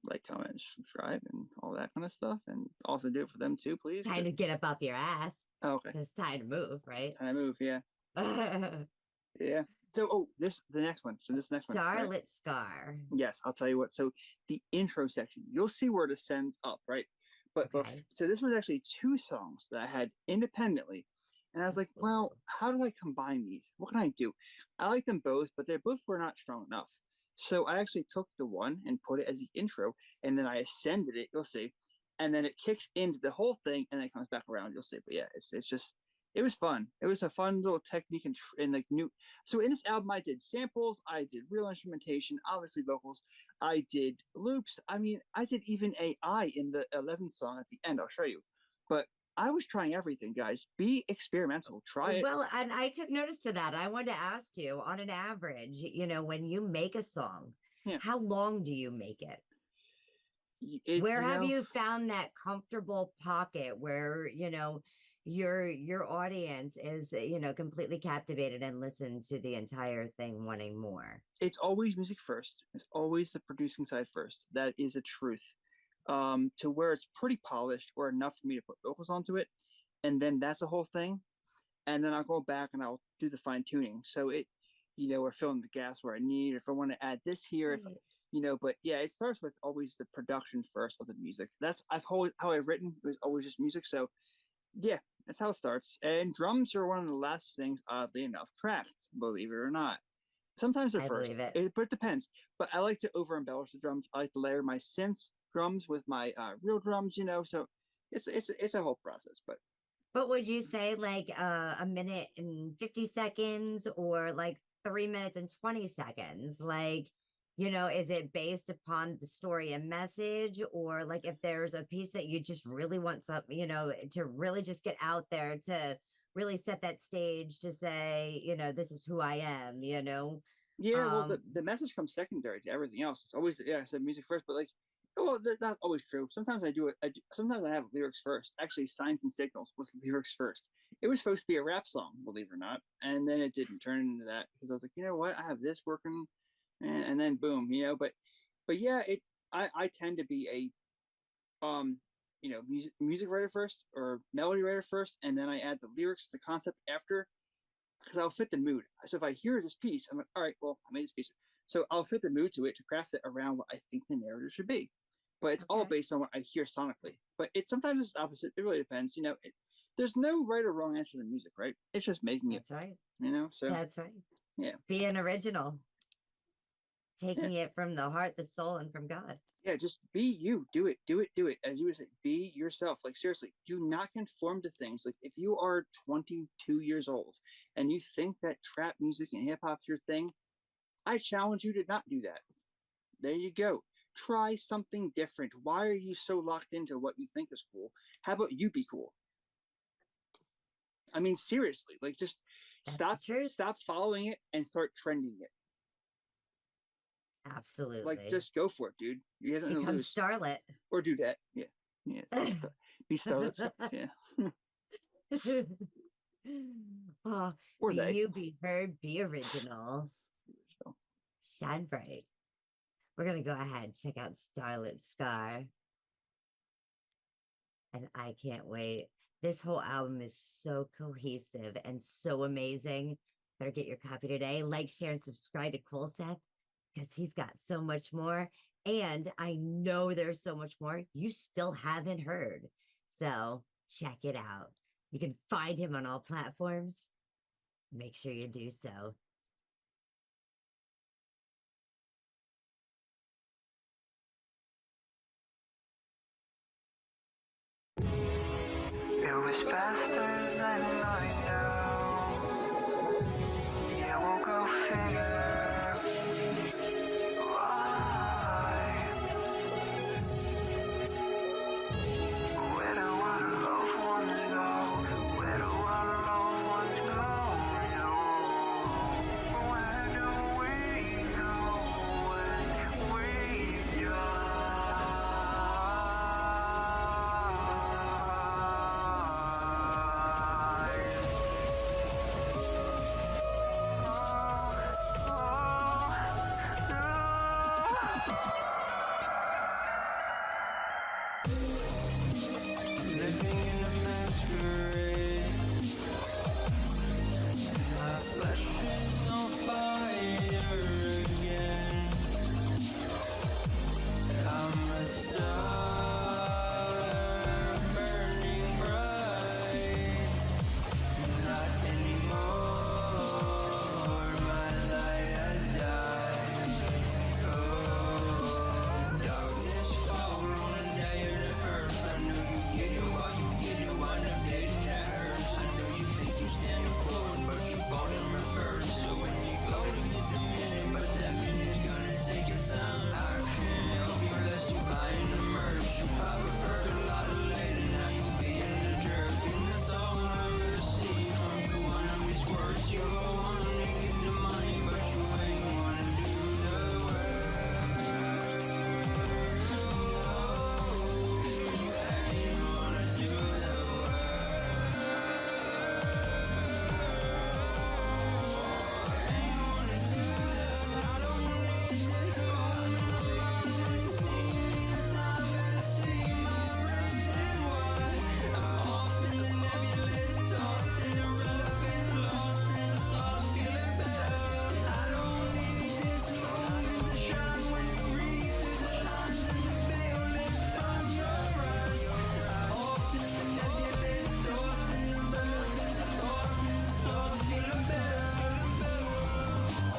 S15: Like, comment, subscribe, and all that kind of stuff, and also do it for them too, please.
S12: Time to get up off your ass.
S15: Oh, okay.
S12: It's time to move, right?
S15: Time to move, yeah. Yeah. So, the next one. So this next one.
S12: Starlit Scar.
S15: Yes, I'll tell you what. So the intro section, you'll see where it ascends up, right? But so this was actually 2 songs that I had independently. And I was like, well, how do I combine these? What can I do? I like them both, but they both were not strong enough. So I actually took the one and put it as the intro, and then I ascended it, you'll see. And then it kicks into the whole thing, and then it comes back around, you'll see. But yeah, it's just, it was fun. It was a fun little technique and like new. So in this album, I did samples, I did real instrumentation, obviously vocals, I did loops. I mean, I did even AI in the 11th song at the end. I'll show you. But I was trying everything, guys. Be experimental. Try it.
S12: Well, and I took notice to that. I wanted to ask you, on an average, when you make a song, how long do you make it? Where have you found that comfortable pocket where, your audience is, completely captivated and listen to the entire thing wanting more?
S15: It's always music first. It's always the producing side first. That is a truth. To where it's pretty polished or enough for me to put vocals onto it. And then that's the whole thing. And then I'll go back and I'll do the fine tuning. So we're filling the gaps where I need, if I want to add this here, but yeah, it starts with always the production first of the music. That's how I've written. It was always just music. So yeah, that's how it starts. And drums are one of the last things, oddly enough, tracked, believe it or not. Sometimes they're first, but it depends. But I like to over embellish the drums. I like to layer my synths drums with my real drums, so it's a whole process.
S12: But would you say like a minute and 50 seconds or like 3 minutes and 20 seconds? Like, is it based upon the story and message, or like if there's a piece that you just really want something, to really just get out there, to really set that stage, to say, this is who I am, Yeah,
S15: well, the message comes secondary to everything else. It's always, I said music first, but like, well, that's not always true. Sometimes I do it. Sometimes I have lyrics first. Actually, Signs and Signals was lyrics first. It was supposed to be a rap song, believe it or not. And then it didn't turn into that because I was like, you know what? I have this working. And then boom, but yeah, I tend to be a, music writer first or melody writer first. And then I add the lyrics, the concept after, because I'll fit the mood. So if I hear this piece, I'm like, all right, well, I made this piece. So I'll fit the mood to it to craft it around what I think the narrative should be. But it's all based on what I hear sonically. But sometimes it's opposite. It really depends. There's no right or wrong answer to music, right? It's just making it.
S12: That's right.
S15: So
S12: that's right.
S15: Yeah.
S12: Be an original. Taking it from the heart, the soul, and from God.
S15: Yeah, just be you. Do it. As you would say, be yourself. Like, seriously, do not conform to things. Like, if you are 22 years old and you think that trap music and hip hop's your thing, I challenge you to not do that. There you go. Try something different. Why are you so locked into what you think is cool? How about you be cool? I mean, seriously, like just stop following it and start trending it.
S12: Absolutely.
S15: Like, just go for it, dude. You have nothing to
S12: Become
S15: lose.
S12: starlet.
S15: Or do that. Yeah. Yeah. Be starlet. Yeah.
S12: Oh,
S15: Or
S12: be
S15: they.
S12: you, be heard, be original. Shine bright. We're going to go ahead and check out Starlit Scar. And I can't wait. This whole album is so cohesive and so amazing. Better get your copy today. Like, share, and subscribe to ColSeth because he's got so much more. And I know there's so much more you still haven't heard. So check it out. You can find him on all platforms. Make sure you do so.
S14: It was faster than I know. Yeah, we'll go figure why. Where do our loved ones go? Where do our loved ones go? Where do we go when we die? Living in a masquerade. My flesh is on fire again. I'm a star burning bright. Not anymore. My light has died. Oh, darkness fall on a day that hurts. I know you get it while you get it. Wind up dead and that hurts. I know you think you standing forward, but you fall in reverse. So when you go to get the minute, but that minute's gonna take its time. I can't help you unless you buy in the merch. You pop a perk a lot of later, now you being the jerk. And that's all I ever see from you. One of these words, you go on and get the money, but you ain't wanna do the work. You ain't wanna do the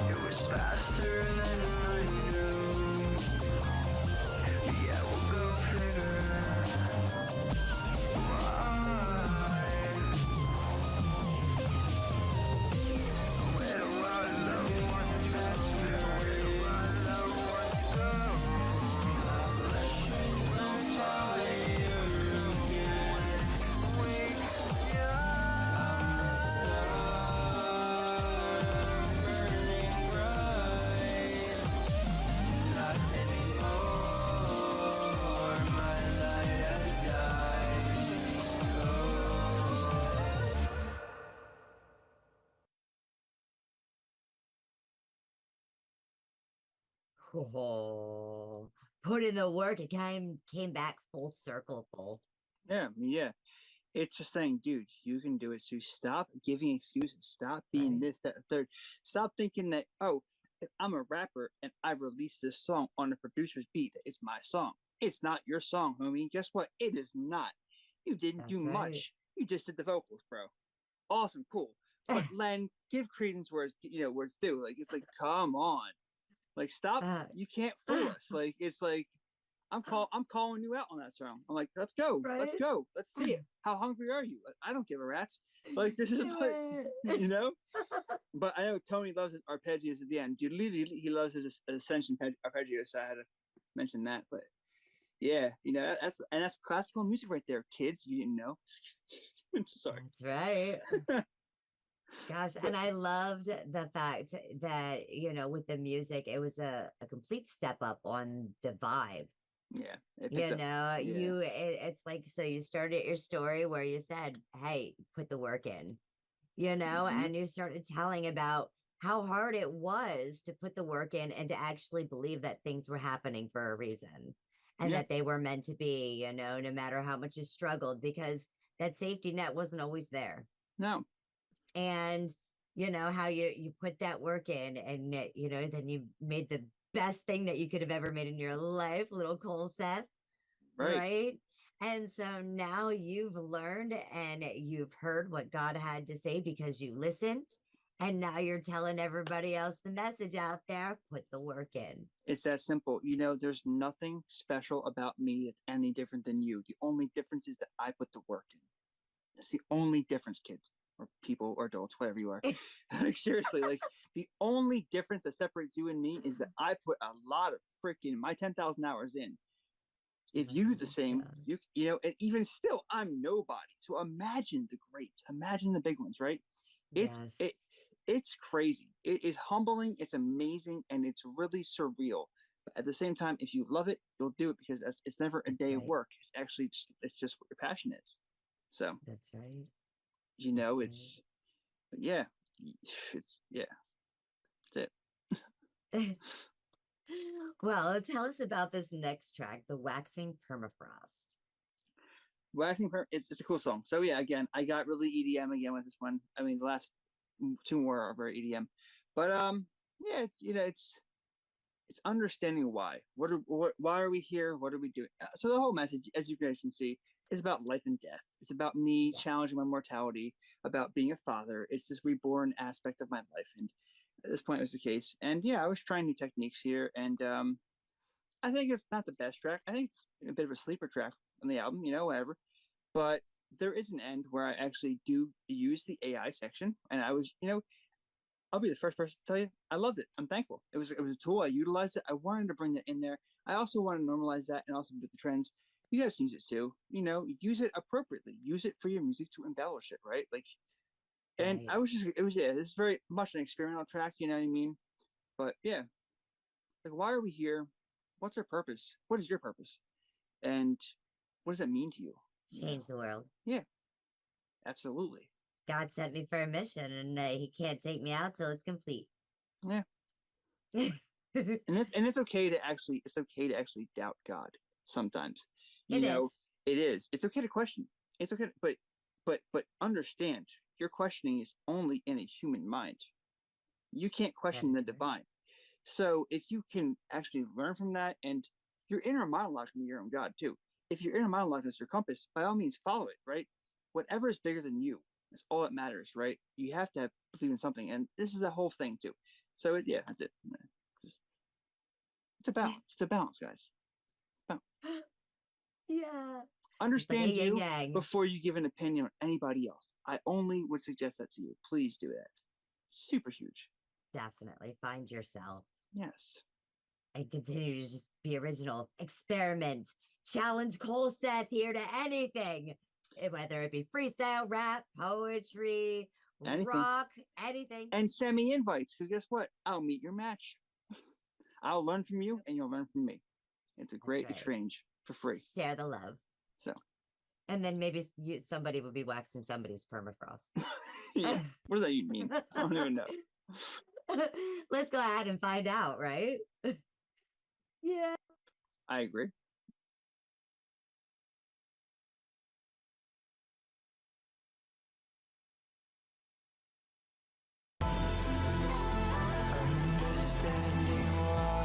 S14: It was faster than I knew. Yeah, we'll go figure why. Where do our loved ones where do our loved ones go? My flesh is on fire again. We burning bright. Not anymore. My light has died.
S12: Oh, put in the work. It came back full circle, Cole.
S15: Yeah. Yeah. It's just saying, dude, you can do it too. Stop giving excuses. Stop being this, that, and third. Stop thinking that, oh, if I'm a rapper and I release this song on a producer's beat, that it's my song. It's not your song, homie. Guess what? It is not. You didn't do
S12: That's right.
S15: much. You just did the vocals, bro. Awesome, cool. But Len, give credence where it's due. Like, it's like, come on. Like, stop. You can't fool us. Like, it's like, I'm calling you out on that song. I'm like, let's go. Let's
S12: Right?
S15: go. Let's see it. How hungry are you? I don't give a rat's. Like, this is like, But I know Tony loves his arpeggios at the end. He loves his Ascension arpeggios. So I had to mention that, but yeah, that's classical music right there, kids. You didn't know. Sorry.
S12: That's right. Gosh, and I loved the fact that, with the music, it was a complete step up on the vibe.
S15: Yeah.
S12: It's like, so you started your story where you said, hey, put the work in, and you started telling about how hard it was to put the work in and to actually believe that things were happening for a reason and that they were meant to be, no matter how much you struggled, because that safety net wasn't always there.
S15: No.
S12: And how you put that work in, and then you made the best thing that you could have ever made in your life, little ColSeth, right? And so now you've learned and you've heard what God had to say because you listened, and now you're telling everybody else the message out there. Put the work in.
S15: It's that simple. There's nothing special about me that's any different than you. The only difference is that I put the work in. That's the only difference, kids. Or people or adults, whatever you are. Like, seriously, like the only difference that separates you and me is that I put a lot of freaking my 10,000 hours in. If you do the same, and even still, I'm nobody. So imagine the greats, imagine the big ones, right? It's crazy. It is humbling. It's amazing, and it's really surreal. But at the same time, if you love it, you'll do it because it's never a day of work. It's actually just what your passion is. So
S12: that's right.
S15: That's it.
S12: Well, tell us about this next track, the Waxing Permafrost.
S15: It's a cool song. So yeah, again, I got really EDM again with this one. I mean, the last two more are very EDM, but it's understanding why. Why are we here? What are we doing? So the whole message, as you guys can see, is about life and death. It's about me challenging my mortality, about being a father. It's this reborn aspect of my life. And at this point it was the case. And I was trying new techniques here. And I think it's not the best track. I think it's a bit of a sleeper track on the album, whatever. But there is an end where I actually do use the AI section. And I was, I'll be the first person to tell you, I loved it. I'm thankful. It was a tool. I utilized it. I wanted to bring that in there. I also want to normalize that and also with the trends. You guys use it too, use it appropriately, use it for your music to embellish it. Right. And it's very much an experimental track. You know what I mean? But yeah, like, why are we here? What's our purpose? What is your purpose? And what does that mean to you?
S12: Change the world.
S15: Yeah, absolutely.
S12: God sent me for a mission, and he can't take me out till it's complete.
S15: Yeah. and it's okay to actually doubt God sometimes. It is. It's okay to question. It's okay, but understand your questioning is only in a human mind. You can't question the divine. So if you can actually learn from that, and your inner monologue can be your own God too. If your inner monologue is your compass, by all means follow it, right? Whatever is bigger than you, that's all that matters, right? You have to believe in something, and this is the whole thing too. So that's it. It's a balance. It's a balance, guys.
S12: Yeah.
S15: Understand you before you give an opinion on anybody else. I only would suggest that to you. Please do that. It's super huge.
S12: Definitely find yourself.
S15: Yes.
S12: And continue to just be original. Experiment. Challenge ColSeth here to anything. Whether it be freestyle, rap, poetry, rock, anything.
S15: And send me invites, because guess what? I'll meet your match. I'll learn from you and you'll learn from me. It's a great exchange for free.
S12: Share the love.
S15: So.
S12: And then maybe somebody will be waxing somebody's permafrost.
S15: Yeah. What does that even mean? I don't even know.
S12: Let's go ahead and find out, right? Yeah.
S15: I agree.
S14: Understanding why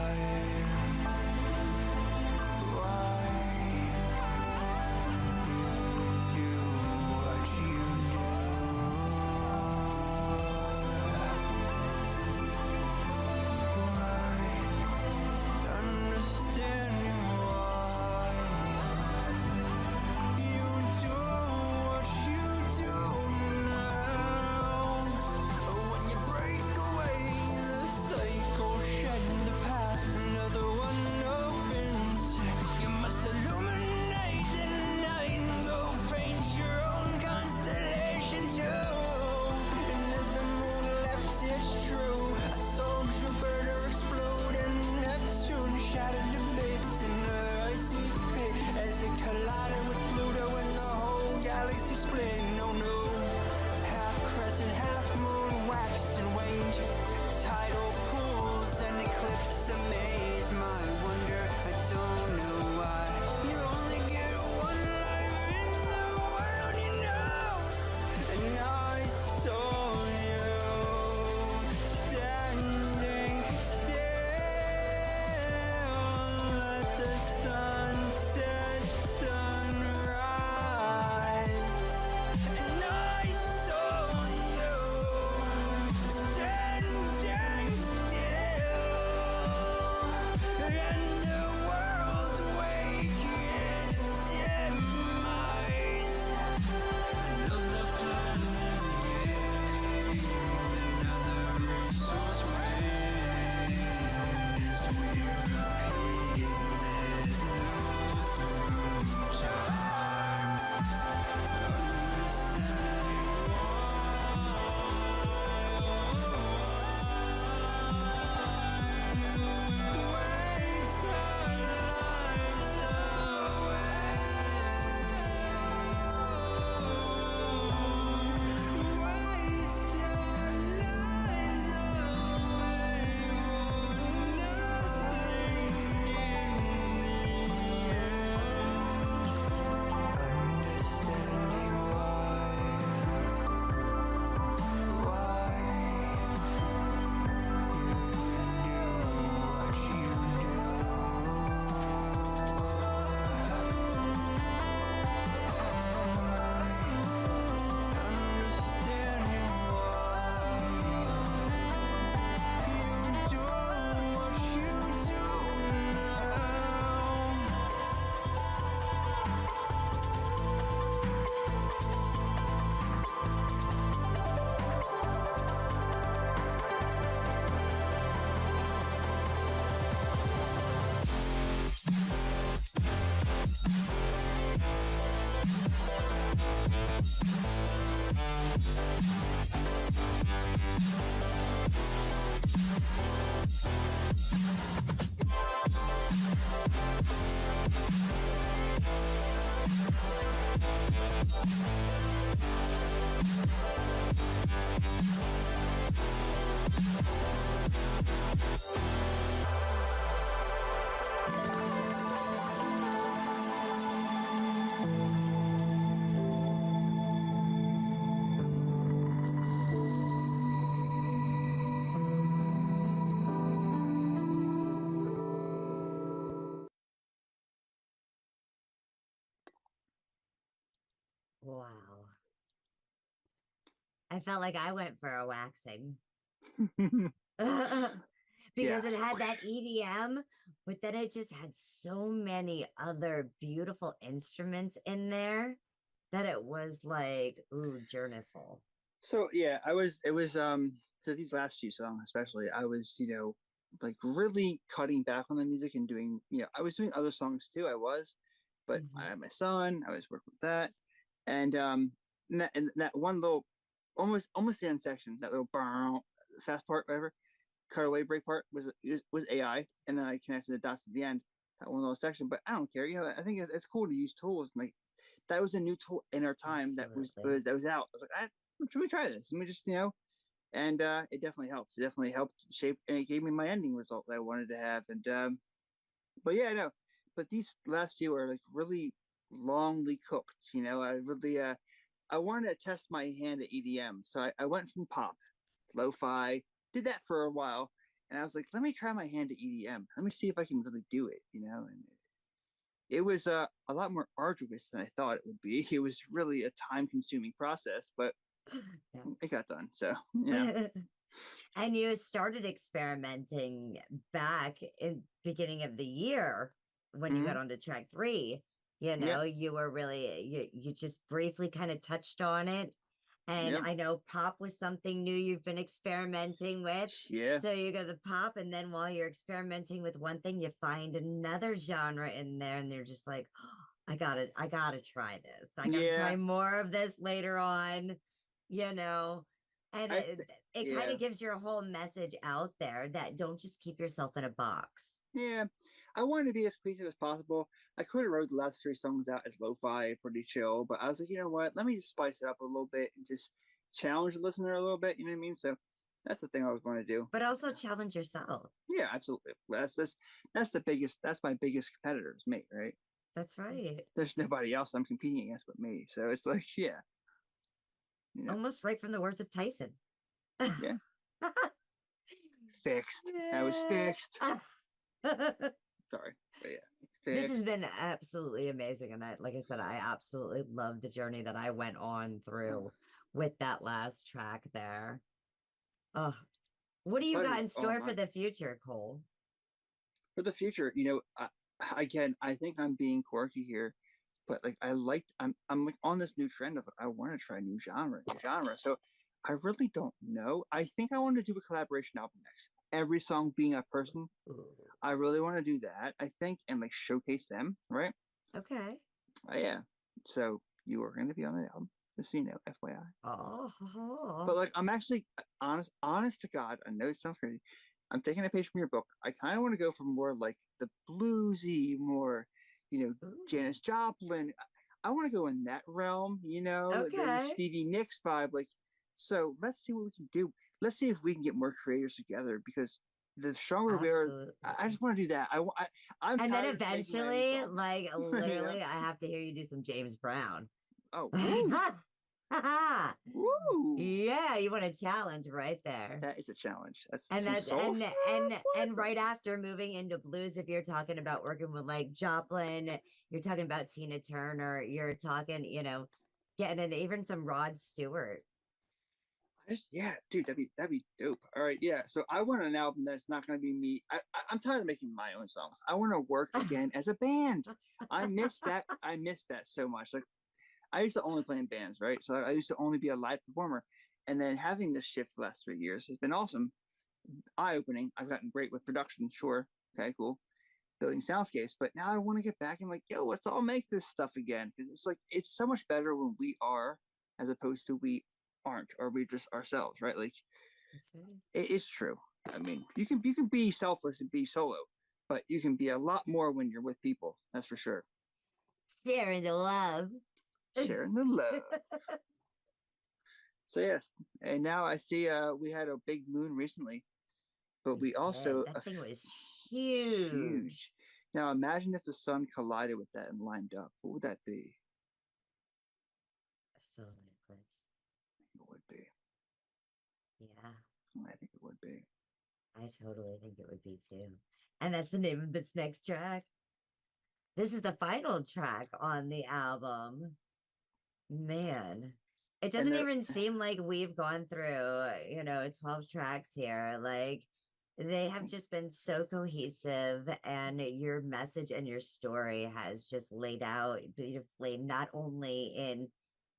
S12: Wow. I felt like I went for a waxing. Because it had that EDM, but then it just had so many other beautiful instruments in there that it was like, ooh, journeyful.
S15: So yeah, it was so these last few songs especially, I was, like really cutting back on the music and doing, I was doing other songs too, but I had my son, I was working with that. And and that one little almost the end section, that little fast part, whatever, cutaway break part was AI, and then I connected the dots at the end, that one little section. But I don't care, I think it's cool to use tools, and like that was a new tool in our time that was out. I was like, should we try this? Let me just, and it definitely helps. It definitely helped shape, and it gave me my ending result that I wanted to have. And but yeah, I know. But these last few are like really longly cooked. I really I wanted to test my hand at EDM, so I went from pop, lo-fi, did that for a while, and I was like, let me try my hand at EDM. Let me see if I can really do it. And it was a lot more arduous than I thought it would be. It was really a time-consuming process, but it got done. So yeah.
S12: And you started experimenting back in beginning of the year when you got onto track 3. You were really you just briefly kind of touched on it. And I know pop was something new you've been experimenting with.
S15: Yeah.
S12: So you go to pop, and then while you're experimenting with one thing, you find another genre in there, and they're just like, oh, I gotta try this. I gotta try more of this later on, And it kind of gives your whole message out there that don't just keep yourself in a box.
S15: Yeah, I wanted to be as creative as possible. I could have wrote the last 3 songs out as lo-fi, pretty chill, but I was like, you know what? Let me just spice it up a little bit and just challenge the listener a little bit. You know what I mean? So that's the thing I was going to do.
S12: But also challenge yourself.
S15: Yeah, absolutely. That's the biggest. That's my biggest competitor is me, right?
S12: That's right.
S15: There's nobody else I'm competing against but me. So it's like, yeah.
S12: Almost right from the words of Tyson.
S15: Yeah. Fixed. I was fixed. Sorry. But yeah. Fixed.
S12: This has been absolutely amazing. And like I said, I absolutely love the journey that I went on through with that last track there. Oh, what do you got in store for the future, Cole?
S15: For the future, again, I think I'm being quirky here, but like I'm like on this new trend of I want to try new genre. So I really don't know. I think I want to do a collaboration album next. Every song being a person. I really want to do that, I think, and like showcase them, right?
S12: Okay.
S15: Yeah. So you are going to be on the album, just so you know, FYI.
S12: Oh.
S15: But like, I'm actually honest to God, I know it sounds crazy. I'm taking a page from your book. I kind of want to go for more like the bluesy, more, Janis Joplin. I want to go in that realm, the Stevie Nicks vibe. Like, so let's see what we can do. Let's see if we can get more creators together, because the stronger we are, I just want to do that. I'm
S12: and then eventually, like literally, I have to hear you do some James Brown.
S15: Oh,
S12: woo. Yeah, you want a challenge right there.
S15: That is a challenge.
S12: And right after moving into blues, if you're talking about working with like Joplin, you're talking about Tina Turner, you're talking, getting into even some Rod Stewart.
S15: Dude, that'd be dope. All right, yeah. So I want an album that's not going to be me. I'm tired of making my own songs. I want to work again as a band. I miss that. I miss that so much. Like, I used to only play in bands, right? So I used to only be a live performer, and then having this shift the last 3 years has been awesome, eye-opening. I've gotten great with production, sure, okay, cool, building soundscapes, but now I want to get back and like, yo, let's all make this stuff again, because it's like it's so much better when we are as opposed to we aren't, or we just ourselves, right? Like, that's right. It's true. I mean, you can be selfless and be solo, but you can be a lot more when you're with people. That's for sure.
S12: Sharing the love.
S15: Sharing the love. So yes, and now I see we had a big moon recently, but we also
S12: that thing was huge.
S15: Now imagine if the sun collided with that and lined up. What would that be?
S12: A solar eclipse.
S15: I think it would be.
S12: Yeah.
S15: I think it would be.
S12: I totally think it would be too. And that's the name of this next track. This is the final track on the album. Man, it doesn't even seem like we've gone through, 12 tracks here. Like, they have just been so cohesive, and your message and your story has just laid out beautifully, not only in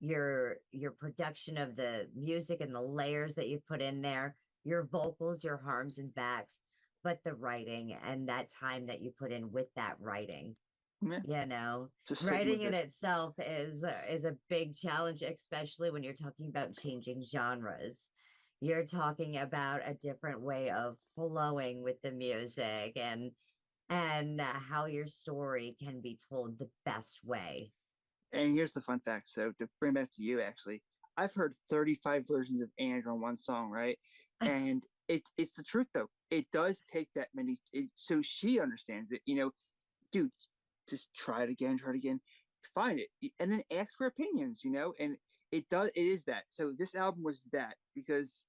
S12: your production of the music and the layers that you put in there, your vocals, your harms and backs, but the writing and that time that you put in with that writing.
S15: Yeah.
S12: Writing in itself is a big challenge, especially when you're talking about changing genres. You're talking about a different way of flowing with the music and how your story can be told the best way.
S15: And here's the fun fact. So to bring back to you, actually, I've heard 35 versions of Andrew on one song, right? And it's the truth, though. It does take that many. So she understands it. Dude, just try it again, find it, and then ask for opinions. And it is that. So this album was that, because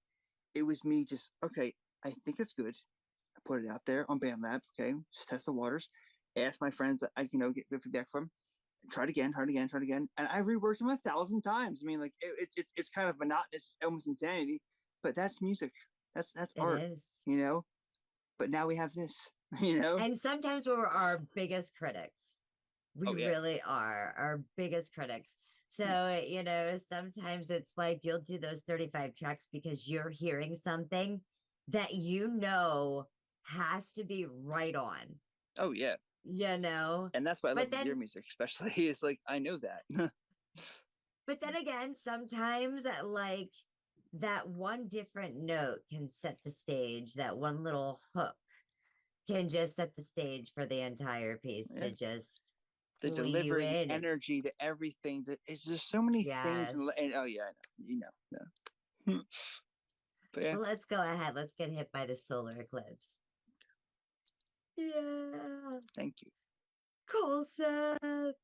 S15: it was me just, okay, I think it's good. I put it out there on BandLab. Okay, just test the waters. Ask my friends that I get good feedback from. Try it again, and I reworked them 1,000 times. I mean, like it's kind of monotonous, it's almost insanity, but that's music. That's art.
S12: Is.
S15: But now we have this.
S12: And sometimes we're our biggest critics. We really are our biggest critics. So, sometimes it's like you'll do those 35 tracks because you're hearing something that has to be right on.
S15: Oh, yeah. And that's why I love your music, especially. It's like, I know that.
S12: But then again, sometimes like that one different note can set the stage, that one little hook can just set the stage for the entire piece to just
S15: the delivery, the energy, the everything. There's so many things. And oh yeah, I know. No. But yeah.
S12: Well, let's go ahead. Let's get hit by the solar eclipse. Yeah.
S15: Thank you.
S12: ColSeth.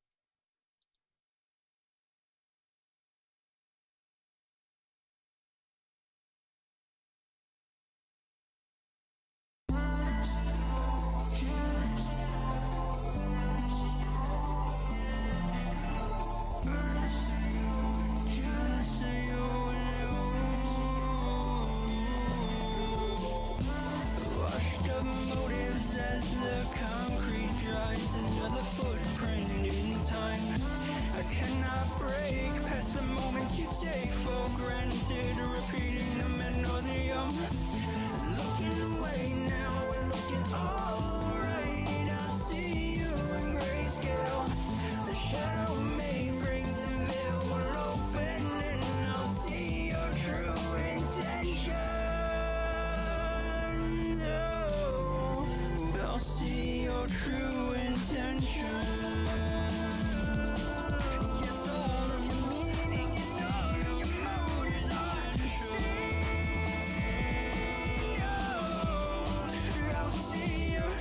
S14: As the concrete dries, another footprint in time. I cannot break past the moment you take for granted, repeating the nauseum. Looking away now, we're looking alright. I see you in grayscale. The shadow may break the veil, will open and I'll see your true intentions. I'll see your true intention. Yes, all of your meaning and all of your motives are true. I'll see your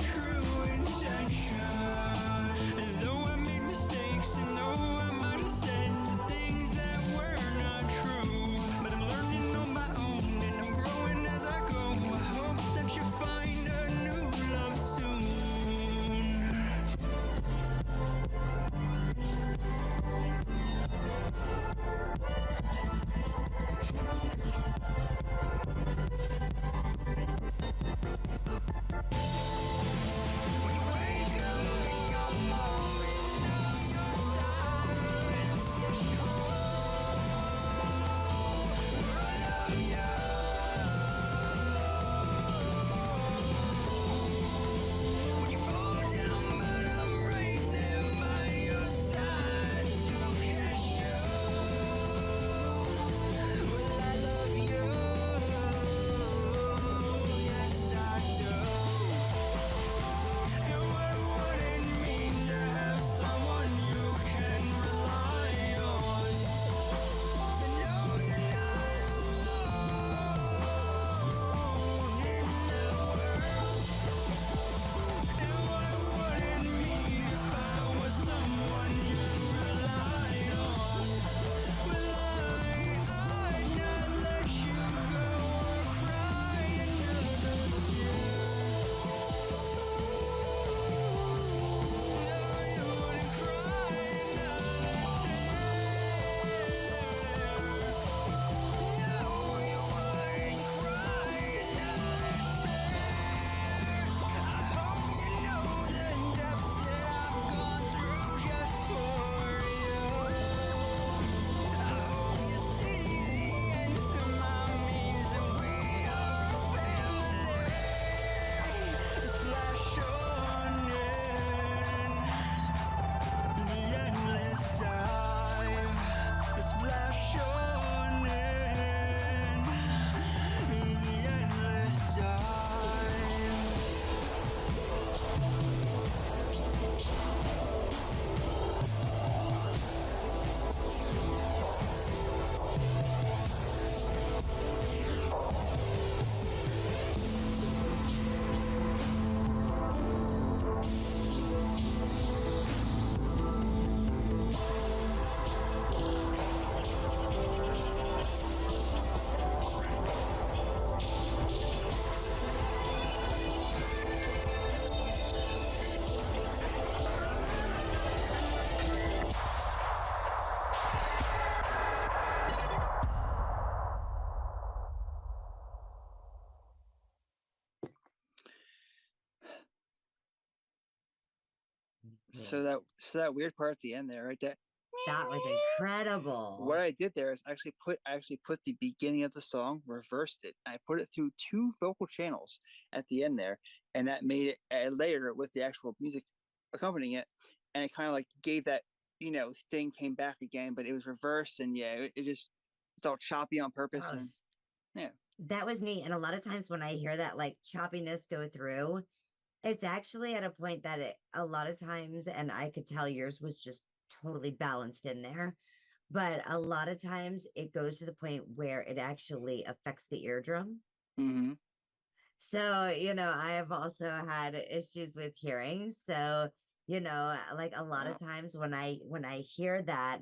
S15: So that weird part at the end there, right?
S12: That was incredible.
S15: What I did there is I actually put the beginning of the song, reversed it. I put it through 2 vocal channels at the end there, and that made it later with the actual music accompanying it, and it kind of like gave that thing came back again, but it was reversed, and it's all choppy on purpose. And, yeah,
S12: that was neat. And a lot of times when I hear that like choppiness go through, it's actually at a point that a lot of times, and I could tell yours was just totally balanced in there, but a lot of times it goes to the point where it actually affects the eardrum.
S15: Mm-hmm.
S12: So, I have also had issues with hearing. So, like a lot of times when I hear that,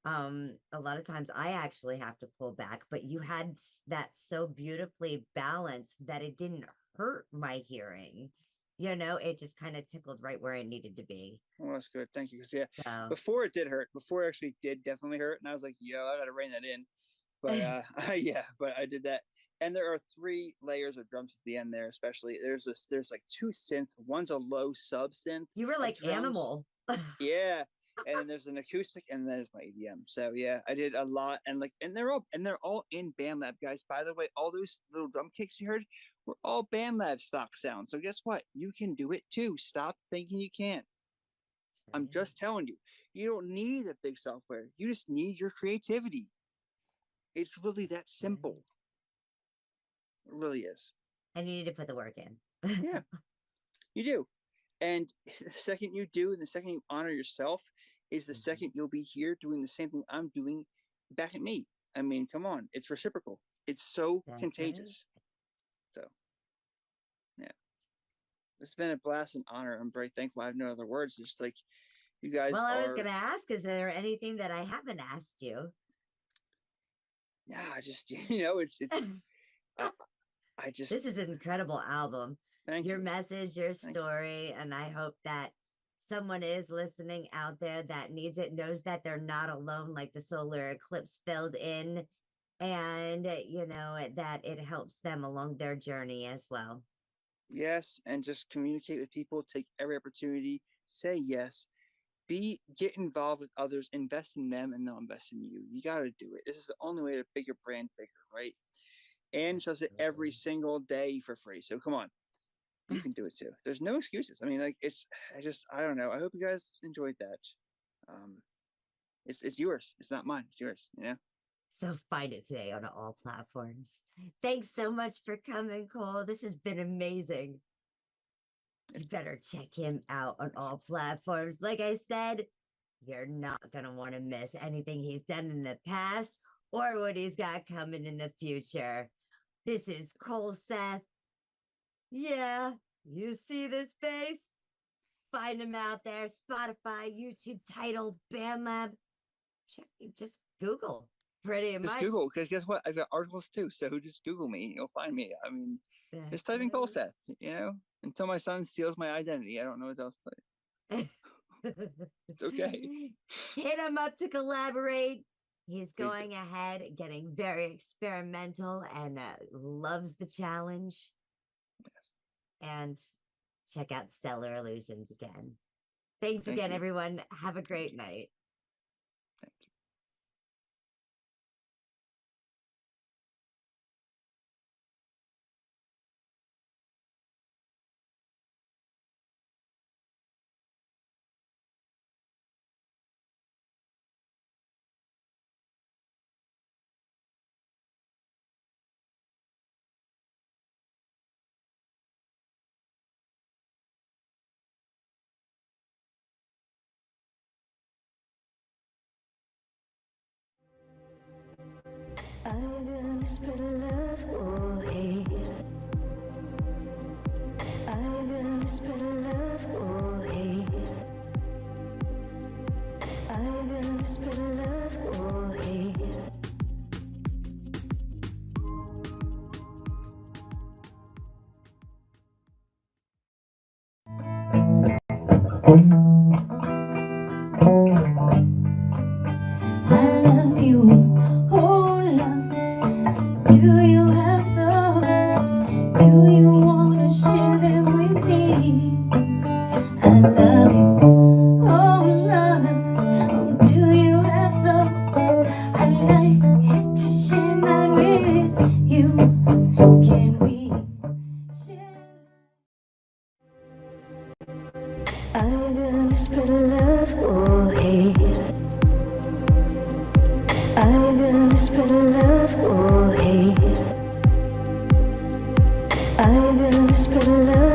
S12: a lot of times I actually have to pull back, but you had that so beautifully balanced that it didn't hurt my hearing. It just kind of tickled right where it needed to be.
S15: Well, that's good. Thank you. Because before it did hurt. Before it actually did definitely hurt, and I was like, "Yo, I gotta rein that in." But but I did that. And there are 3 layers of drums at the end there. Especially there's like 2 synths. One's a low sub synth.
S12: You were like Animal.
S15: Yeah. And then there's an acoustic, and then there's my EDM. So yeah, I did a lot, and they're all in BandLab, guys. By the way, all those little drum kicks you heard were all BandLab stock sounds. So guess what? You can do it too. Stop thinking you can't. Right. I'm just telling you, you don't need a big software. You just need your creativity. It's really that simple. It really is.
S12: And you need to put the work in.
S15: Yeah, you do. And the second you do, and the second you honor yourself, is the second you'll be here doing the same thing I'm doing back at me. I mean, come on, it's reciprocal. It's so contagious. Right. So, yeah, it's been a blast and honor. I'm very thankful. I have no other words. It's just like you guys.
S12: Well, I was going to ask, is there anything that I haven't asked you?
S15: Yeah, just it's.
S12: This is an incredible album.
S15: Thank
S12: your
S15: you.
S12: Message, your story, and I hope that someone is listening out there that needs it, knows that they're not alone, like the solar eclipse filled in, and that it helps them along their journey as well.
S15: Yes, and just communicate with people, take every opportunity, say yes, get involved with others, invest in them, and they'll invest in you. You got to do it. This is the only way to make your brand bigger, right? And does it every single day for free. So come on. You can do it too. There's no excuses. I mean, like I don't know. I hope you guys enjoyed that. It's yours. It's not mine. It's yours.
S12: So find it today on all platforms. Thanks so much for coming, Cole. This has been amazing. You better check him out on all platforms. Like I said, you're not gonna want to miss anything he's done in the past or what he's got coming in the future. This is ColSeth. Yeah, you see this face? Find him out there. Spotify, YouTube, Tidal, BandLab. Just Google. Pretty much.
S15: Just Google, because guess what? I've got articles too. So just Google me. You'll find me. I mean, just type in ColSeth, until my son steals my identity. I don't know what else to tell you. It's okay.
S12: Hit him up to collaborate. He's going ahead, getting very experimental and loves the challenge. And check out Stellar Illusions again. Thanks again, everyone. Have a great night.
S15: Thank you.
S14: Are you gonna spread love or hate? Are you gonna spread love or hate? Are you gonna spread love or hate? I love you. Do you have thoughts? Do you wanna share them with me? I love you. gonna spread love or hate? Are you gonna spread love or hate? Are you gonna spread love?